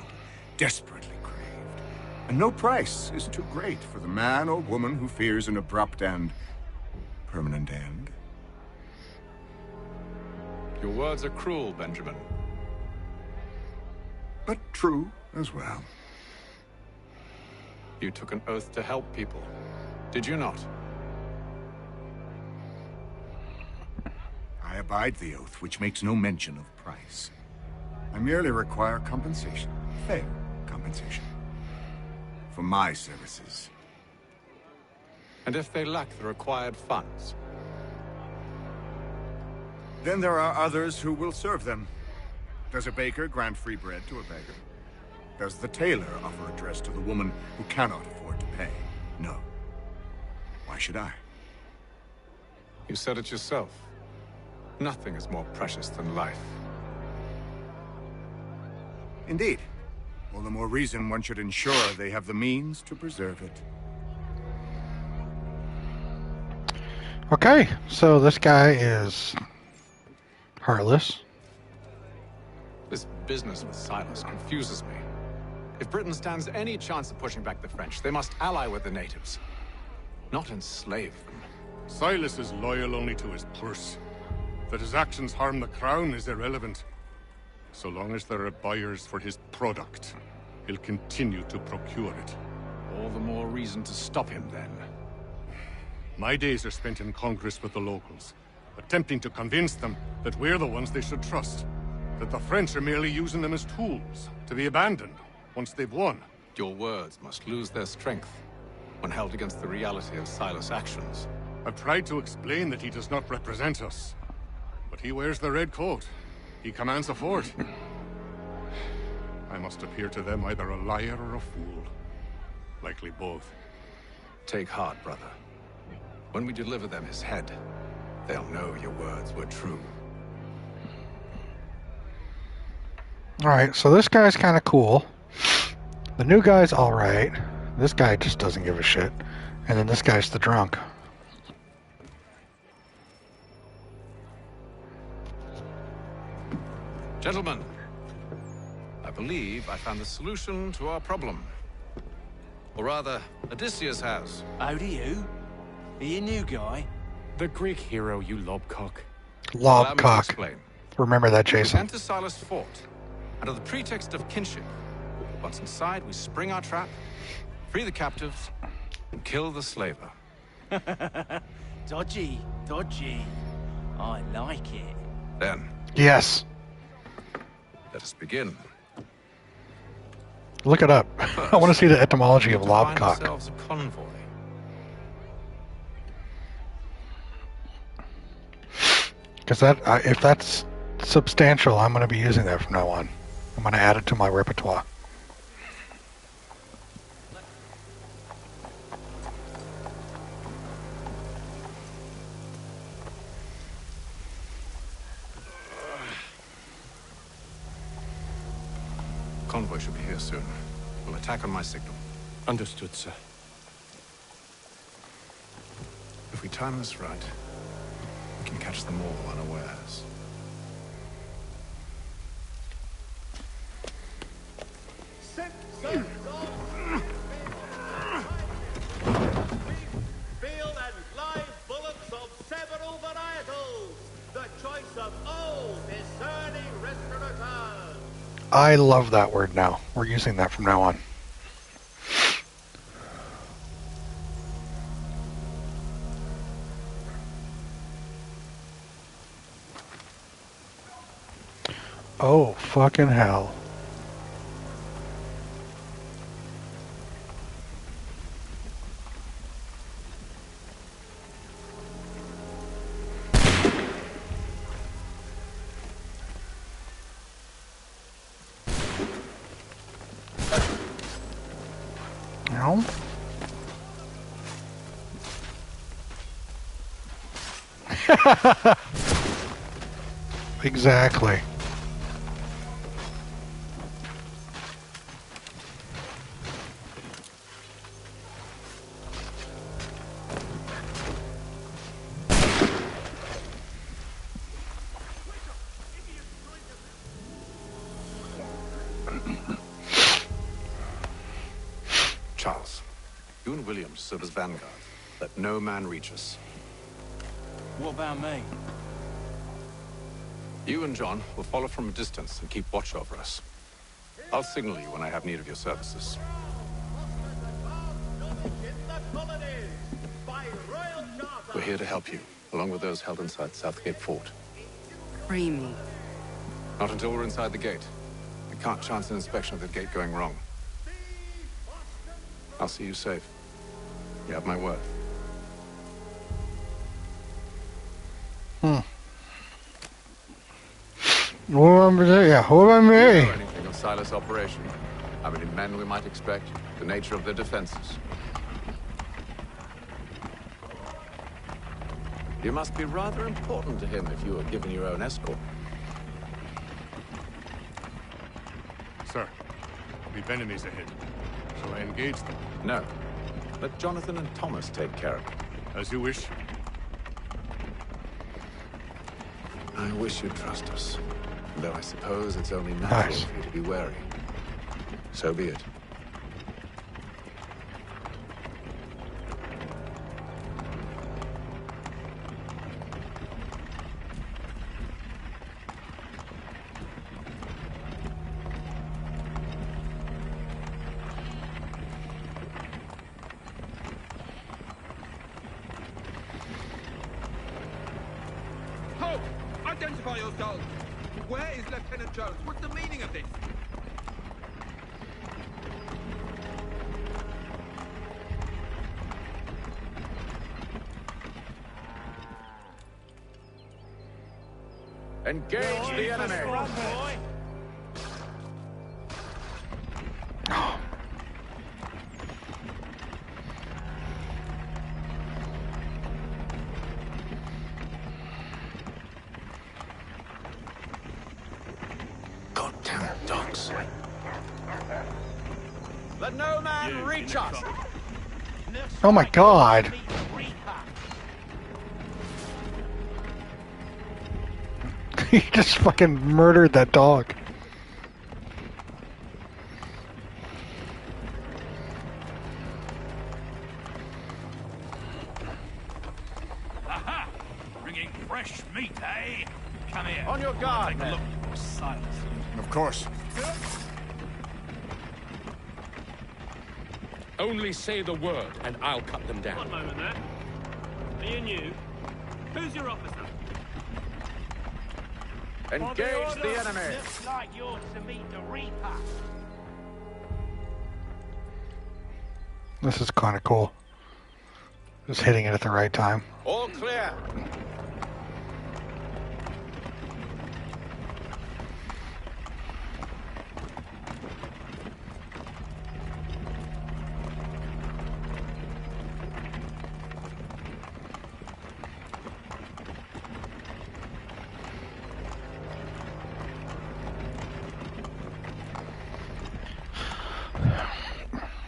desperately craved. And no price is too great for the man or woman who fears an abrupt and permanent end. Your words are cruel, Benjamin. But true as well. You took an oath to help people, did you not? I abide the oath, which makes no mention of price. I merely require compensation. Fair compensation. For my services. And if they lack the required funds? Then there are others who will serve them. Does a baker grant free bread to a beggar? Does the tailor offer a dress to the woman who cannot afford to pay? No. Why should I? You said it yourself. Nothing is more precious than life. Indeed. All the more reason one should ensure they have the means to preserve it. Okay, so this guy is heartless. This business with Silas confuses me. If Britain stands any chance of pushing back the French, they must ally with the natives, not enslave them. Silas is loyal only to his purse. That his actions harm the crown is irrelevant. So long as there are buyers for his product, he'll continue to procure it. All the more reason to stop him, then. My days are spent in Congress with the locals, attempting to convince them that we're the ones they should trust. That the French are merely using them as tools, to be abandoned once they've won. Your words must lose their strength when held against the reality of Silas' actions. I've tried to explain that he does not represent us, but he wears the red coat. He commands a fort. I must appear to them either a liar or a fool. Likely both. Take heart, brother. When we deliver them his head, they'll know your words were true. Alright, so this guy's kind of cool. The new guy's alright. This guy just doesn't give a shit. And then this guy's the drunk. Gentlemen, I believe I found the solution to our problem. Or rather, Odysseus has. How do you? Are you a new guy? The Greek hero, you lobcock. Lobcock. Remember that, Jason. We enter Silas' fort, under the pretext of kinship. Once inside, we spring our trap, free the captives, and kill the slaver. Dodgy, dodgy. I like it. Then, Yes. let us begin. Look it up. I want to see the etymology of Find lobcock. ourselves a convoy. Because that, if that's substantial, I'm going to be using that from now on. I'm going to add it to my repertoire. Convoy should be here soon. We'll attack on my signal. Understood, sir. If we time this right, we can catch them all unawares. Field and live bullets of several varietals. The choice of old, discerning restaurateurs. I love that word now. We're using that from now on. Oh, fucking hell. No. Exactly. Charles, you and William serve as vanguard. Let no man reach us. What about me? You and John will follow from a distance and keep watch over us. I'll signal you when I have need of your services. We're here to help you, along with those held inside Southgate Fort. Free me. Not until we're inside the gate. I can't chance an inspection of the gate going wrong. I'll see you safe. You have my word. What about me? Anything of Silas' operation? How many men we might expect? The nature of their defenses? You must be rather important to him if you are given your own escort. Sir, we've enemies ahead. Shall I engage them? No. Let Jonathan and Thomas take care of it. As you wish. I wish you'd trust us. Though I suppose it's only natural Nice. for you to be wary. So be it. Halt! Identify yourselves! Where is Lieutenant Jones? What's the meaning of this? Engage the enemy! Let no man reach us. Oh my god. He just fucking murdered that dog. Aha! Bringing fresh meat, eh? Come here. On your guard, Take a look at your sight. Of course. Only say the word, and I'll cut them down. One moment there. Me and you. Who's your officer? Engage the enemy. Looks like you're to meet the Reaper. This is kind of cool. Just hitting it at the right time. All clear.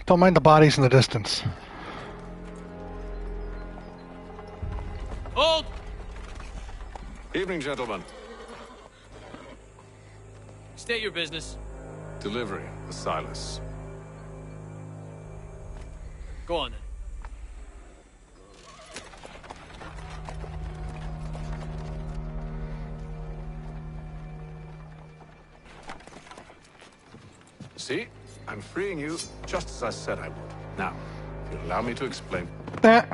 Don't mind the bodies in the distance. Hold! Evening, gentlemen. State your business. Delivery, the Silas. Go on then. See? I'm freeing you just as I said I would. Now, if you'll allow me to explain. Let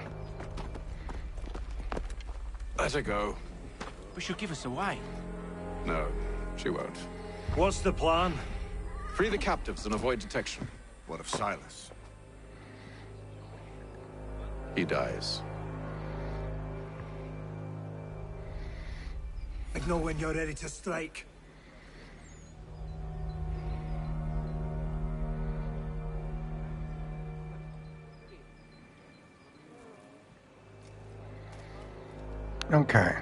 her go. But she'll give us away. No, she won't. What's the plan? Free the captives and avoid detection. What of Silas? He dies. I know when you're ready to strike. Okay.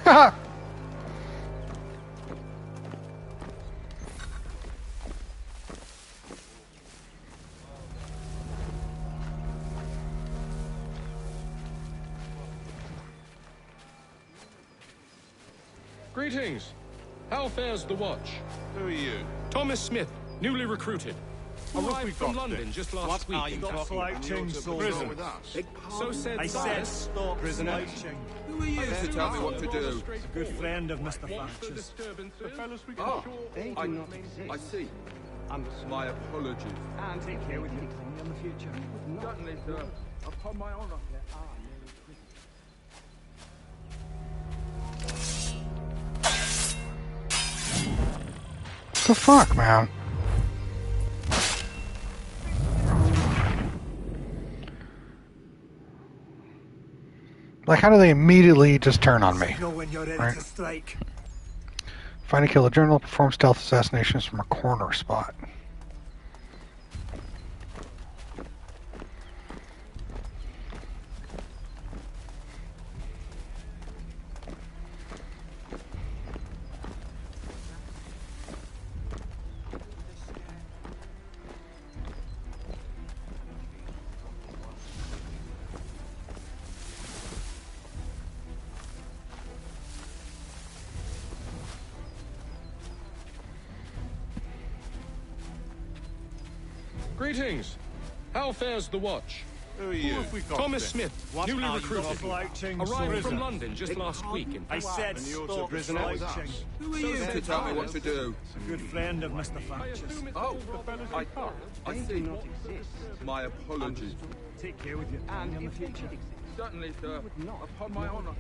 Haha. Greetings. How fares the watch? Who are you? Thomas Smith, newly recruited. Arrived from London just last week. Are you flouting, Prison. So said I said Silas. stop Prisoner. flouting. Who are you to tell me what to do? He's a good friend of Mr. Thatcher's. Oh, I see. My apologies. And take care with you in the future. Certainly, sir. Upon my honor. What the fuck, man? Like, how do they immediately just turn on me? Know when you're ready Right. to strike. Find and kill a general, perform stealth assassinations from a corner spot. Greetings. How fares the watch? Who are you? Thomas Smith, newly are you recruited. flouting, Arrived from soldier? London just last week, in I fact. said And you're stop to prisoner with us. flouting. Who are you to tell me what to do? He's a good friend of Mr. Thatcher's. Oh, I see. My apologies. Take care with you and in the future. Certainly, sir. Upon my honor.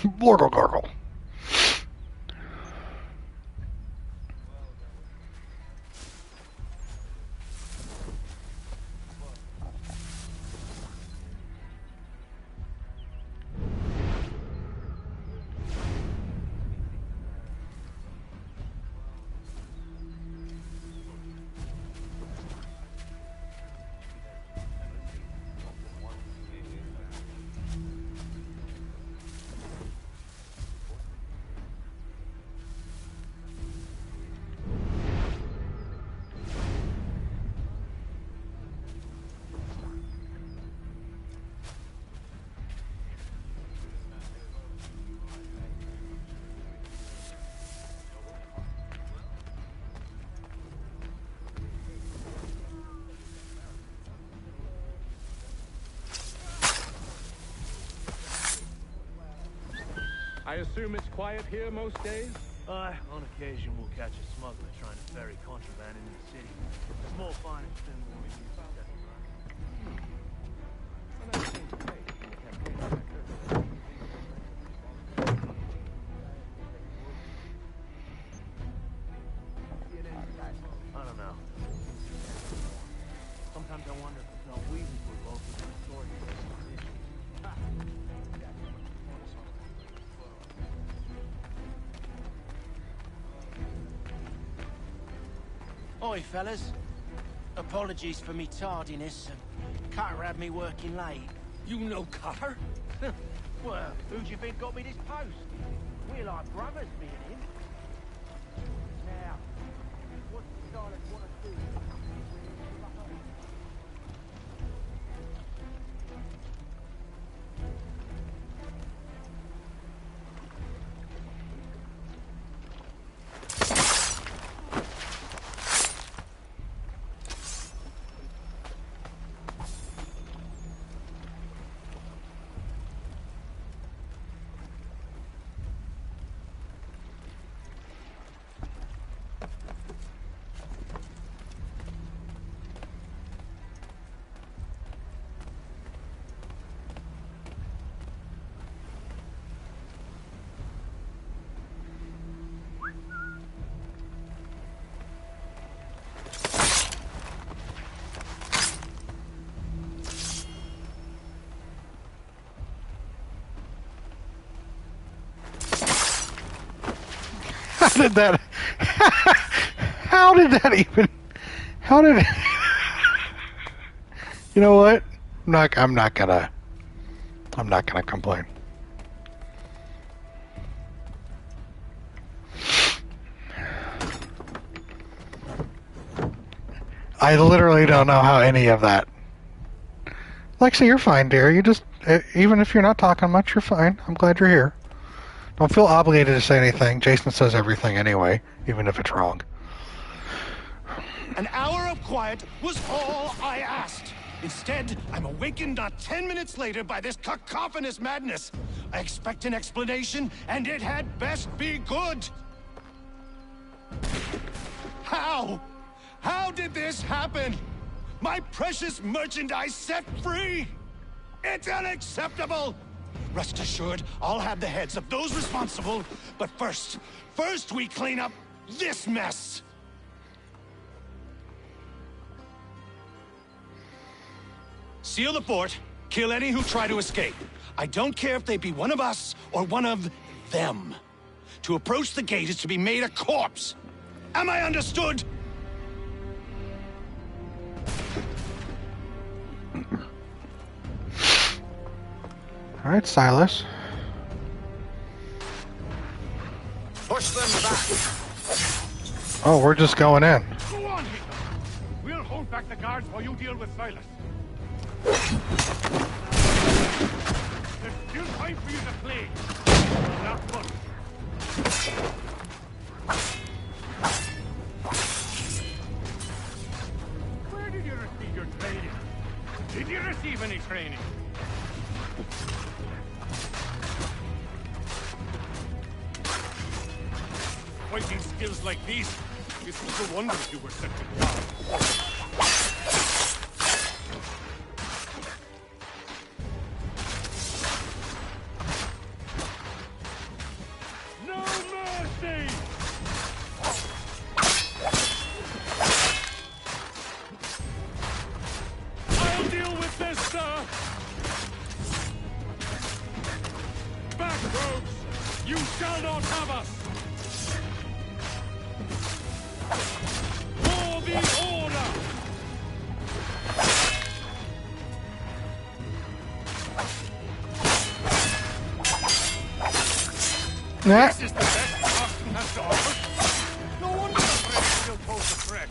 Borgle gargle. I assume it's quiet here most days? On occasion we'll catch a smuggler trying to ferry contraband into the city. Small finance than what we used to I don't know. Sometimes I wonder if it's not we who put both of the story. Oi, fellas. Apologies for me tardiness. Cutter had me working late. You know Cutter? Well, who do you think got me this post? We're like brothers, me and him. Now, what's the Daleks want to do? How did that? How did that even? How did it? You know what? I'm not gonna complain. I literally don't know how any of that. Lexi, you're fine, dear. You just, even if you're not talking much, you're fine. I'm glad you're here. Don't feel obligated to say anything. Jason says everything anyway, even if it's wrong. An hour of quiet was all I asked. Instead, I'm awakened not 10 minutes later by this cacophonous madness. I expect an explanation, and it had best be good. How? How did this happen? My precious merchandise set free? It's unacceptable! Rest assured, I'll have the heads of those responsible, but first we clean up this mess! Seal the fort, kill any who try to escape. I don't care if they be one of us or one of them. To approach the gate is to be made a corpse. Am I understood? All right, Silas. Push them back. Oh, we're just going in. Go on, Hitler. We'll hold back the guards while you deal with Silas. There's still time for you to play. Not much. Where did you receive your training? Did you receive any training? Fighting skills like these, it's no wonder you were such a coward. Nah. This is the best Austin has to offer. No wonder the French still pose a threat.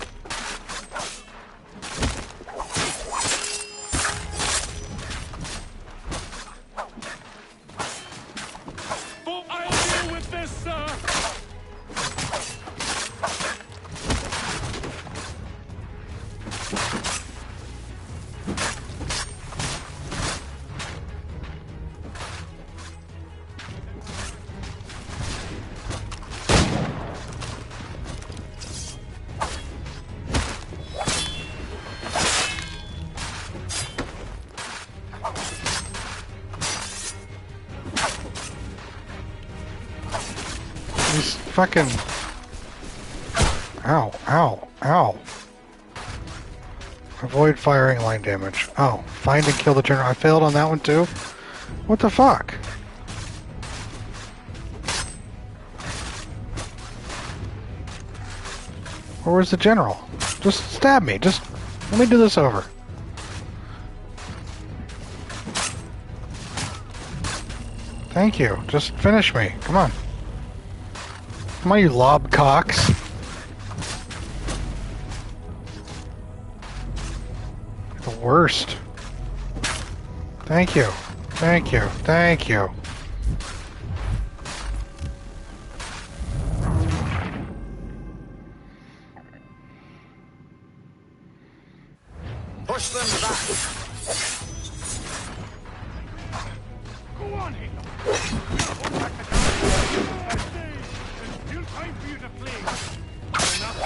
But I'll deal with this, sir. These fucking... Ow, ow, ow. Avoid firing line damage. Oh, find and kill the general. I failed on that one too? What the fuck? Where's the general? Just stab me. Just let me do this over. Thank you. Just finish me. Come on. Come on, you lob cocks. The worst. Thank you. Thank you. Thank you. Push them back. Go on, Halo. Still time for you to play. Enough.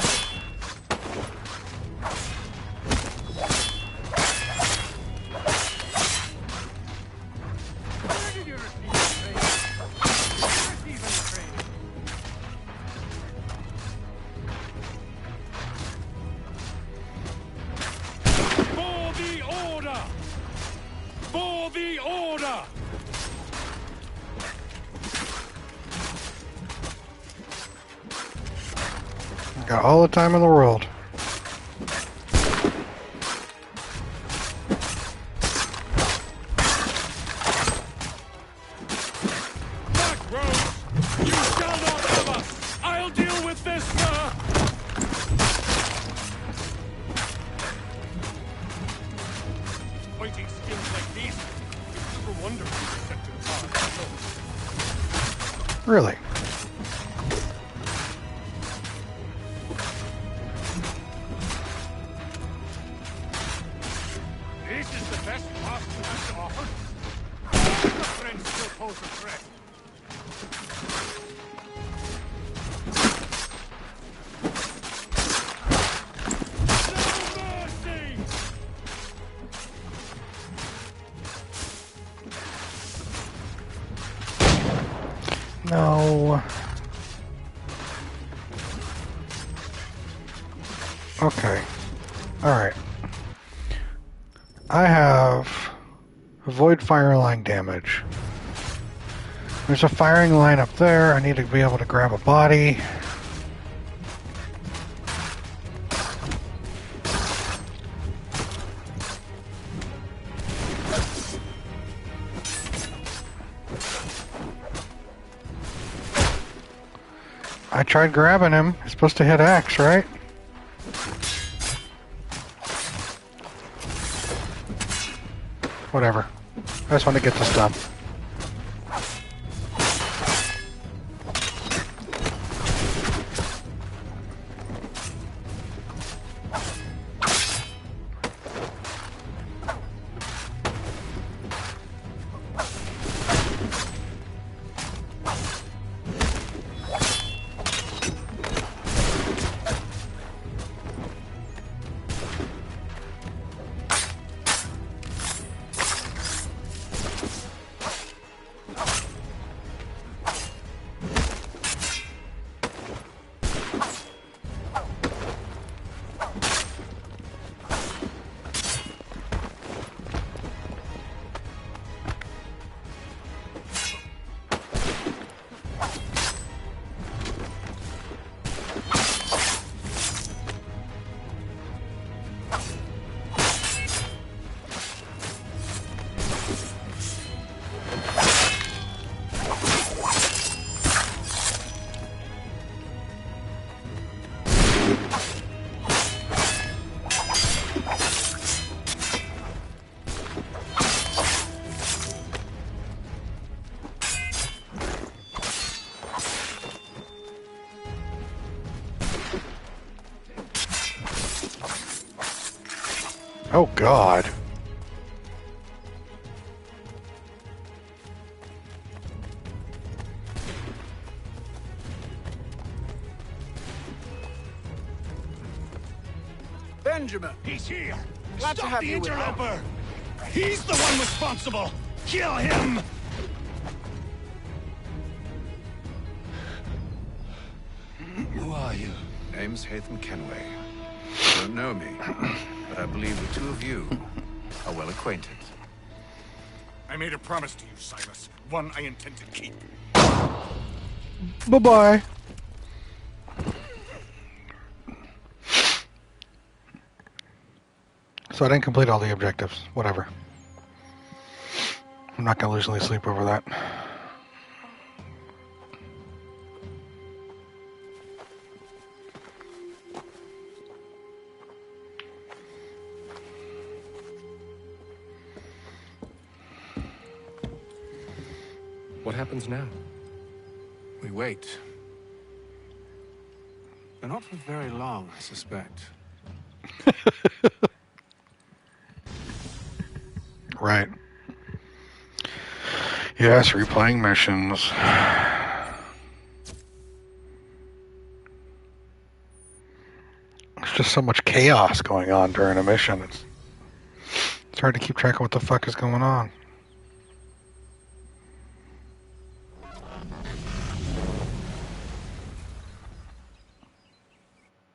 Where did you receive training? Receiving training. For the order! For the order! Got all the time in the world. Back, Rose! You shall not have us! I'll deal with this, sir! Fighting skills like these, it's never wonder who's set to the Really? This is the best Austin has to offer. The French still pose a threat. No mercy! No. Okay. Alright. I have avoid fire line damage. There's a firing line up there. I need to be able to grab a body. I tried grabbing him. He's supposed to hit X, right? Whatever. I just want to get this done. Oh, God. Benjamin! He's here! Glad to Stop have the you with us. interloper! He's the one responsible! Kill him! Who are you? Name's Hatham Kenway. You don't know me, but I believe the two of you are well acquainted. I made a promise to you, Silas. One I intend to keep. Bye-bye. So I didn't complete all the objectives. Whatever. I'm not going to lose any sleep over that. What happens now? We wait. But not for very long, I suspect. Right. Yes, replaying missions. There's just so much chaos going on during a mission. It's hard to keep track of what the fuck is going on.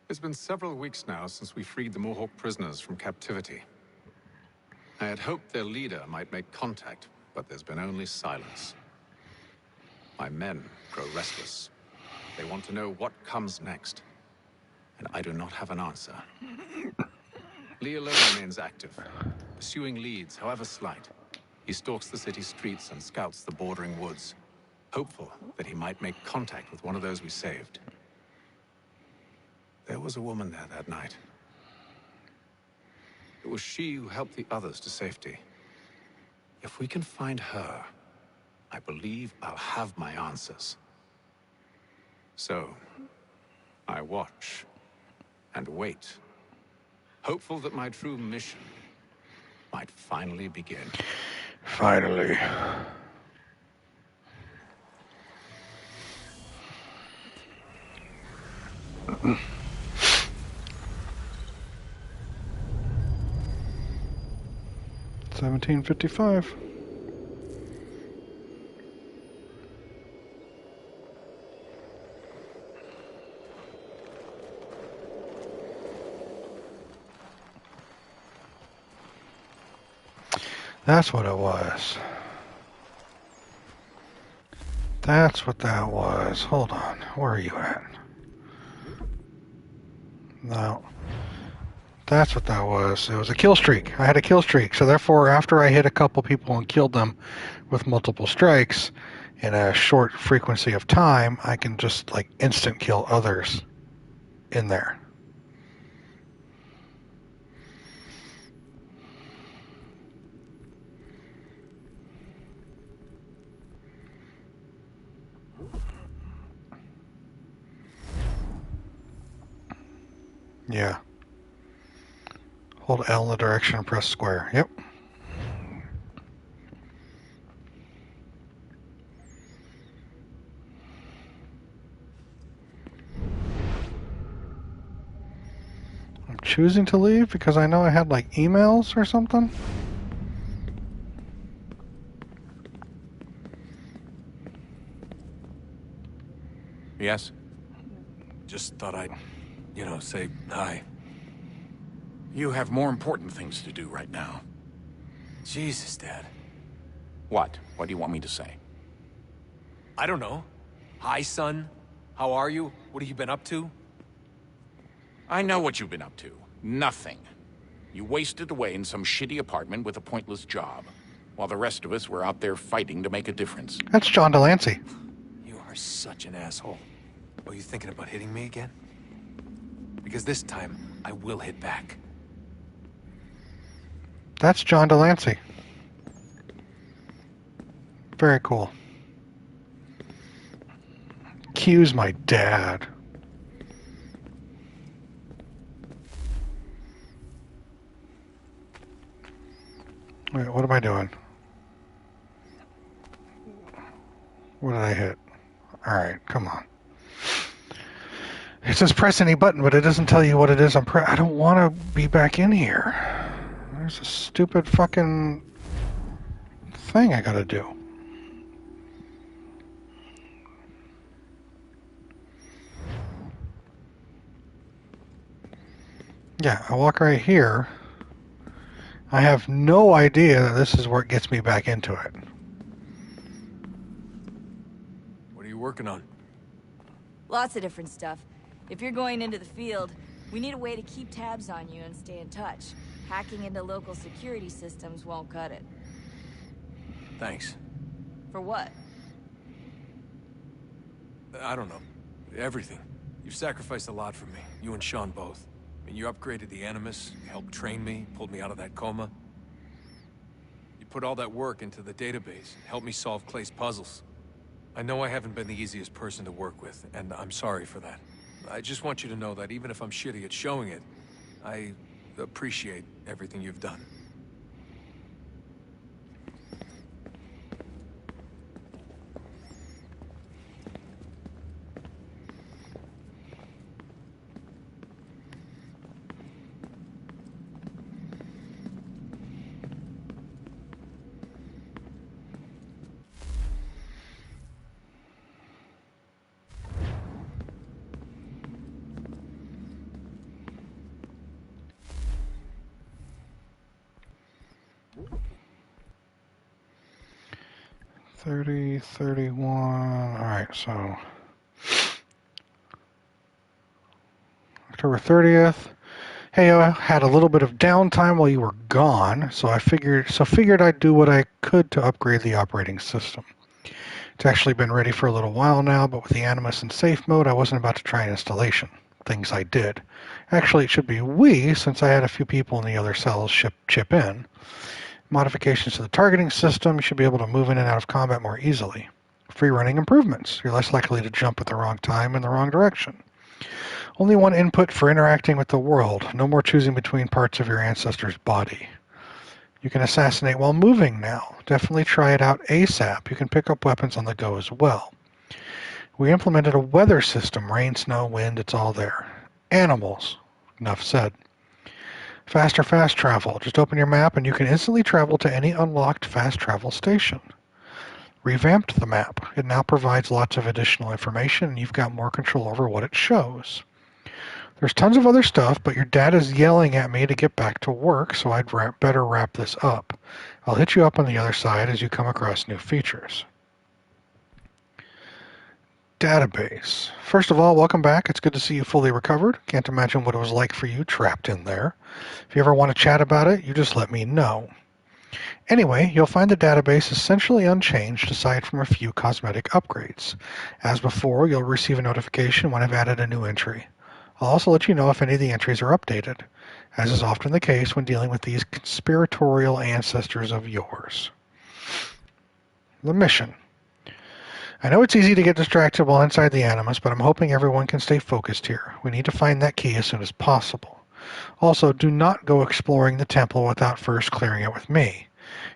It's been several weeks now since we freed the Mohawk prisoners from captivity. I had hoped their leader might make contact, but there's been only silence. My men grow restless. They want to know what comes next, and I do not have an answer. Lee alone remains active, pursuing leads, however slight. He stalks the city streets and scouts the bordering woods, hopeful that he might make contact with one of those we saved. There was a woman there that night. It was she who helped the others to safety. If we can find her, I believe I'll have my answers. So, I watch and wait, hopeful that my true mission might finally begin. Finally. $17.55. That's what it was. That's what that was. Hold on. Where are you at? No. That's what that was. It was a kill streak. I had a kill streak. So therefore, after I hit a couple people and killed them with multiple strikes in a short frequency of time, I can just like instant kill others in there. Yeah. Hold L in the direction and press square. Yep. I'm choosing to leave because I know I had like emails or something. Yes? Just thought I'd, say hi. You have more important things to do right now. Jesus, Dad. What? What do you want me to say? I don't know. Hi, son. How are you? What have you been up to? I know what you've been up to. Nothing. You wasted away in some shitty apartment with a pointless job, while the rest of us were out there fighting to make a difference. That's John Delancey. You are such an asshole. Are you thinking about hitting me again? Because this time, I will hit back. That's John Delancey. Very cool. Q's my dad. Wait, what am I doing? What did I hit? Alright, come on. It says press any button, but it doesn't tell you what it is I don't want to be back in here. There's a stupid fucking thing I gotta do. Yeah, I walk right here. I have no idea that this is where it gets me back into it. What are you working on? Lots of different stuff. If you're going into the field, we need a way to keep tabs on you and stay in touch. Hacking into local security systems won't cut it. Thanks. For what? I don't know. Everything. You've sacrificed a lot for me. You and Sean both. I mean, you upgraded the Animus, you helped train me, pulled me out of that coma. You put all that work into the database, helped me solve Clay's puzzles. I know I haven't been the easiest person to work with, and I'm sorry for that. I just want you to know that even if I'm shitty at showing it, I appreciate everything you've done. $30, $31. Alright, so October 30th. Hey, I had a little bit of downtime while you were gone, so I figured I'd do what I could to upgrade the operating system. It's actually been ready for a little while now, but with the Animus in safe mode, I wasn't about to try an installation. Things I did. Actually, it should be we, since I had a few people in the other cells chip in. Modifications to the targeting system, you should be able to move in and out of combat more easily. Free running improvements, you're less likely to jump at the wrong time in the wrong direction. Only one input for interacting with the world, no more choosing between parts of your ancestor's body. You can assassinate while moving now. Definitely try it out ASAP. You can pick up weapons on the go as well. We implemented a weather system, rain, snow, wind, it's all there. Animals, enough said. Faster fast travel. Just open your map and you can instantly travel to any unlocked fast travel station. Revamped the map. It now provides lots of additional information and you've got more control over what it shows. There's tons of other stuff, but your dad is yelling at me to get back to work, so I'd better wrap this up. I'll hit you up on the other side as you come across new features. Database. First of all, welcome back. It's good to see you fully recovered. Can't imagine what it was like for you trapped in there. If you ever want to chat about it, you just let me know. Anyway, you'll find the database essentially unchanged aside from a few cosmetic upgrades. As before, you'll receive a notification when I've added a new entry. I'll also let you know if any of the entries are updated, as is often the case when dealing with these conspiratorial ancestors of yours. The mission. I know it's easy to get distracted while inside the Animus, but I'm hoping everyone can stay focused here. We need to find that key as soon as possible. Also, do not go exploring the temple without first clearing it with me.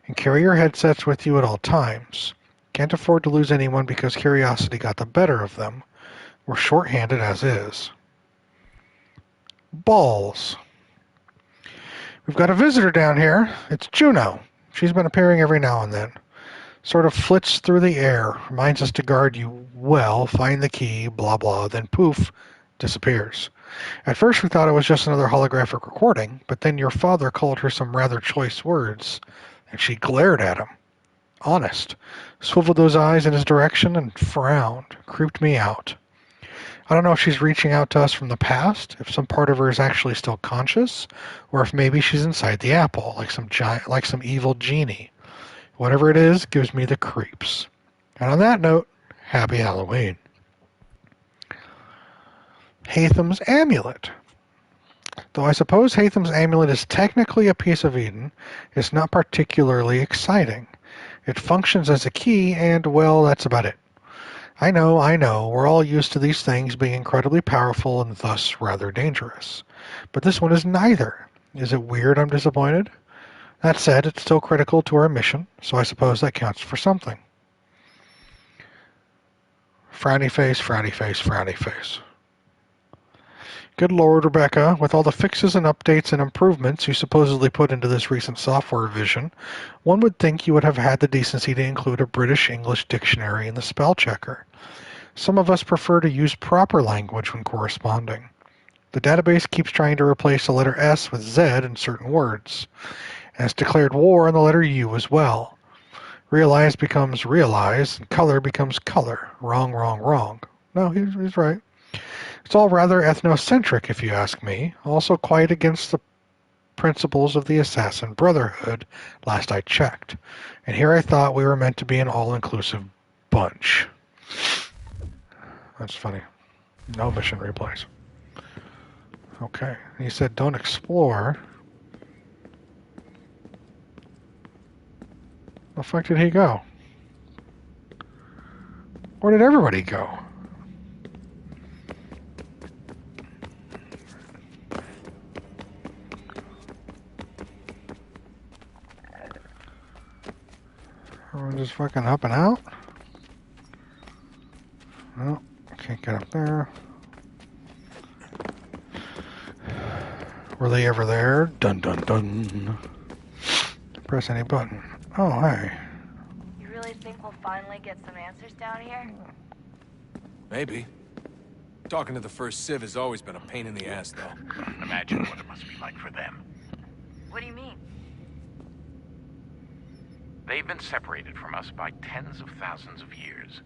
And carry your headsets with you at all times. Can't afford to lose anyone because curiosity got the better of them. We're short-handed as is. Balls. We've got a visitor down here. It's Juno. She's been appearing every now and then. Sort of flits through the air, reminds us to guard you well, find the key, blah blah, then poof, disappears. At first we thought it was just another holographic recording, but then your father called her some rather choice words, and she glared at him. Honest. Swiveled those eyes in his direction and frowned. Creeped me out. I don't know if she's reaching out to us from the past, if some part of her is actually still conscious, or if maybe she's inside the apple, like some evil genie. Whatever it is, gives me the creeps. And on that note, happy Halloween. Haytham's Amulet. Though I suppose Haytham's Amulet is technically a piece of Eden, it's not particularly exciting. It functions as a key, and, well, that's about it. I know, we're all used to these things being incredibly powerful and thus rather dangerous. But this one is neither. Is it weird I'm disappointed? That said, it's still critical to our mission, so I suppose that counts for something. Frowny face, frowny face, frowny face. Good Lord, Rebecca, with all the fixes and updates and improvements you supposedly put into this recent software revision, one would think you would have had the decency to include a British-English dictionary in the spell checker. Some of us prefer to use proper language when corresponding. The database keeps trying to replace the letter S with Z in certain words, and it's declared war on the letter U as well. Realize becomes realize, and color becomes color. Wrong, wrong, wrong. No, he's right. It's all rather ethnocentric, if you ask me, also quite against the principles of the Assassin Brotherhood, last I checked. And here I thought we were meant to be an all-inclusive bunch. That's funny. No mission replays. Okay. He said don't explore. The fuck did he go? Where did everybody go? Everyone just fucking up and out? No, can't get up there. Were they ever there? Dun dun dun. Press any button. Oh, hey. You really think we'll finally get some answers down here? Maybe. Talking to the first Civ has always been a pain in the ass, though. Imagine what it must be like for them. What do you mean? They've been separated from us by tens of thousands of years.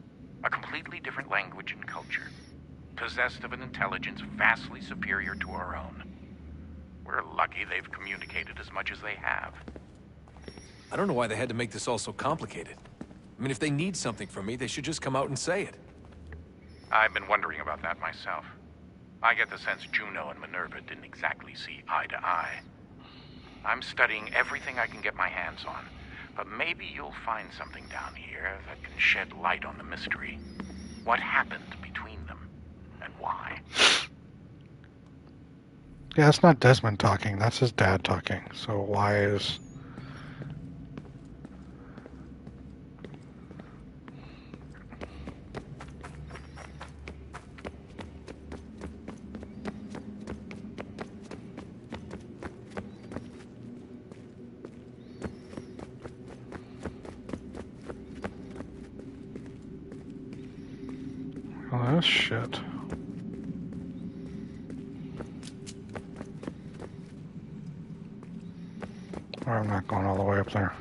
A completely different language and culture. Possessed of an intelligence vastly superior to our own. We're lucky they've communicated as much as they have. I don't know why they had to make this all so complicated. I mean, if they need something from me, they should just come out and say it. I've been wondering about that myself. I get the sense Juno and Minerva didn't exactly see eye to eye. I'm studying everything I can get my hands on, but maybe you'll find something down here that can shed light on the mystery. What happened between them, and why? Yeah, that's not Desmond talking, that's his dad talking. So why is... Oh, that's shit. Oh, I'm not going all the way up there.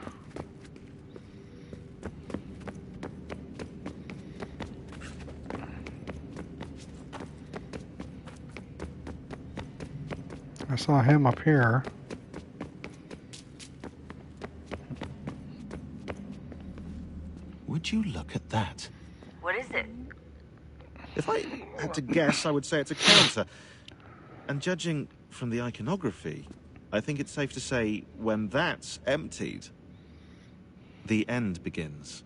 I saw him up here. Would you look at that? What is it? If I had to guess, I would say it's a counter. And judging from the iconography, I think it's safe to say when that's emptied, the end begins.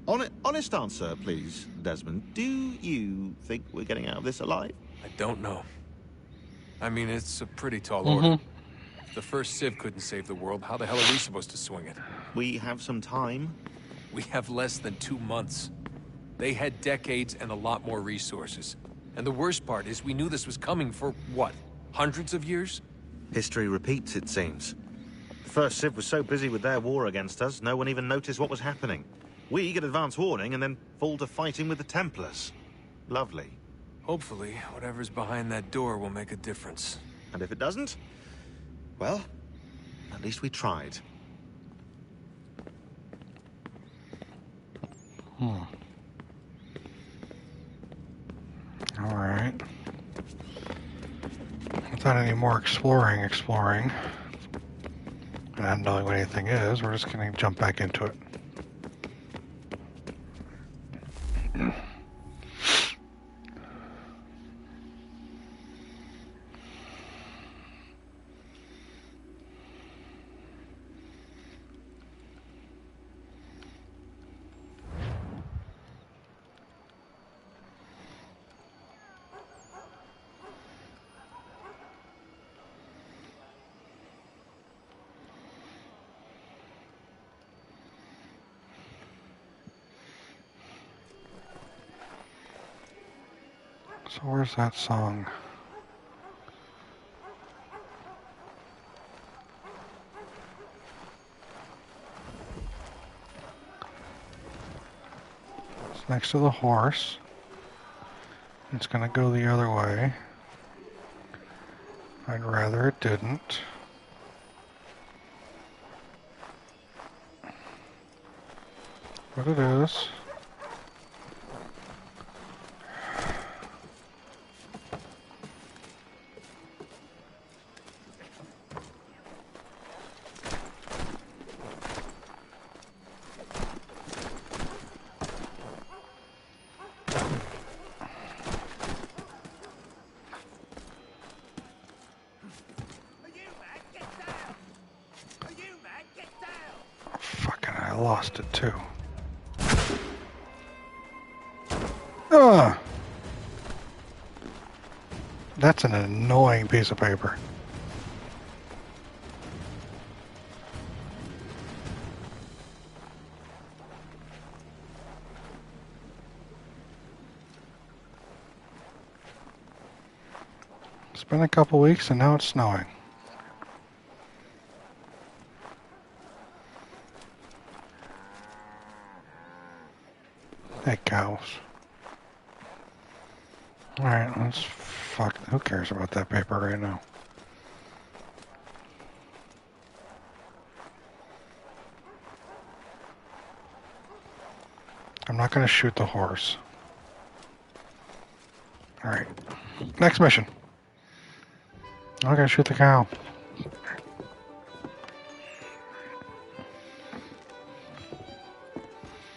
Honest answer, please, Desmond. Do you think we're getting out of this alive? I don't know. I mean, it's a pretty tall order. If the first Civ couldn't save the world, how the hell are we supposed to swing it? We have some time. We have less than 2 months. They had decades and a lot more resources. And the worst part is we knew this was coming for, what, hundreds of years? History repeats, it seems. The first Civ was so busy with their war against us, no one even noticed what was happening. We get advance warning and then fall to fighting with the Templars. Lovely. Hopefully, whatever's behind that door will make a difference. And if it doesn't, well, at least we tried. Alright. Without any more exploring, and not knowing what anything is, we're just going to jump back into it. So where's that song? It's next to the horse. It's gonna go the other way. I'd rather it didn't. But it is. Fucking, I lost it too. Ugh! That's an annoying piece of paper. It's been a couple weeks and now it's snowing. Hey, cows. Alright, let's fuck. Who cares about that paper right now? I'm not gonna shoot the horse. Alright. Next mission. I'm not gonna shoot the cow.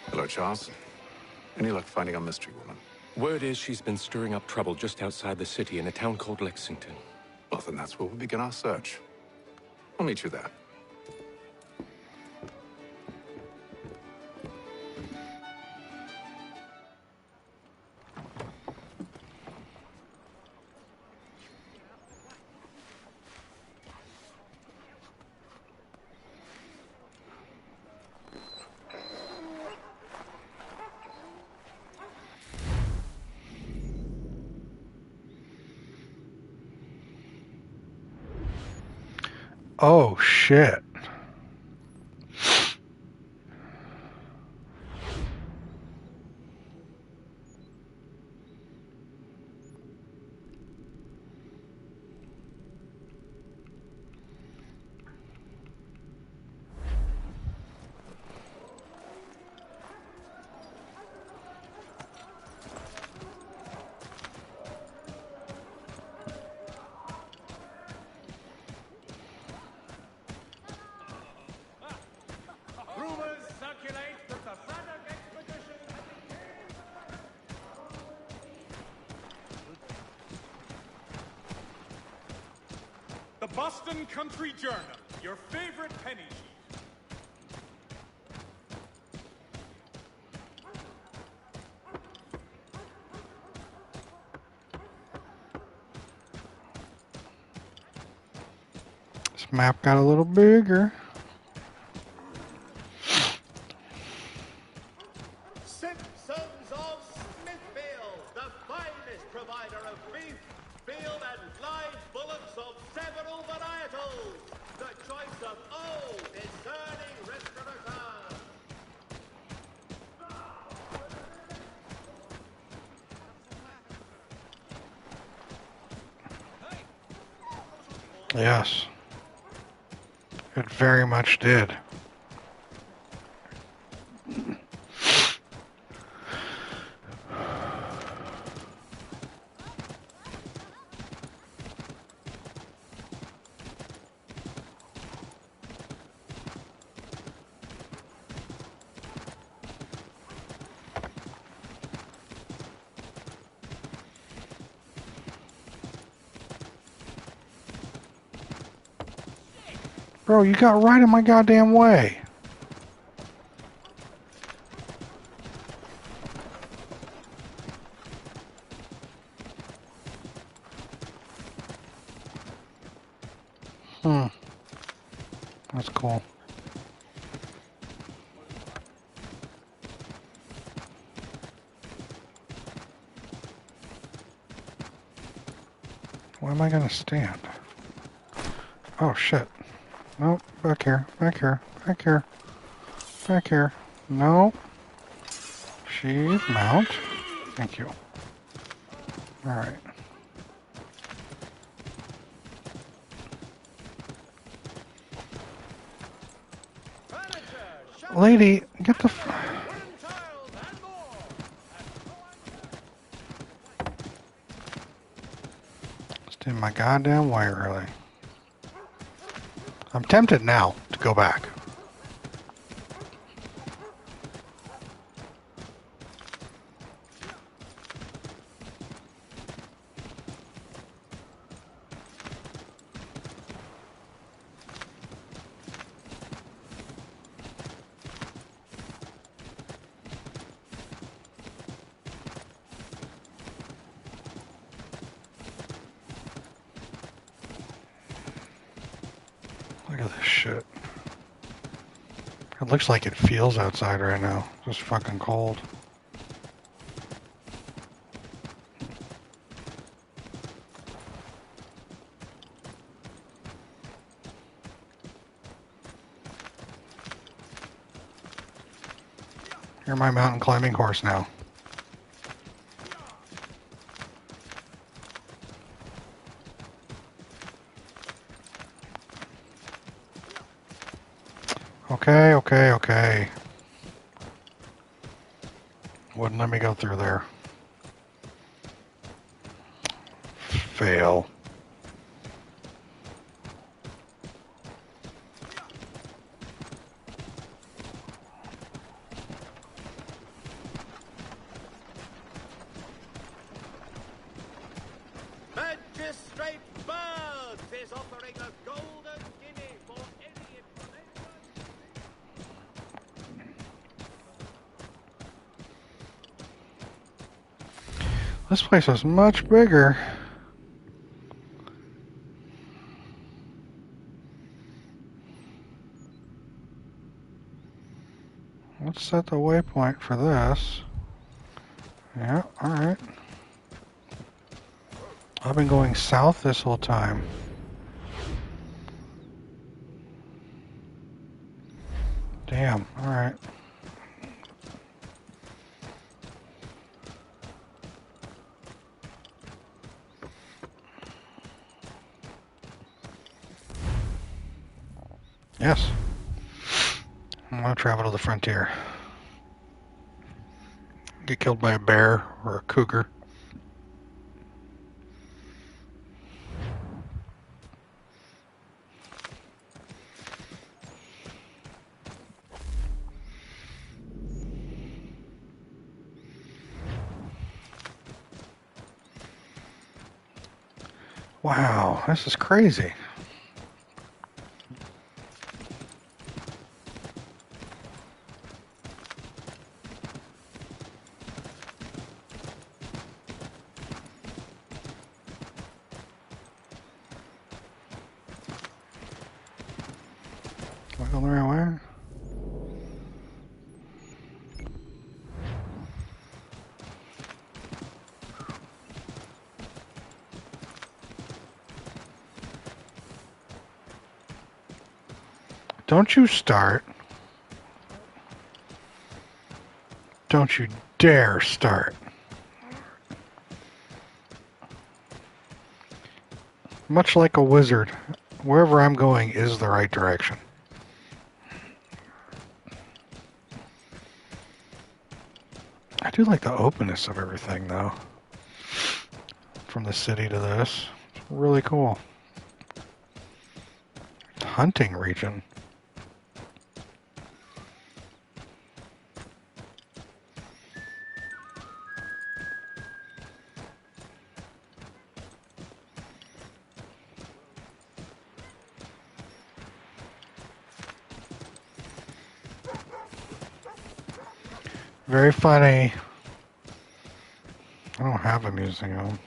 Hello, Charles. Any luck finding a mystery woman? Word is she's been stirring up trouble just outside the city in a town called Lexington. Well, then that's where we'll begin our search. I'll meet you there. Oh, shit. The Boston Country Journal, your favorite penny sheet. This map got a little bigger. Simpsons of Smithfield, the finest provider of beef, field and live bullocks of several varietals. The choice of all discerning restaurateurs. Yes. It very much did. Bro, you got right in my goddamn way. That's cool. Where am I gonna stand? Oh shit. Nope, back here, back here, back here, back here. No. Sheath, mount. Thank you. Alright. Lady, get the... Stay in my goddamn way, really. I'm tempted now to go back. Look at this shit. It looks like it feels outside right now. Just fucking cold. You're my mountain climbing horse now. Okay, okay, okay. Wouldn't let me go through there. Fail. Magistrate Birds is offering a golden guinea for any information. This place is much bigger. Let's set the waypoint for this. Yeah, alright. I've been going south this whole time. Damn, alright. Yes. I'm gonna travel to the frontier. Get killed by a bear or a cougar. Wow, this is crazy. Am I going the right way? Don't you start. Don't you dare start. Much like a wizard, wherever I'm going is the right direction. I do like the openness of everything, though. From the city to this. It's really cool. Hunting region. Very funny. I don't have a museum.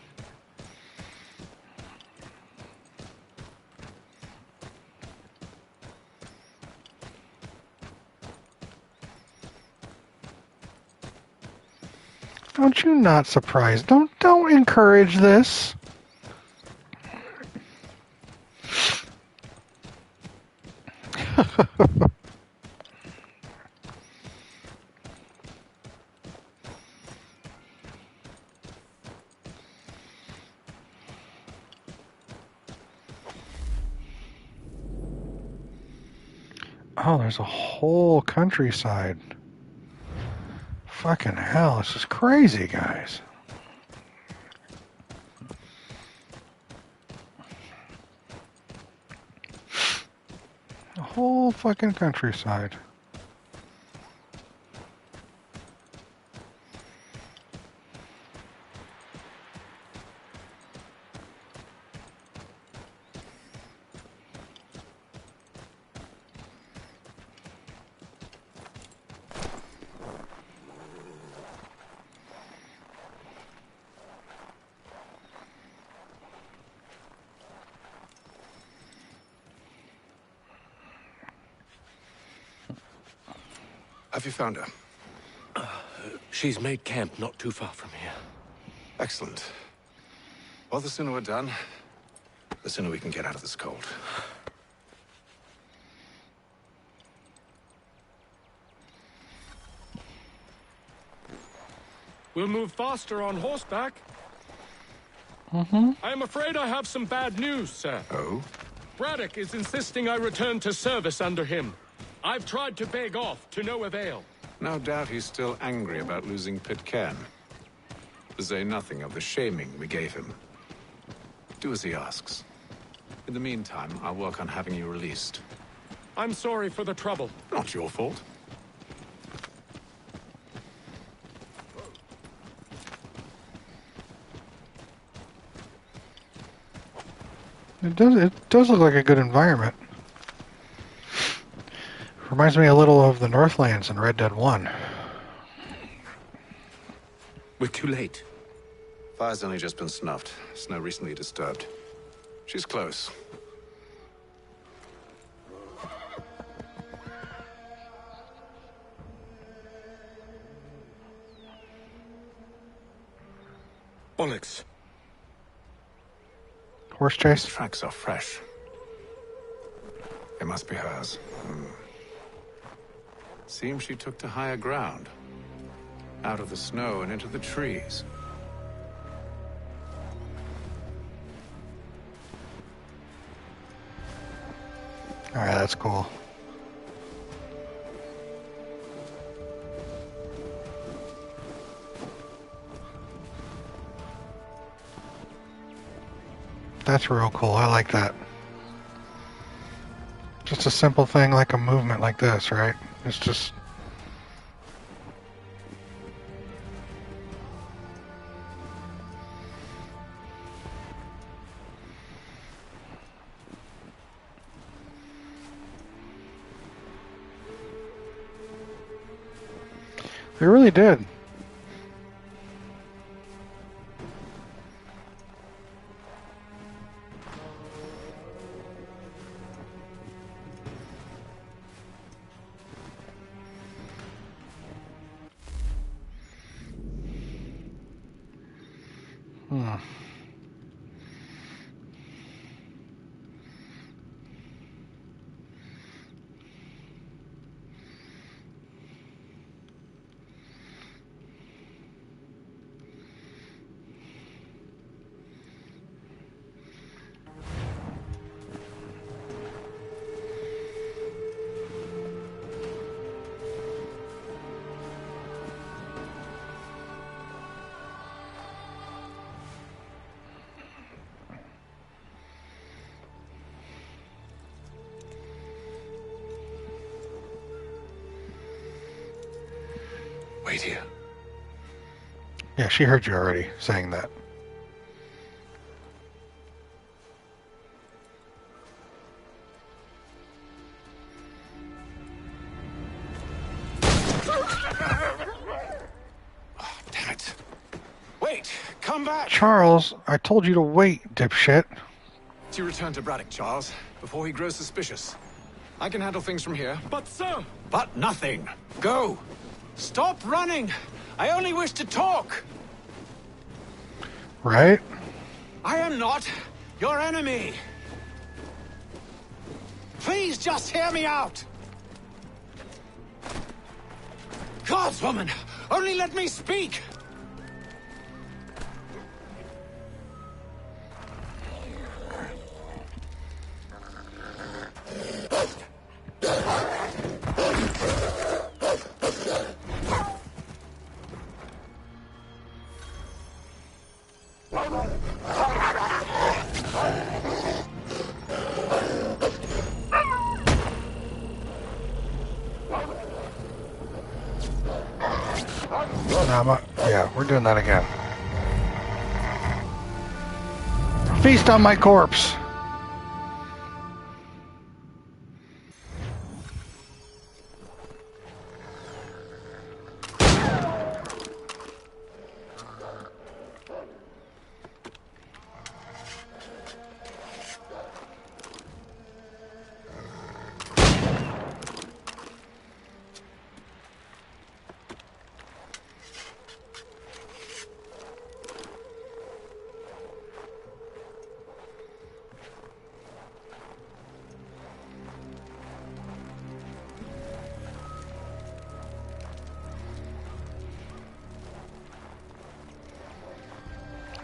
Don't you not surprised? Don't encourage this. Oh, there's a whole countryside. Fucking hell, this is crazy, guys. A whole fucking countryside. Have you found her? She's made camp not too far from here. Excellent. Well, the sooner we're done, the sooner we can get out of this cold. We'll move faster on horseback. Mm-hmm. I am afraid I have some bad news, sir. Oh? Braddock is insisting I return to service under him. I've tried to beg off, to no avail. No doubt he's still angry about losing Pitcairn. To say nothing of the shaming we gave him. Do as he asks. In the meantime, I'll work on having you released. I'm sorry for the trouble. Not your fault. It does look like a good environment. Reminds me a little of the Northlands in Red Dead 1. We're too late. Fire's only just been snuffed. Snow recently disturbed. She's close. Bollocks. Horse chase? The tracks are fresh. It must be hers. Seems she took to higher ground. Out of the snow and into the trees. Alright, that's cool. That's real cool. I like that. Just a simple thing like a movement like this, right? It's just... They really did. Wait here. Yeah, she heard you already saying that. Damn it. Wait, come back! Charles, I told you to wait, dipshit. You return to Braddock, Charles, before he grows suspicious. I can handle things from here. But, sir! But nothing. Go! Stop running! I only wish to talk! Right? I am not your enemy! Please just hear me out! Gods, woman! Only let me speak! Yeah, we're doing that again. Feast on my corpse.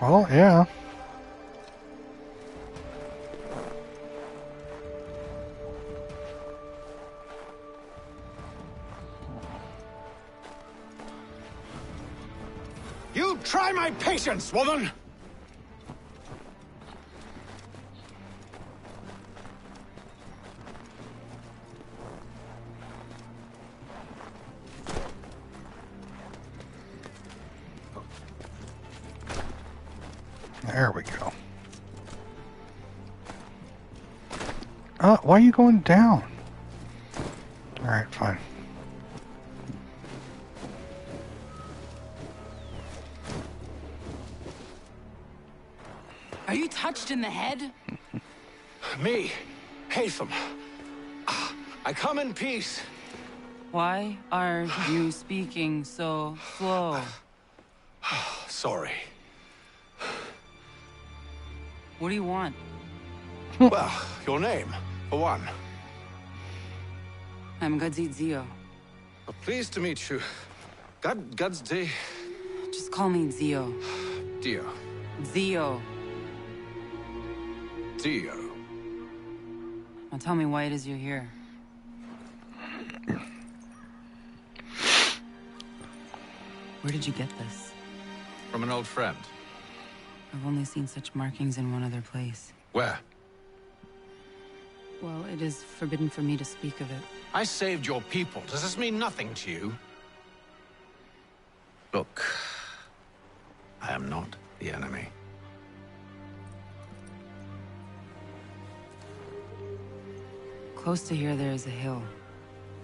Well, yeah. You try my patience, woman! There we go. Why are you going down? Alright, fine. Are you touched in the head? Me, Haytham. I come in peace. Why are you speaking so slow? Sorry. What do you want? Well, your name, for one. I'm Gadzit Zio. Pleased to meet you. Gadsday. Just call me Zio. Dio. Zio. Dio. Now tell me why it is you're here. Where did you get this? From an old friend. I've only seen such markings in one other place. Where? Well, it is forbidden for me to speak of it. I saved your people. Does this mean nothing to you? Look, I am not the enemy. Close to here, there is a hill.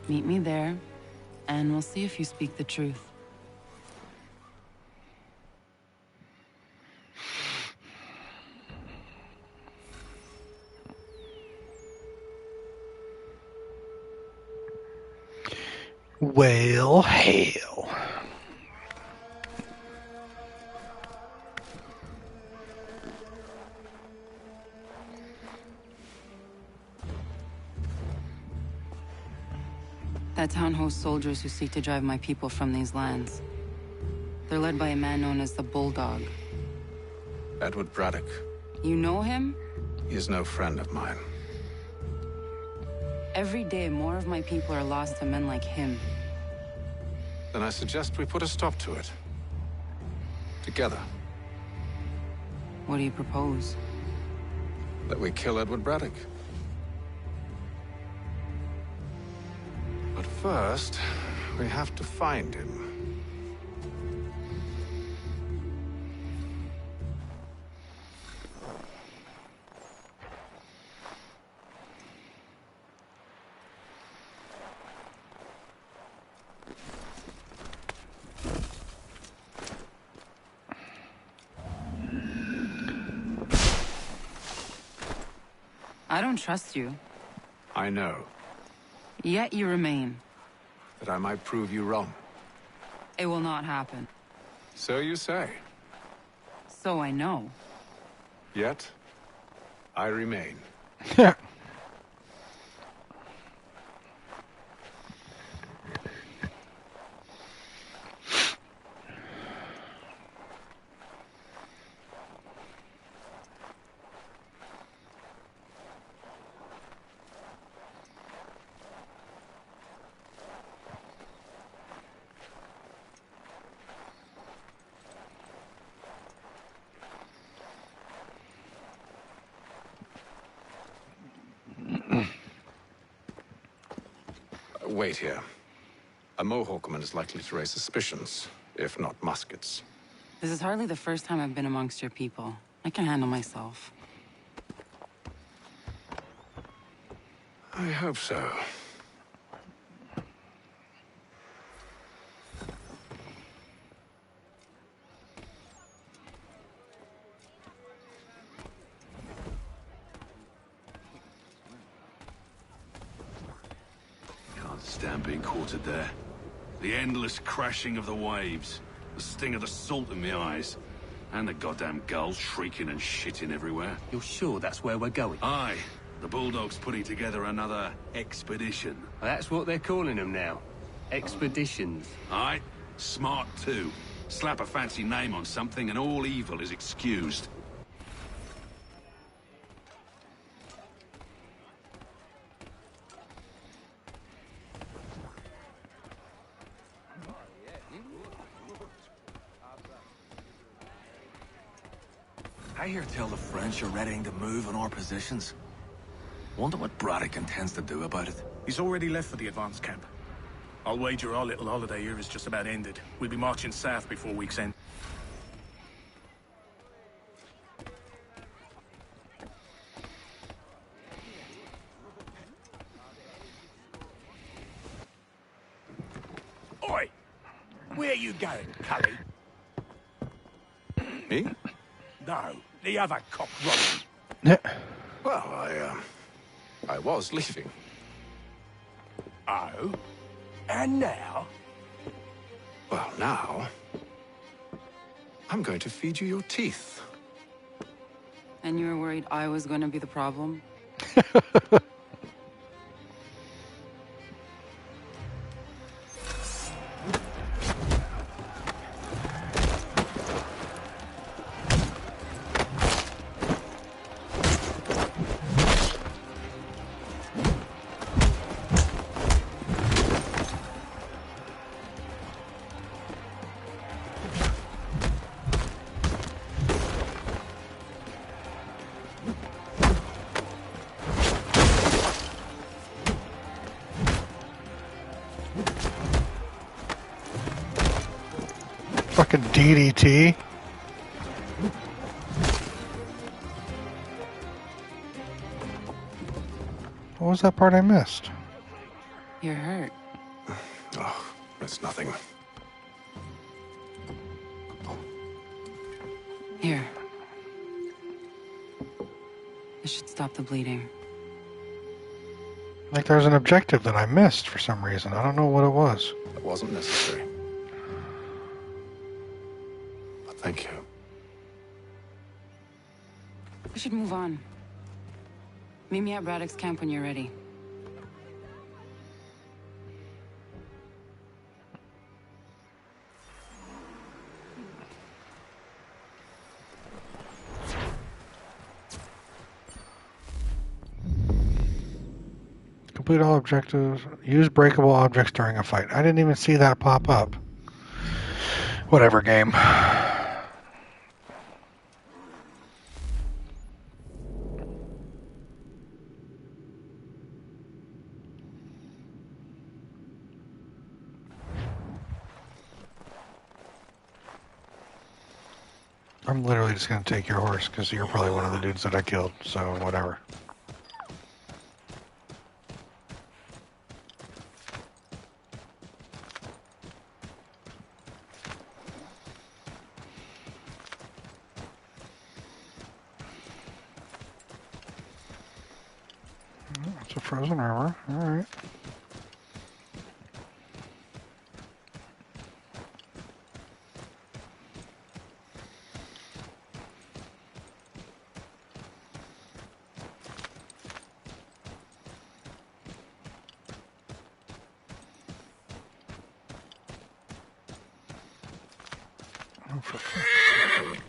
Meet me there, and we'll see if you speak the truth. Well, hell. That town hosts soldiers who seek to drive my people from these lands. They're led by a man known as the Bulldog. Edward Braddock. You know him? He is no friend of mine. Every day, more of my people are lost to men like him. Then I suggest we put a stop to it. Together. What do you propose? That we kill Edward Braddock. But first, we have to find him. I don't trust you. I know. Yet you remain. That I might prove you wrong. It will not happen. So you say. So I know. Yet, I remain. Wait here. A Mohawkman is likely to raise suspicions, if not muskets. This is hardly the first time I've been amongst your people. I can handle myself. I hope so. Can't stand being quartered there. The endless crashing of the waves, the sting of the salt in my eyes, and the goddamn gulls shrieking and shitting everywhere. You're sure that's where we're going? Aye. The Bulldog's putting together another expedition. That's what they're calling them now. Expeditions. Aye. Smart too. Slap a fancy name on something and all evil is excused. I hear tell the French are readying to move on our positions. Wonder what Braddock intends to do about it. He's already left for the advance camp. I'll wager our little holiday here is just about ended. We'll be marching south before week's end. Oi! Where you going, Cully? Me? No, the other cockroach. Well, I was leaving. Oh? And now? Well, now... I'm going to feed you your teeth. And you were worried I was going to be the problem? Fucking DDT. What was that part I missed? You're hurt. Oh, it's nothing. Here. This should stop the bleeding. Like there's an objective that I missed for some reason. I don't know what it was. It wasn't necessary. But thank you. We should move on. Meet me at Braddock's camp when you're ready. Complete all objectives. Use breakable objects during a fight. I didn't even see that pop up. Whatever, game. I'm literally just going to take your horse because you're probably one of the dudes that I killed, so whatever. It's a frozen river. Alright. Oh, for fuck's sake.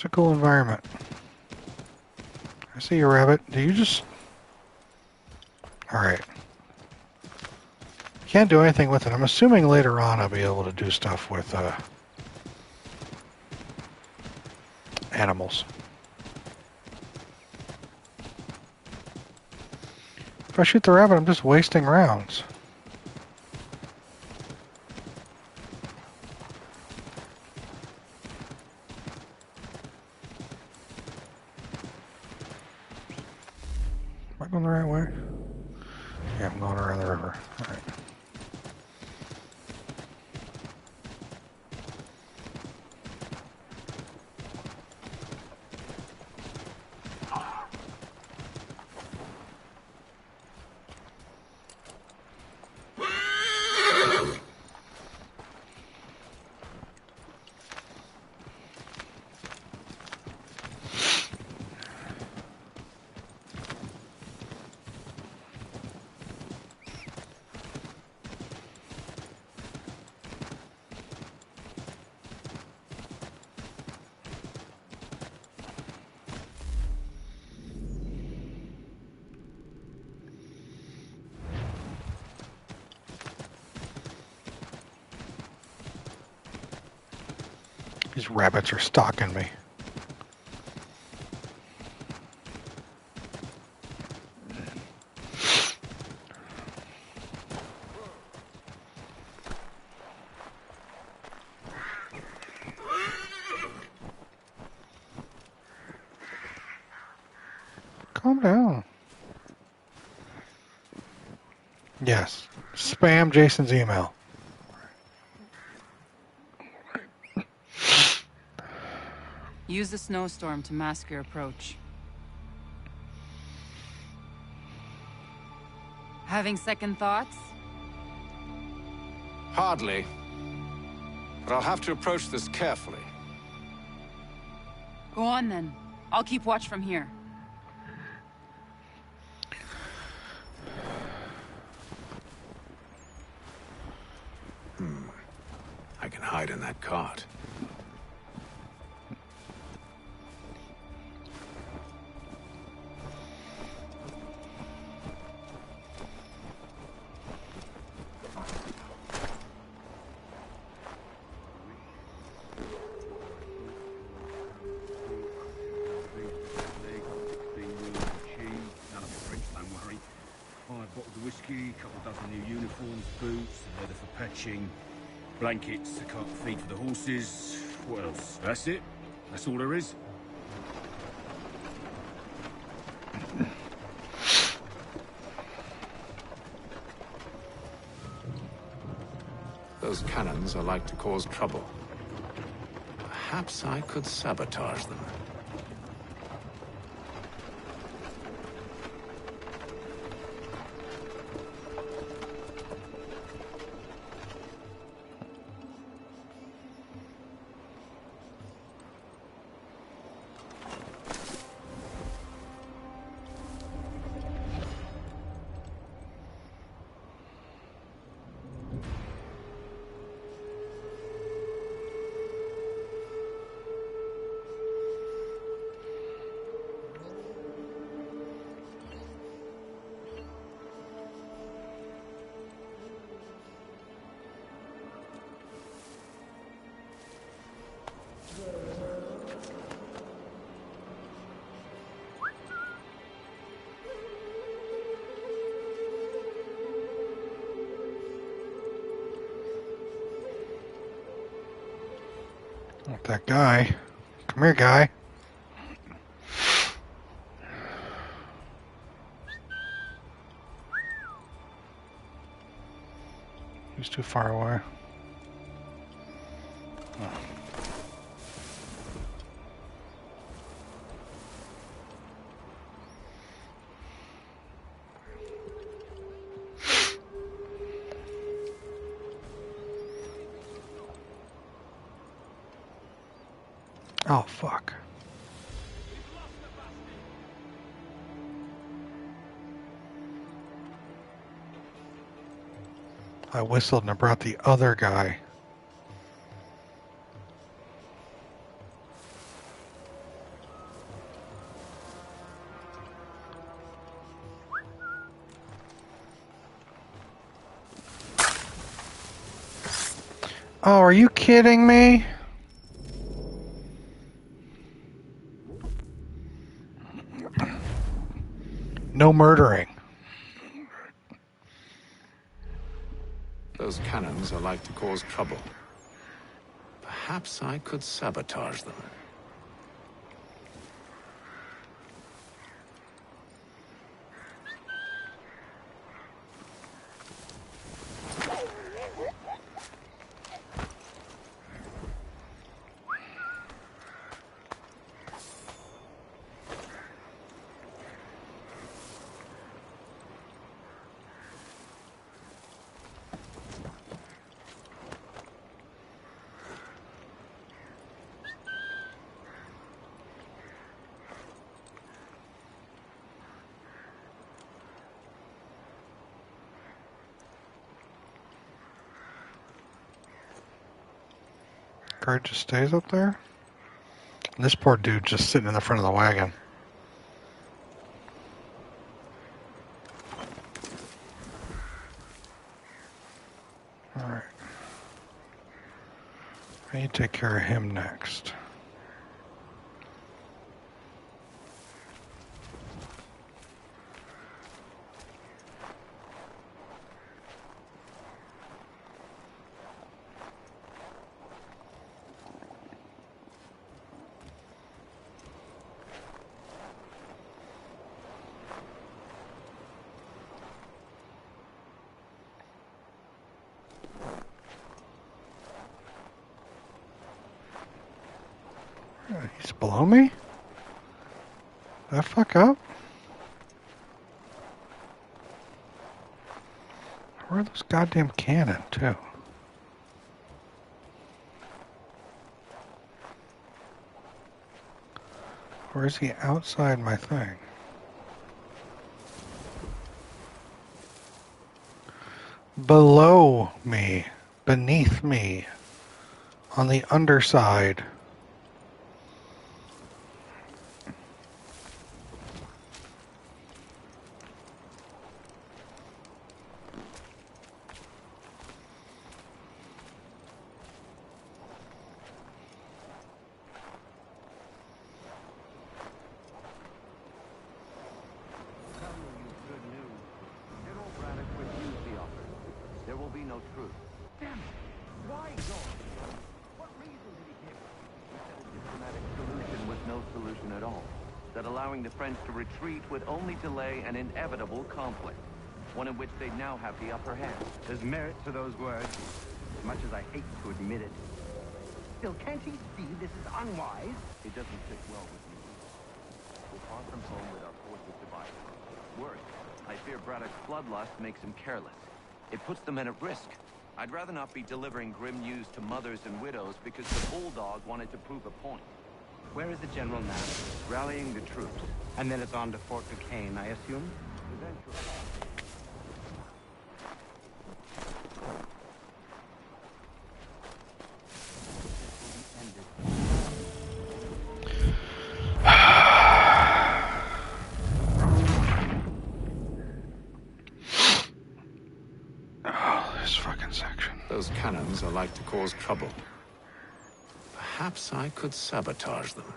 It's a cool environment. I see you, rabbit. Do you just... Alright. Can't do anything with it. I'm assuming later on I'll be able to do stuff with animals. If I shoot the rabbit, I'm just wasting rounds. Am I going the right way? Yeah, I'm going around the river. All right. These rabbits are stalking me. Calm down. Yes. Spam Jason's email. Use the snowstorm to mask your approach. Having second thoughts? Hardly. But I'll have to approach this carefully. Go on then. I'll keep watch from here. I can hide in that cart. Blankets, a cart feed for the horses. What else? That's it. That's all there is. Those cannons are like to cause trouble. Perhaps I could sabotage them. Not that guy. Come here, guy. He's too far away. Oh, fuck. I whistled and I brought the other guy. Oh, are you kidding me? No murdering. Those cannons are like to cause trouble. Perhaps I could sabotage them. Guard just stays up there? And this poor dude just sitting in the front of the wagon. Alright. I need to take care of him next. He's below me? Did I fuck up? Where are those goddamn cannon, too? Or is he outside my thing? Below me. Beneath me. On the underside. Allowing the French to retreat would only delay an inevitable conflict, one in which they now have the upper hand. There's merit to those words, as much as I hate to admit it. Still, can't he see this is unwise? It doesn't sit well with me. We're far from home with our forces divided. Worse, I fear Braddock's bloodlust makes him careless. It puts the men at risk. I'd rather not be delivering grim news to mothers and widows because the Bulldog wanted to prove a point. Where is the general now? Rallying the troops. And then it's on to Fort Duquesne, I assume? Eventually. Oh, this fucking section. Those cannons are like to cause trouble. Perhaps I could sabotage them.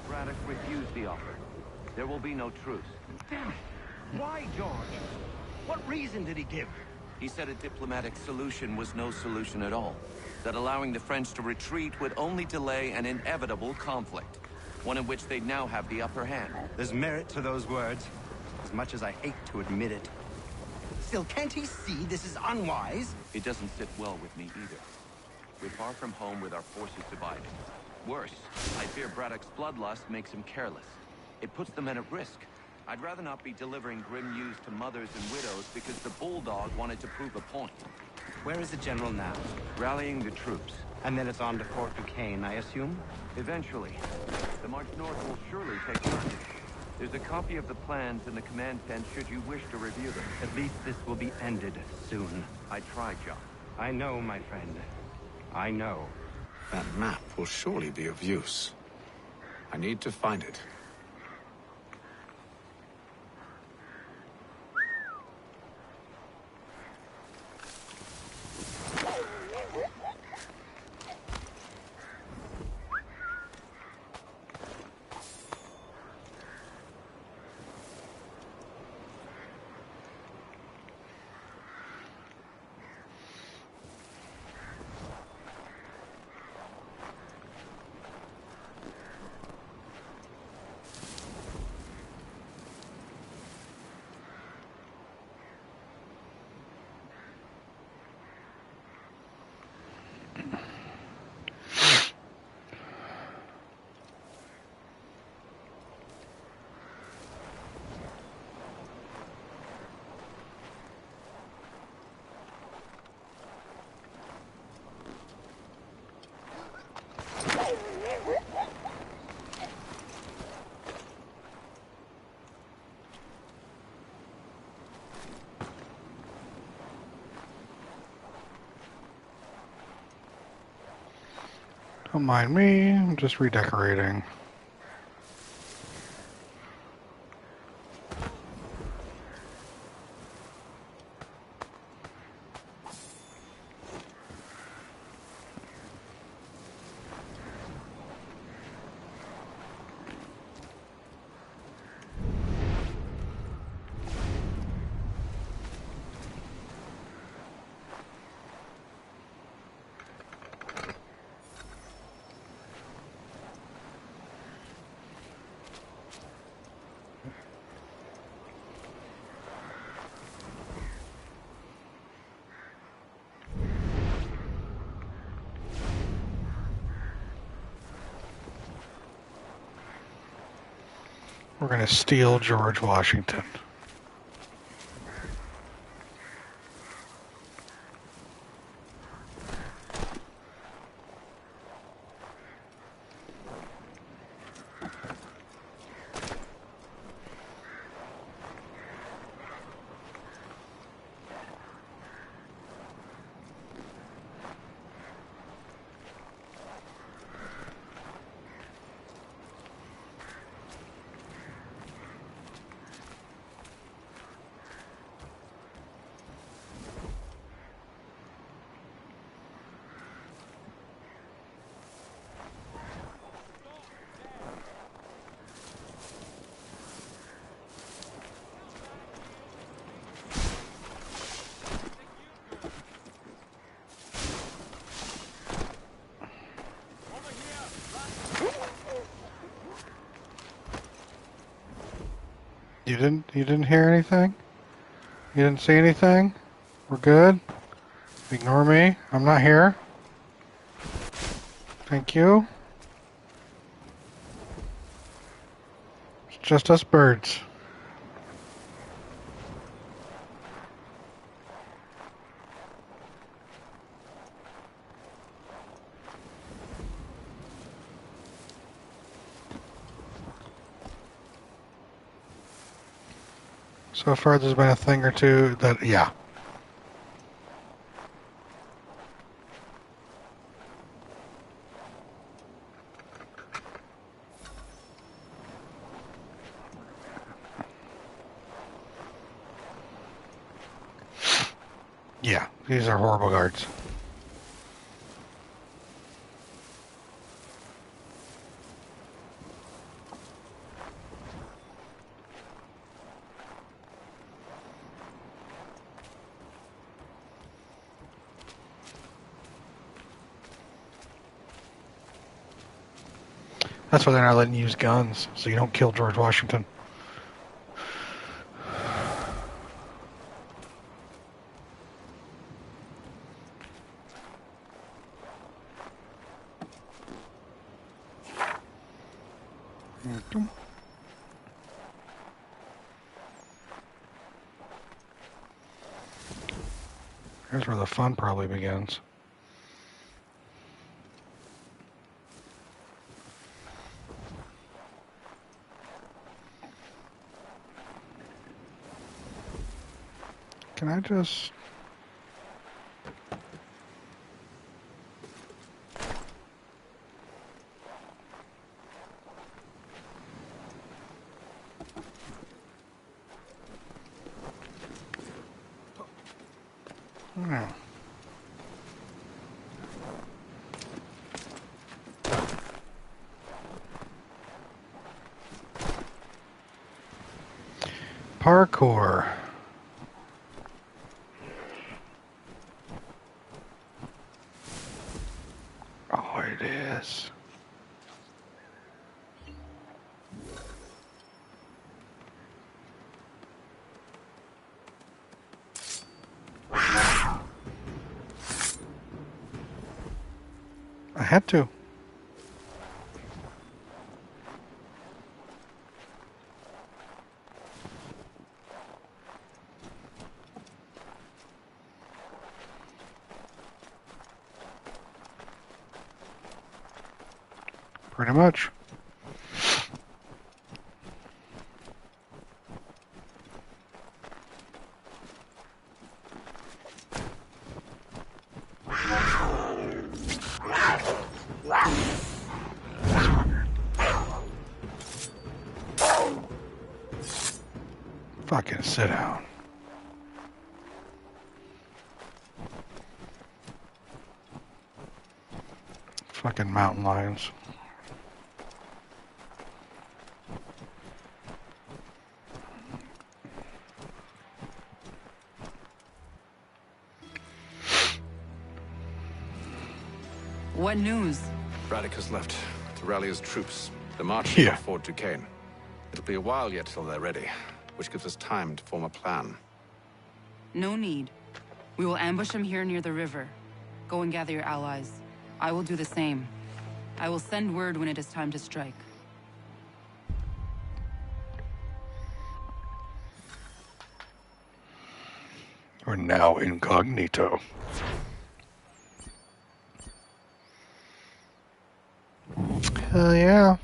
Braddock refused the offer. There will be no truce. Damn it! Why, George? What reason did he give? He said a diplomatic solution was no solution at all. That allowing the French to retreat would only delay an inevitable conflict. One in which they'd now have the upper hand. There's merit to those words, as much as I hate to admit it. Still, can't he see this is unwise? It doesn't sit well with me either. We're far from home with our forces divided. Worse, I fear Braddock's bloodlust makes him careless. It puts the men at risk. I'd rather not be delivering grim news to mothers and widows because the Bulldog wanted to prove a point. Where is the general now? Rallying the troops. And then it's on to Fort Duquesne, I assume? Eventually. The march north will surely take time. There's a copy of the plans in the command tent should you wish to review them. At least this will be ended soon. I tried, John. I know, my friend. I know. That map will surely be of use. I need to find it. Don't mind me, I'm just redecorating. We're going to steal George Washington. You didn't hear anything? You didn't see anything? We're good? Ignore me. I'm not here. Thank you. It's just us birds. So far, there's been a thing or two that, yeah. Yeah, these are horrible guards. That's why they're not letting you use guns, so you don't kill George Washington. Here's where the fun probably begins. Can I just... No. Parkour. Oh, it is. I had to. Pretty much. Fucking sit down. Fucking mountain lions. What news? Braddock has left to rally his troops. They're marching Here. to Fort Duquesne. It'll be a while yet till they're ready, which gives us time to form a plan. No need. We will ambush them here near the river. Go and gather your allies. I will do the same. I will send word when it is time to strike. We're now incognito. Hell yeah.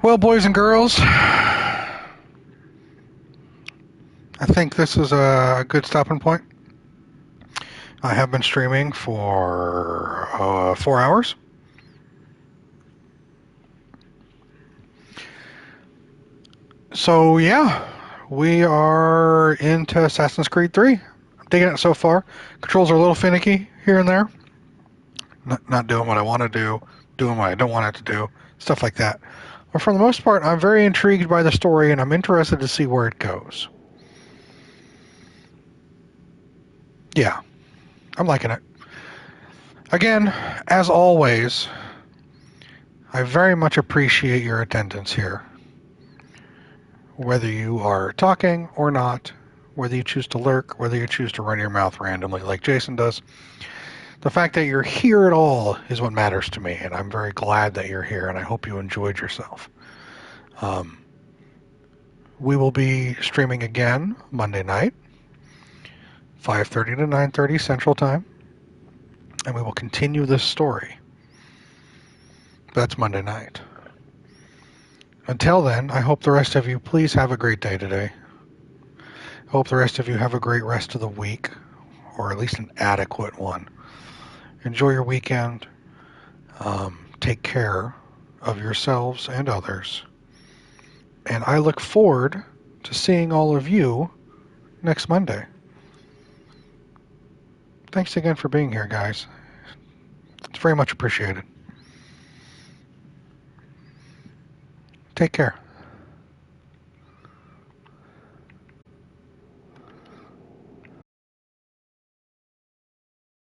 Well, boys and girls, I think this is a good stopping point. I have been streaming for 4 hours. So yeah, we are into Assassin's Creed 3. I'm digging it so far. Controls are a little finicky here and there. Not doing what I want to do, doing what I don't want it to do, stuff like that. But for the most part, I'm very intrigued by the story, and I'm interested to see where it goes. Yeah, I'm liking it. Again, as always, I very much appreciate your attendance here. Whether you are talking or not, whether you choose to lurk, whether you choose to run your mouth randomly like Jason does, the fact that you're here at all is what matters to me, and I'm very glad that you're here, and I hope you enjoyed yourself. We will be streaming again Monday night, 5:30 to 9:30 Central Time, and we will continue this story. That's Monday night. Until then, I hope the rest of you please have a great day today. I hope the rest of you have a great rest of the week, or at least an adequate one. Enjoy your weekend. Take care of yourselves and others. And I look forward to seeing all of you next Monday. Thanks again for being here, guys. It's very much appreciated. Take care.